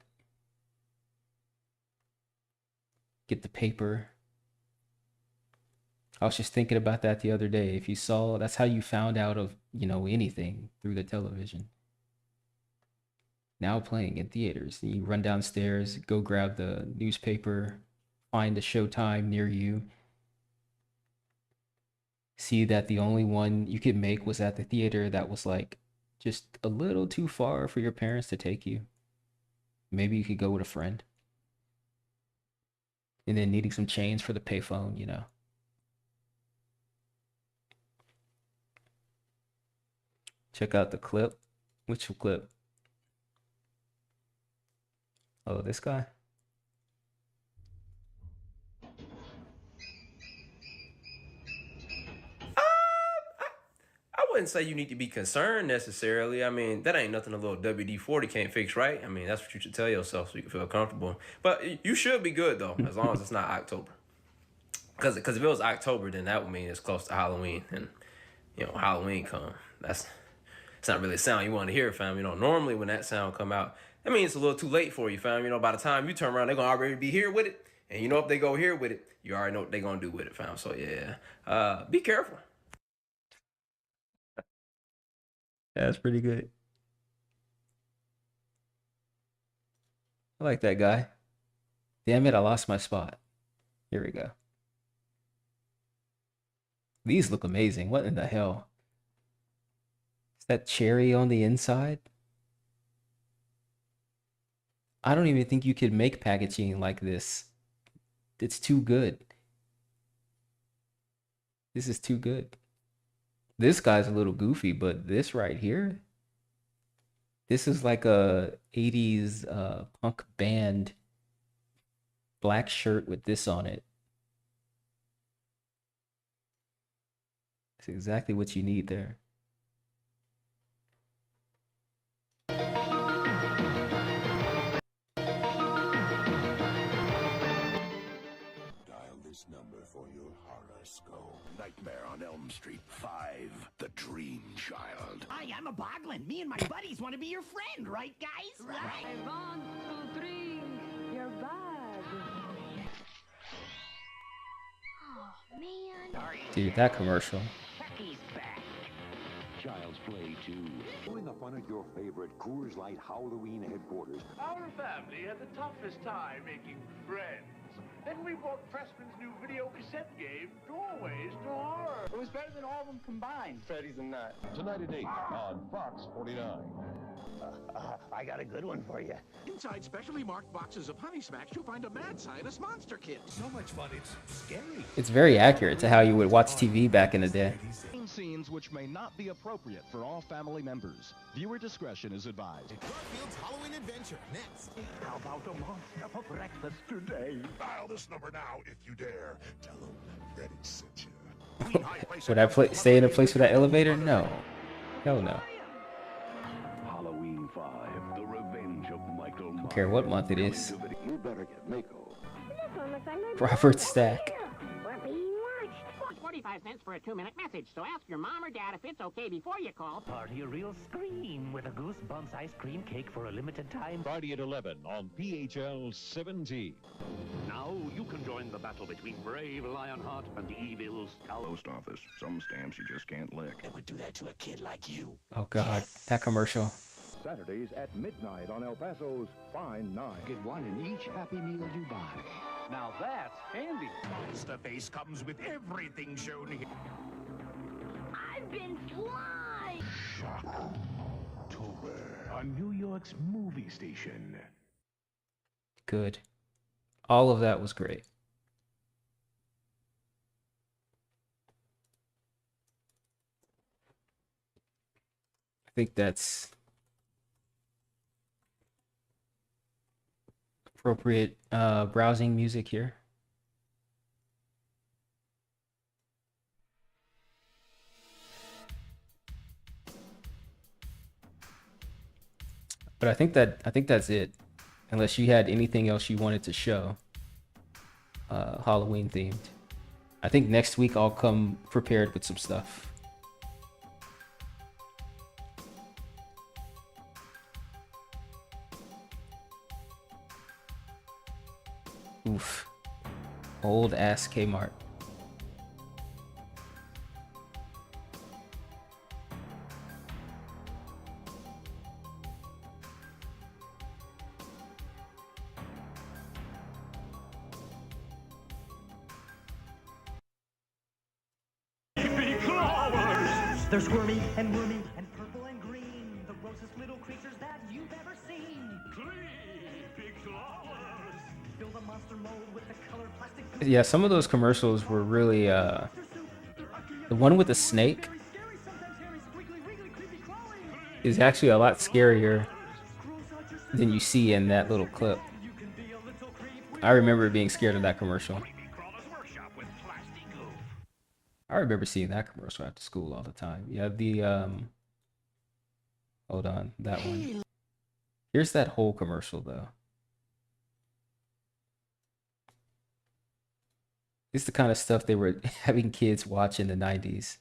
get the paper. I was just thinking about that the other day. If you saw, that's how you found out of, anything, through the television. Now playing in theaters. You run downstairs, go grab the newspaper, find a showtime near you. See that the only one you could make was at the theater that was like just a little too far for your parents to take you. Maybe you could go with a friend. And then needing some change for the payphone, Check out the clip. Which clip? Oh, this guy? I wouldn't say you need to be concerned necessarily. I mean, that ain't nothing a little WD-40 can't fix, right? I mean, that's what you should tell yourself so you can feel comfortable. But you should be good, though, as long as it's not October. Because if it was October, then that would mean it's close to Halloween. And, Halloween come. It's not really a sound you want to hear, fam. Normally when that sound come out, that means it's a little too late for you, fam. By the time you turn around, they're going to already be here with it. And if they go here with it, you already know what they're going to do with it, fam. So, yeah. Be careful. Yeah, that's pretty good. I like that guy. Damn it, I lost my spot. Here we go. These look amazing. What in the hell? Is that cherry on the inside? I don't even think you could make packaging like this. It's too good. This is too good. This guy's a little goofy, but this right here, this is like a 80s punk band black shirt with this on it. It's exactly what you need there. Dial this number for your horoscope. Nightmare on Elm Street 5, The Dream Child. Hi, I'm a Boglin. Me and my buddies want to be your friend, right, guys? Right. I want to drink your bag. Oh, man. Dude, that commercial. Child's Play 2. Join the fun at your favorite Coors Light Halloween headquarters. Our family had the toughest time making friends. Then we bought Pressman's new video cassette game, Doorways to Horror. It was better than all of them combined. Freddy's a nut. Tonight at 8 on Fox 49. I got a good one for you. Inside specially marked boxes of Honey Smacks, you'll find a mad scientist monster kit. So much fun, it's scary. It's very accurate to how you would watch TV back in the day. Scenes which may not be appropriate for all family members. Viewer discretion is advised. Garfield's Halloween Adventure, next. How about a monster for breakfast today? Dial this number now if you dare. Tell them Freddy sent you. Would I stay in a place with that elevator? No. Hell no. care what month it is. You better get Mako. Robert Stack. We're being watched. 45 cents for a 2-minute message, so ask your mom or dad if it's okay before you call. Party a real scream with a Goosebumps ice cream cake for a limited time. Friday at 11 on PHL 17. Now you can join the battle between brave Lionheart and evil Skull. Post office. Some stamps you just can't lick. They would do that to a kid like you. Oh God, that commercial. Saturdays at midnight on El Paso's Fine 9. Get one in each Happy Meal you buy. Now that's handy. Monster Face comes with everything shown here. I've been flying. Shocktober on New York's movie station. Good. All of that was great. I think that's appropriate browsing music here. But I think that's it. Unless you had anything else you wanted to show. Halloween themed. I think next week I'll come prepared with some stuff. Oof. Old ass Kmart. They're squirmy and wormy and purple and green. The grossest little creatures that you've ever seen. Creepy flowers. Fill the monster mold with the colored plastic. Yeah, some of those commercials were really the one with the snake is actually a lot scarier than you see in that little clip. I remember being scared of that commercial. I remember seeing that commercial after school all the time. Yeah, the hold on, that one. Here's that whole commercial though. It's the kind of stuff they were having kids watch in the 90s.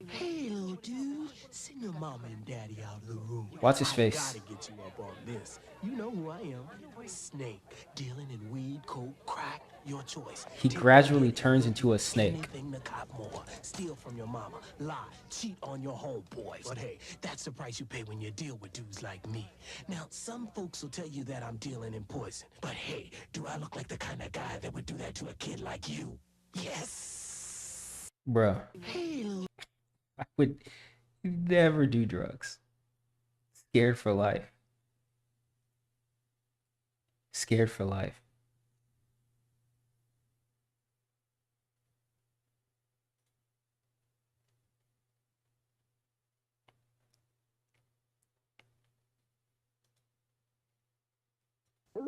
Hey, little dude, send your mama and daddy out of the room. Watch his face. I gotta get you up on this. You know who I am. Snake, dealing in weed, coke, crack, your choice. He gradually turns into a snake. Anything to cop more. Steal from your mama, lie, cheat on your homeboys. But hey, that's the price you pay when you deal with dudes like me. Now, some folks will tell you that I'm dealing in poison. But hey, do I look like the kind of guy that would do that to a kid like you? Yes. Bruh. Hey, I would never do drugs. Scared for life. Scared for life. Hey,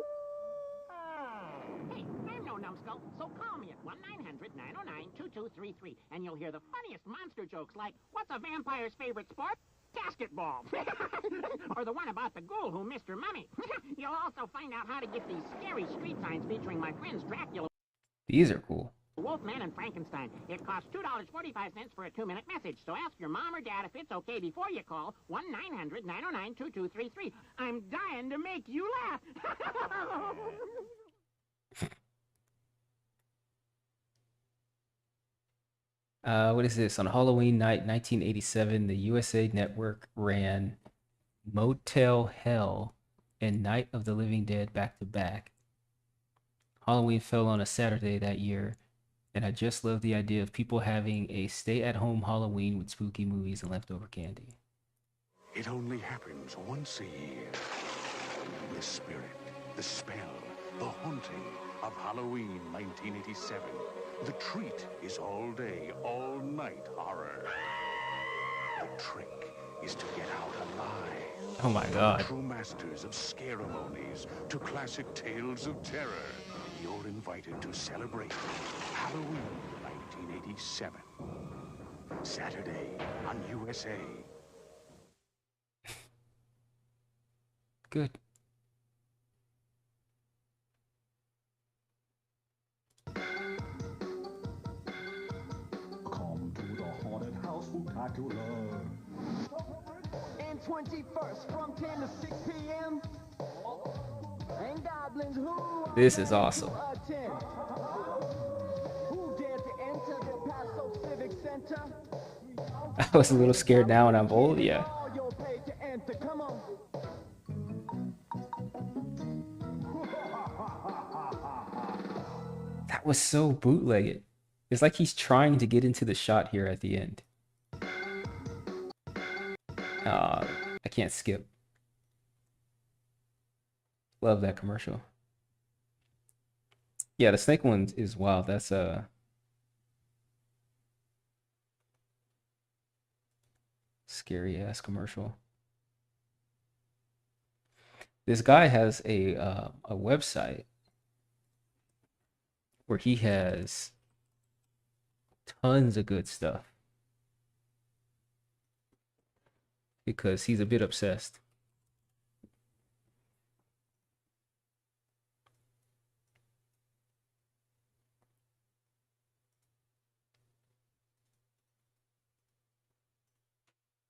I'm no numbskull, so call me at 1-900-909-2233, and you'll hear the funniest monster jokes like, what's a vampire's favorite sport? Basketball. Or the one about the ghoul who missed her mummy. You'll also find out how to get these scary street signs featuring my friends Dracula, These are cool. Wolfman, and Frankenstein. It costs $2.45 for a 2-minute message, so ask your mom or dad if it's okay before you call 1-900-909-2233. I'm dying to make you laugh. What is this? On Halloween night, 1987, the USA Network ran Motel Hell and Night of the Living Dead back to back. Halloween fell on a Saturday that year, and I just love the idea of people having a stay-at-home Halloween with spooky movies and leftover candy. It only happens once a year. The spirit, the spell, the haunting of Halloween 1987. The treat is all day, all night horror. The trick is to get out alive. Oh my God. From true masters of scaremonies to classic tales of terror, you're invited to celebrate Halloween 1987. Saturday on USA. Good. And 21st from 10 to 6 p.m. And goblins who This is awesome. attend. Who dare to enter the Paso Civic Center? I was a little scared now and I'm old. Yeah. All you'll pay to enter. Come on. That was so bootlegged. It's like he's trying to get into the shot here at the end. I can't skip. Love that commercial. Yeah, the snake one is wild. That's a scary ass commercial. This guy has a website where he has tons of good stuff because he's a bit obsessed.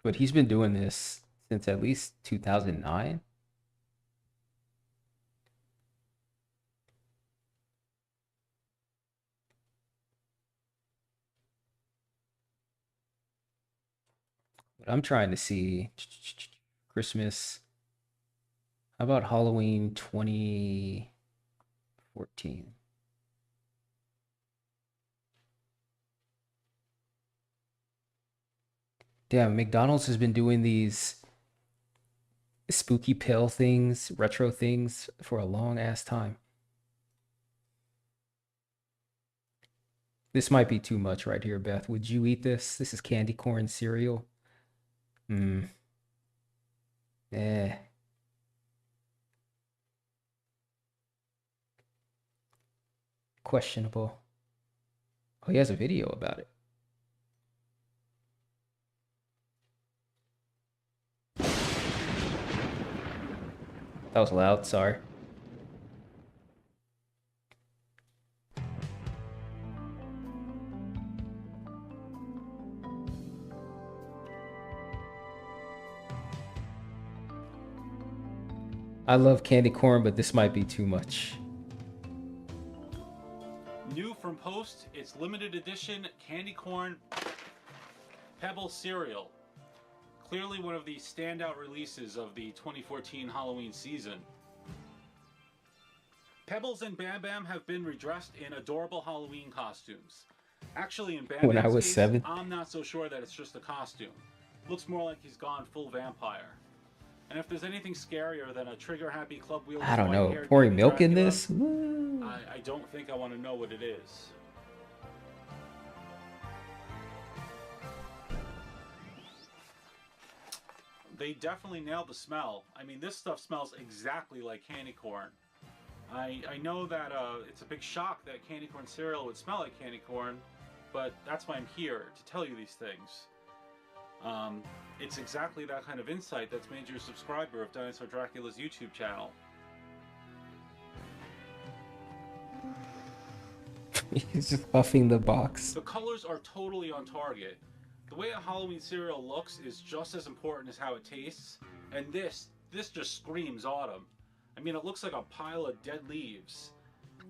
But he's been doing this since at least 2009. But I'm trying to see Christmas. How about Halloween 2014? Damn, McDonald's has been doing these spooky pill things, retro things for a long ass time. This might be too much right here, Beth. Would you eat this? This is candy corn cereal. Eh. Questionable. Oh, he has a video about it. That was loud, sorry. I love candy corn, but this might be too much. New from Post, it's limited edition candy corn Pebble cereal. Clearly one of the standout releases of the 2014 Halloween season. Pebbles and Bam Bam have been redressed in adorable Halloween costumes. Actually, in Bam When I Bam's was case, 7. I'm not so sure that it's just a costume. Looks more like he's gone full vampire. And if there's anything scarier than a trigger-happy club wielding I don't know. white-haired Pouring baby milk in Dracula, this? Woo. I don't think I want to know what it is. They definitely nailed the smell. I mean, this stuff smells exactly like candy corn. I know that it's a big shock that candy corn cereal would smell like candy corn, but that's why I'm here, to tell you these things. It's exactly that kind of insight that's made you a subscriber of Dinosaur Dracula's YouTube channel. He's just buffing the box. The colors are totally on target. The way a Halloween cereal looks is just as important as how it tastes, and this just screams autumn. I mean, it looks like a pile of dead leaves.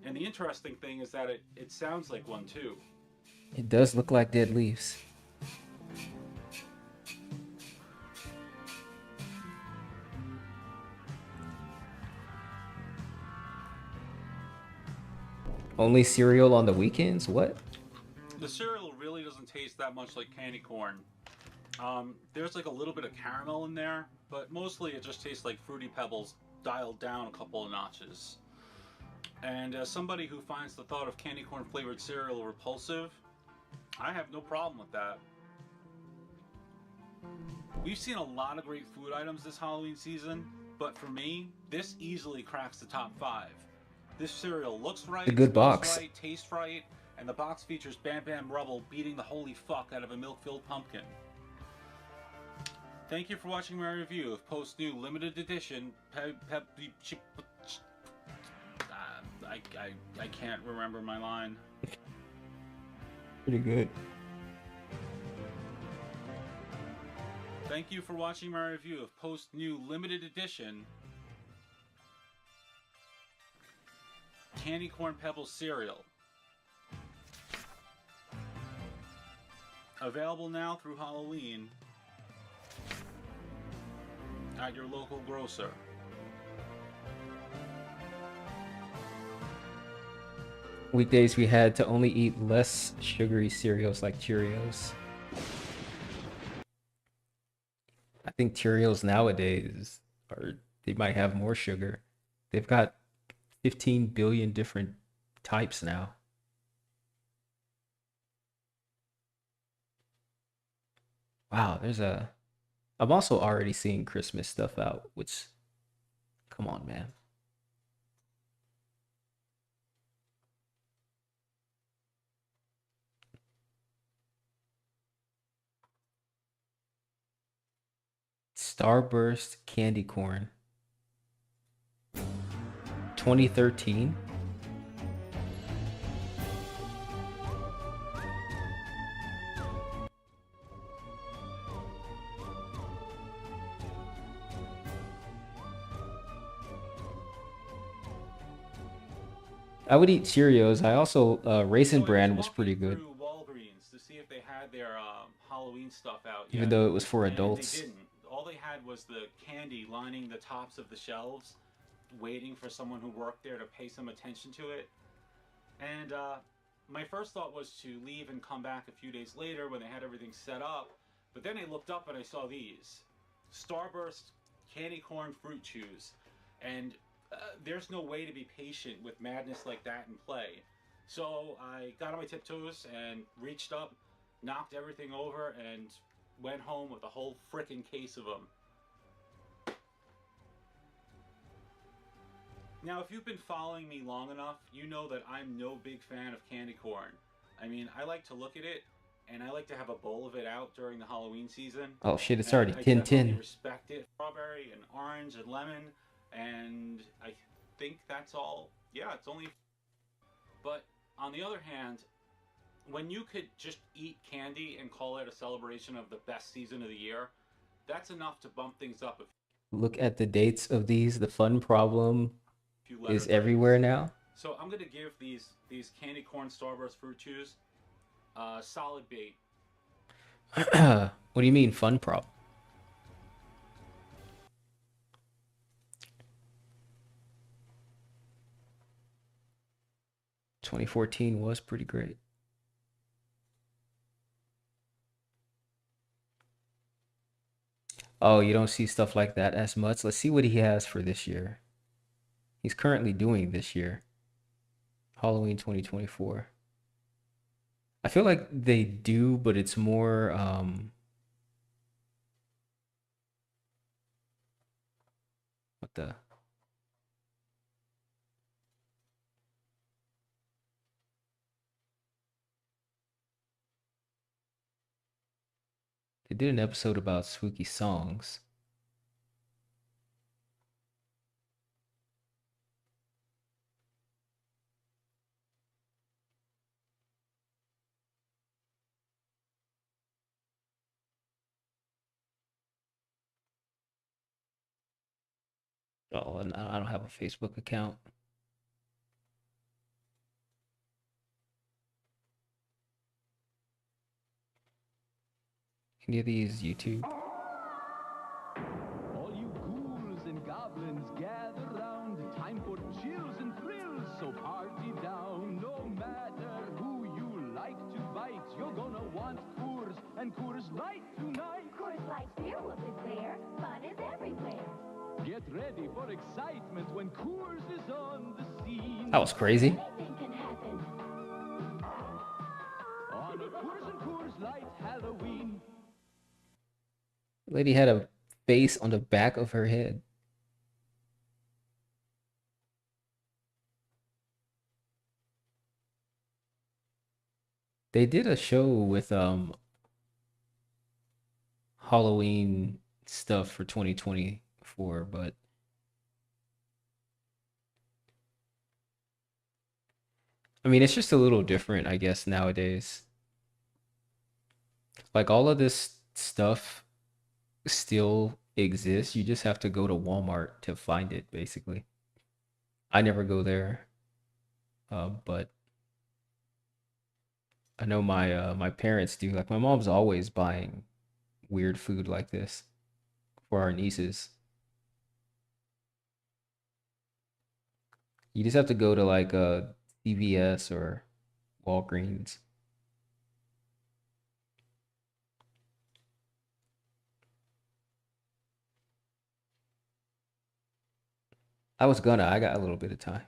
And the interesting thing is that it sounds like one too. It does look like dead leaves. Only cereal on the weekends? What? The cereal really doesn't taste that much like candy corn. There's like a little bit of caramel in there, but mostly it just tastes like Fruity Pebbles dialed down a couple of notches. And as somebody who finds the thought of candy corn flavored cereal repulsive, I have no problem with that. We've seen a lot of great food items this Halloween season, but for me, this easily cracks the top 5. This cereal looks right, a good smells box. right, tastes right, and the box features Bam Bam Rubble beating the holy fuck out of a milk-filled pumpkin. Thank you for watching my review of Post's new limited edition I can't remember my line. Pretty good. Thank you for watching my review of Post New Limited Edition Candy Corn Pebbles cereal. Available now through Halloween at your local grocer. Weekdays we had to only eat less sugary cereals like Cheerios. I think Cheerios nowadays they might have more sugar. They've got 15 billion different types now. Wow, I'm also already seeing Christmas stuff out, which, come on, man. Starburst candy corn. 2013. I would eat Cheerios. I also Raisin Bran was pretty good. Through Walgreens to see if they had their Halloween stuff out yet. Even though it was for And adults. they didn't. All they had was the candy lining the tops of the shelves, waiting for someone who worked there to pay some attention to it. And my first thought was to leave and come back a few days later when they had everything set up. But then I looked up and I saw these Starburst candy corn fruit chews. And there's no way to be patient with madness like that in play. So I got on my tiptoes and reached up, knocked everything over, and went home with a whole frickin' case of them. Now, if you've been following me long enough, you know that I'm no big fan of candy corn. I mean, I like to look at it, and I like to have a bowl of it out during the Halloween season. Oh shit, it's And already I 10-10. definitely respect it. Strawberry and orange and lemon, and I think that's all. Yeah, it's only... But on the other hand, when you could just eat candy and call it a celebration of the best season of the year, that's enough to bump things up. Look at the dates of these. The fun problem is everywhere now. So I'm gonna give these candy corn Starburst fruit chews solid B. What do you mean fun problem? "2014 was pretty great." Oh, you don't see stuff like that as much. Let's see what he has for this year. He's currently doing this year. Halloween 2024. I feel like they do, but it's more what the They did an episode about spooky songs. Oh, and I don't have a Facebook account. Any of these YouTube? All you ghouls and goblins gather round. Time for chills and thrills, so party down. No matter who you like to bite, you're gonna want Coors and Coors Light tonight. Coors Light beer will declare fun is everywhere. Get ready for excitement when Coors is on the scene. That was crazy. Anything can happen. On a Coors and Coors Light Halloween. Lady had a face on the back of her head. They did a show with Halloween stuff for 2024, but I mean, it's just a little different, I guess, nowadays. Like all of this stuff still exists. You just have to go to Walmart to find it, basically. I never go there, but I know my parents do. Like my mom's always buying weird food like this for our nieces. You just have to go to like CVS or Walgreens. I got a little bit of time.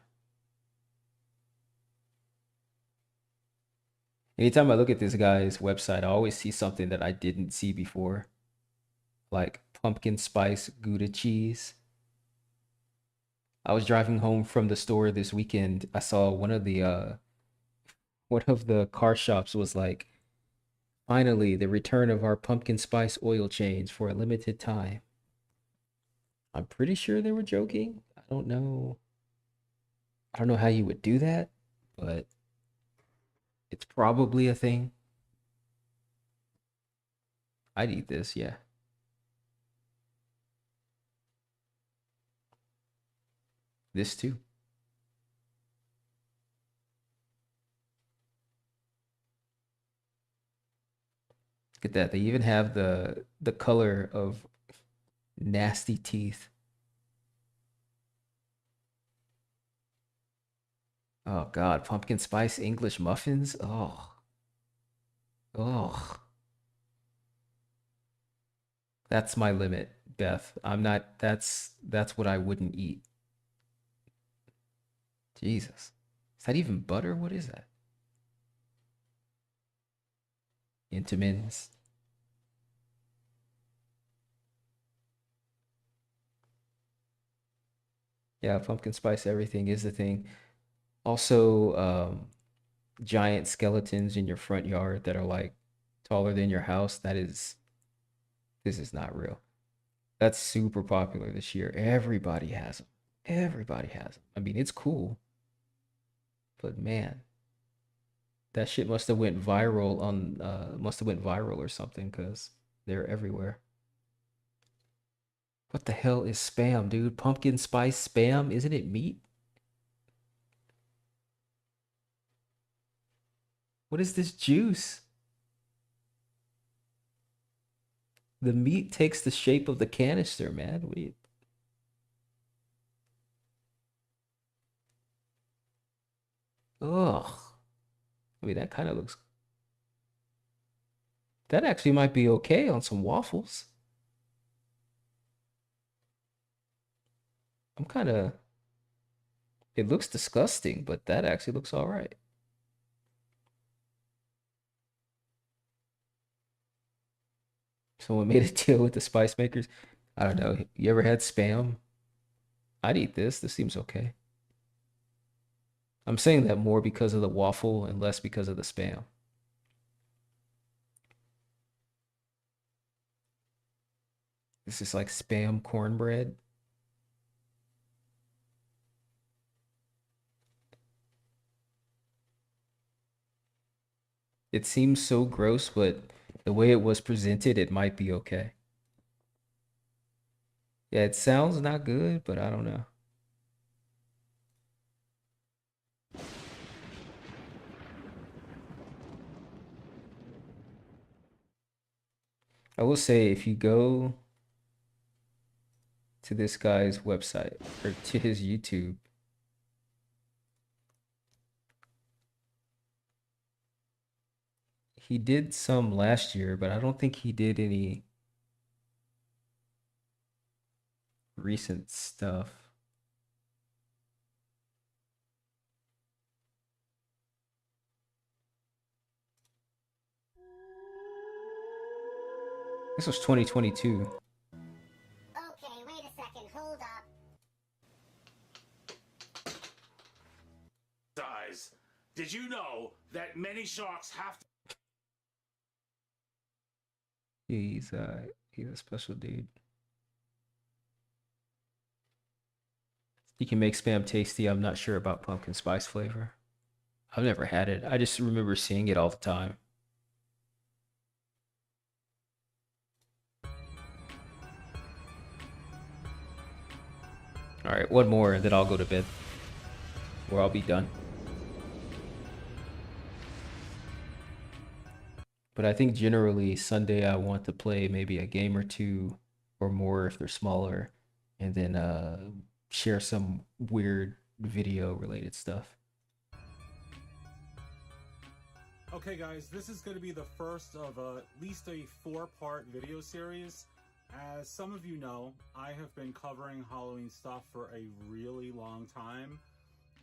Anytime I look at this guy's website, I always see something that I didn't see before, like pumpkin spice Gouda cheese. I was driving home from the store this weekend. I saw one of the car shops was like, finally, the return of our pumpkin spice oil change for a limited time. I'm pretty sure they were joking. I don't know. I don't know how you would do that, but it's probably a thing. I'd eat this, yeah. This too. Look at that. They even have the color of nasty teeth. Oh God, pumpkin spice English muffins. Oh, oh, that's my limit, Beth. I'm not. That's what I wouldn't eat. Jesus, is that even butter? What is that? Intamins. Yeah, pumpkin spice everything is the thing. Also, giant skeletons in your front yard that are like taller than your house. This is not real. That's super popular this year. Everybody has them. Everybody has them. I mean, it's cool, but man, that shit must have went viral on must have went viral or something because they're everywhere. What the hell is spam, dude? Pumpkin spice spam? Isn't it meat? What is this juice? The meat takes the shape of the canister, man. What do you... Ugh. I mean, that kind of looks... That actually might be okay on some waffles. I'm kind of... It looks disgusting, but that actually looks all right. Someone made a deal with the spice makers. I don't know. You ever had spam? I'd eat this. This seems okay. I'm saying that more because of the waffle and less because of the spam. This is like spam cornbread. It seems so gross, but the way it was presented, it might be okay. Yeah, it sounds not good, but I don't know. I will say if you go to this guy's website or to his YouTube, he did some last year, but I don't think he did any recent stuff. This was 2022. Okay, wait a second, hold up. Guys, did you know that many sharks have to... He's a special dude. He can make spam tasty. I'm not sure about pumpkin spice flavor. I've never had it. I just remember seeing it all the time. All right, one more, and then I'll go to bed, or I'll be done. But I think generally Sunday I want to play maybe a game or two or more if they're smaller, and then share some weird video related stuff. Okay guys, this is going to be the first of at least a 4-part video series. As some of you know, I have been covering Halloween stuff for a really long time,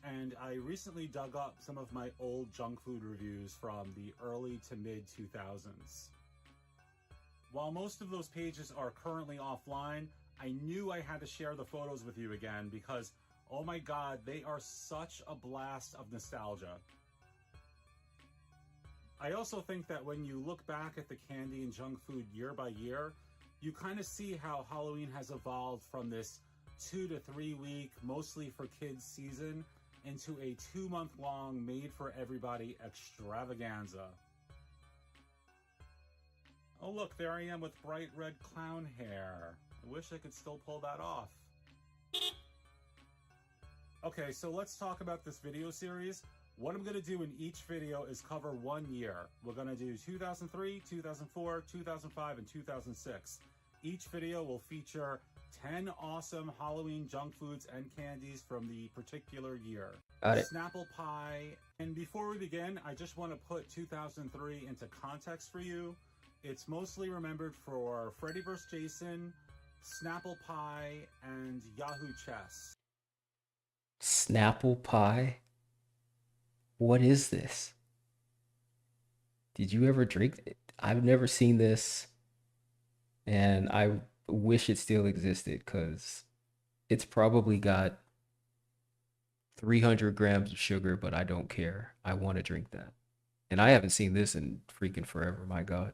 and I recently dug up some of my old junk food reviews from the early to mid 2000s. While most of those pages are currently offline, I knew I had to share the photos with you again because, oh my god, they are such a blast of nostalgia. I also think that when you look back at the candy and junk food year by year, you kind of see how Halloween has evolved from this 2 to 3 week, mostly for kids season, into a 2-month-long, made-for-everybody extravaganza. Oh look, there I am with bright red clown hair. I wish I could still pull that off. Okay, so let's talk about this video series. What I'm going to do in each video is cover 1 year. We're going to do 2003, 2004, 2005, and 2006. Each video will feature 10 awesome Halloween junk foods and candies from the particular year. Got it. Snapple pie. And before we begin, I just want to put 2003 into context for you. It's mostly remembered for Freddy vs. Jason, Snapple pie, and Yahoo Chess. Snapple pie? What is this? Did you ever drink it? I've never seen this, and I wish it still existed because it's probably got 300 grams of sugar, but I don't care. I want to drink that. And I haven't seen this in freaking forever, my God.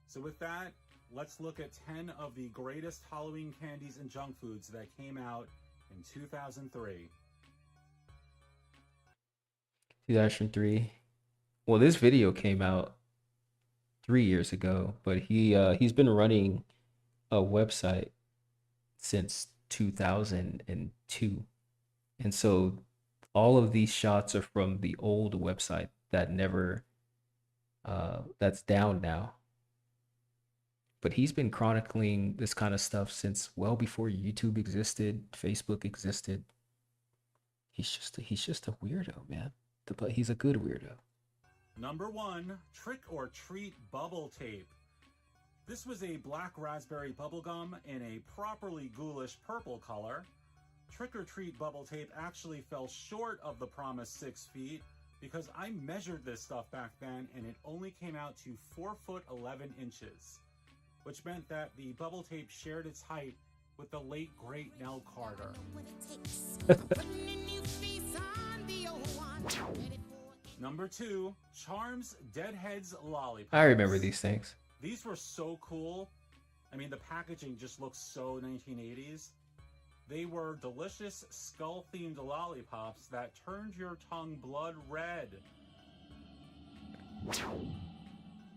So with that, let's look at 10 of the greatest Halloween candies and junk foods that came out in 2003. 2003. Well, this video came out 3 years ago, but he's been running a website since 2002. And so all of these shots are from the old website that never that's down now. But he's been chronicling this kind of stuff since well before YouTube existed, Facebook existed. He's just a weirdo, man. But he's a good weirdo. Number 1, Trick or Treat Bubble Tape. This was a black raspberry bubblegum in a properly ghoulish purple color. Trick or Treat Bubble Tape actually fell short of the promised 6 feet because I measured this stuff back then and it only came out to 4 foot 11 inches, which meant that the bubble tape shared its height with the late great Nell Carter. Number 2, Charms Deadheads Lollipops. I remember these things. These were so cool. I mean, the packaging just looks so 1980s. They were delicious skull-themed lollipops that turned your tongue blood red.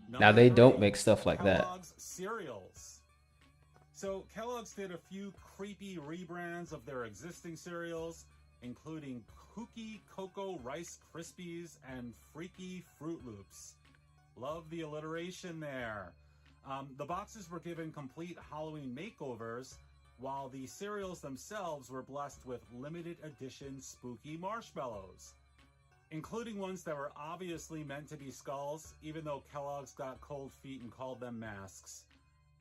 Now they don't make stuff like that. Kellogg's cereals. So Kellogg's did a few creepy rebrands of their existing cereals, including Kooky Cocoa Rice Krispies and Freaky Fruit Loops. Love the alliteration there. The boxes were given complete Halloween makeovers, while the cereals themselves were blessed with limited edition spooky marshmallows, including ones that were obviously meant to be skulls, even though Kellogg's got cold feet and called them masks.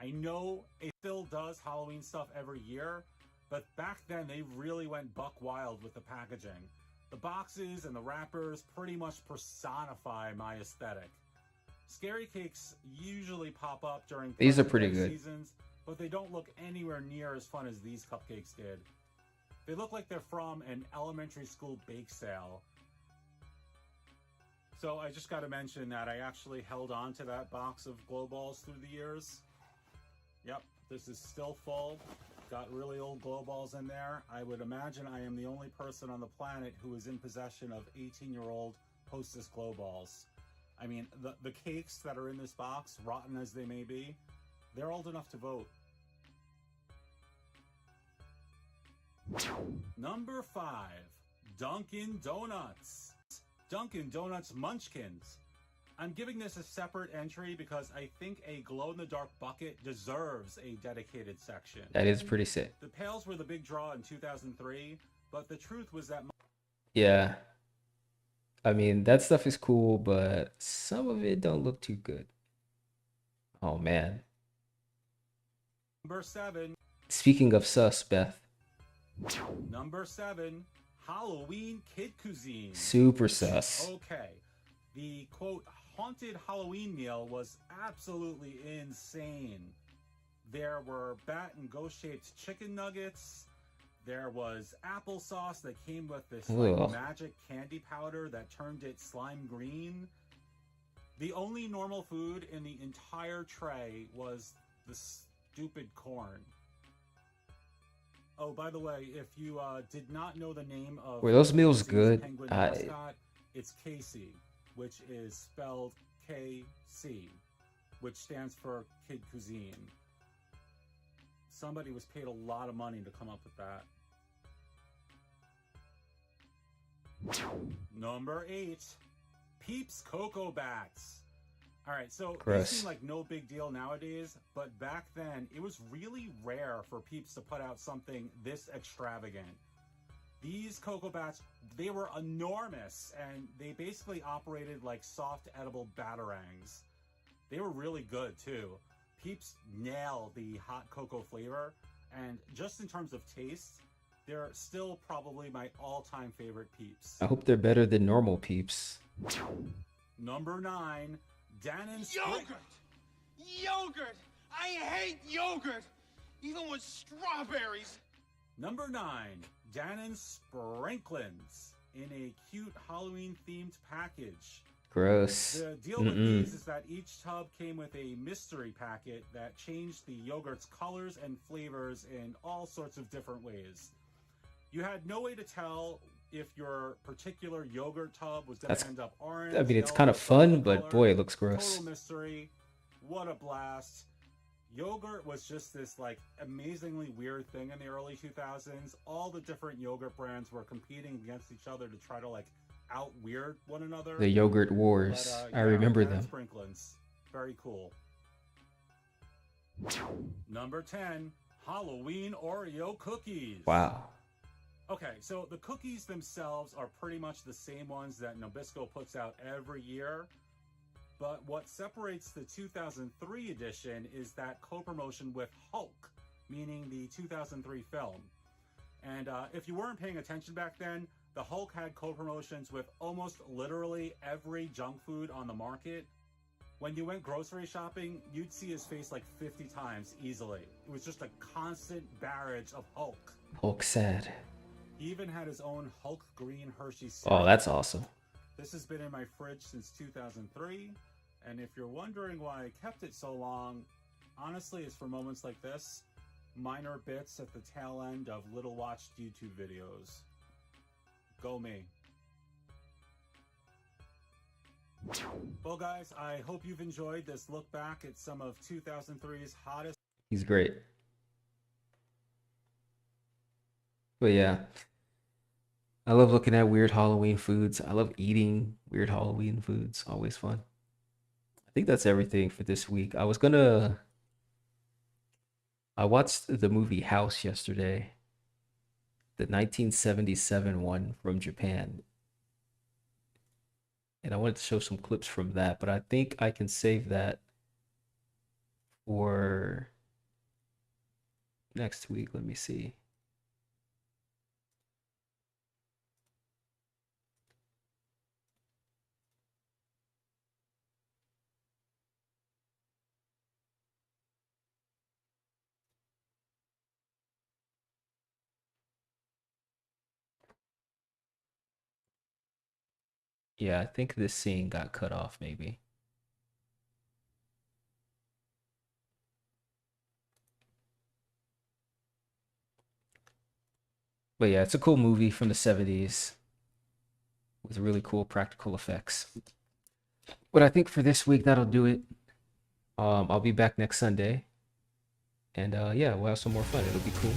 I know it still does Halloween stuff every year, but back then they really went buck wild with the packaging. The boxes and the wrappers pretty much personify my aesthetic. Scary cakes usually pop up during these are pretty good seasons, but they don't look anywhere near as fun as these cupcakes did. They look like they're from an elementary school bake sale. So I just got to mention that I actually held on to that box of glow balls through the years. Yep, this is still full. Got really old glow balls in there. I would imagine I am the only person on the planet who is in possession of 18-year-old Hostess glow balls. I mean, the cakes that are in this box, rotten as they may be, they're old enough to vote. Number 5, Dunkin' Donuts. Dunkin' Donuts Munchkins. I'm giving this a separate entry because I think a glow-in-the-dark bucket deserves a dedicated section. That is pretty sick. The pails were the big draw in 2003, but the truth was that... Yeah. I mean, that stuff is cool, but some of it don't look too good. Oh, man. Number 7. Speaking of sus, Beth. Number 7, Halloween Kid Cuisine. Super sus. Okay. The, quote, haunted Halloween meal was absolutely insane. There were bat and ghost-shaped chicken nuggets. There was applesauce that came with this like, magic candy powder that turned it slime green. The only normal food in the entire tray was the stupid corn. Oh, by the way, if you did not know the name of... Were those meals good? Penguin mascot, it's Casey, which is spelled KC, which stands for Kid Cuisine. Somebody was paid a lot of money to come up with that. Number 8, Peeps Cocoa Bats. Alright, so they seem like no big deal nowadays, but back then it was really rare for Peeps to put out something this extravagant. These Cocoa Bats, they were enormous, and they basically operated like soft edible batarangs. They were really good too. Peeps nail the hot cocoa flavor, and just in terms of taste, they're still probably my all-time favorite Peeps. I hope they're better than normal Peeps. Number 9, Dannon's Yogurt! Yogurt! I hate yogurt! Even with strawberries! Number 9, Dannon's Sprinklins in a cute Halloween-themed package. Gross. The deal with these is that each tub came with a mystery packet that changed the yogurt's colors and flavors in all sorts of different ways. You had no way to tell if your particular yogurt tub was going to end up orange. I mean, it's kind of fun, but boy, it looks gross. Total mystery. What a blast. Yogurt was just this like amazingly weird thing in the early 2000s. All the different yogurt brands were competing against each other to try to like out weird one another. The yogurt wars. I remember them. Sprinklins. Very cool. Number 10, Halloween Oreo cookies. Wow. Okay, so the cookies themselves are pretty much the same ones that Nabisco puts out every year. But what separates the 2003 edition is that co-promotion with Hulk, meaning the 2003 film. And if you weren't paying attention back then, the Hulk had co-promotions with almost literally every junk food on the market. When you went grocery shopping, you'd see his face like 50 times easily. It was just a constant barrage of Hulk. Hulk sad. He even had his own Hulk Green Hershey syrup. Oh, that's awesome. This has been in my fridge since 2003, and if you're wondering why I kept it so long, honestly, it's for moments like this, minor bits at the tail end of little watched YouTube videos. Go me. Well, guys, I hope you've enjoyed this look back at some of 2003's hottest... He's great. But yeah, I love looking at weird Halloween foods. I love eating weird Halloween foods. Always fun. I think that's everything for this week. I watched the movie House yesterday. The 1977 one from Japan. And I wanted to show some clips from that, but I think I can save that for next week. Let me see. Yeah, I think this scene got cut off, maybe. But yeah, it's a cool movie from the 70s with really cool practical effects. But I think for this week, that'll do it. I'll be back next Sunday. And yeah, we'll have some more fun. It'll be cool.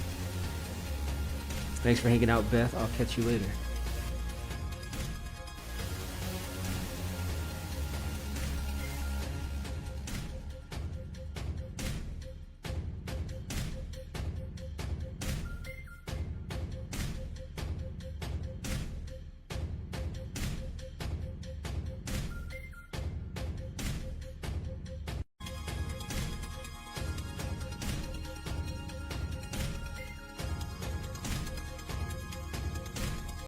Thanks for hanging out, Beth. I'll catch you later.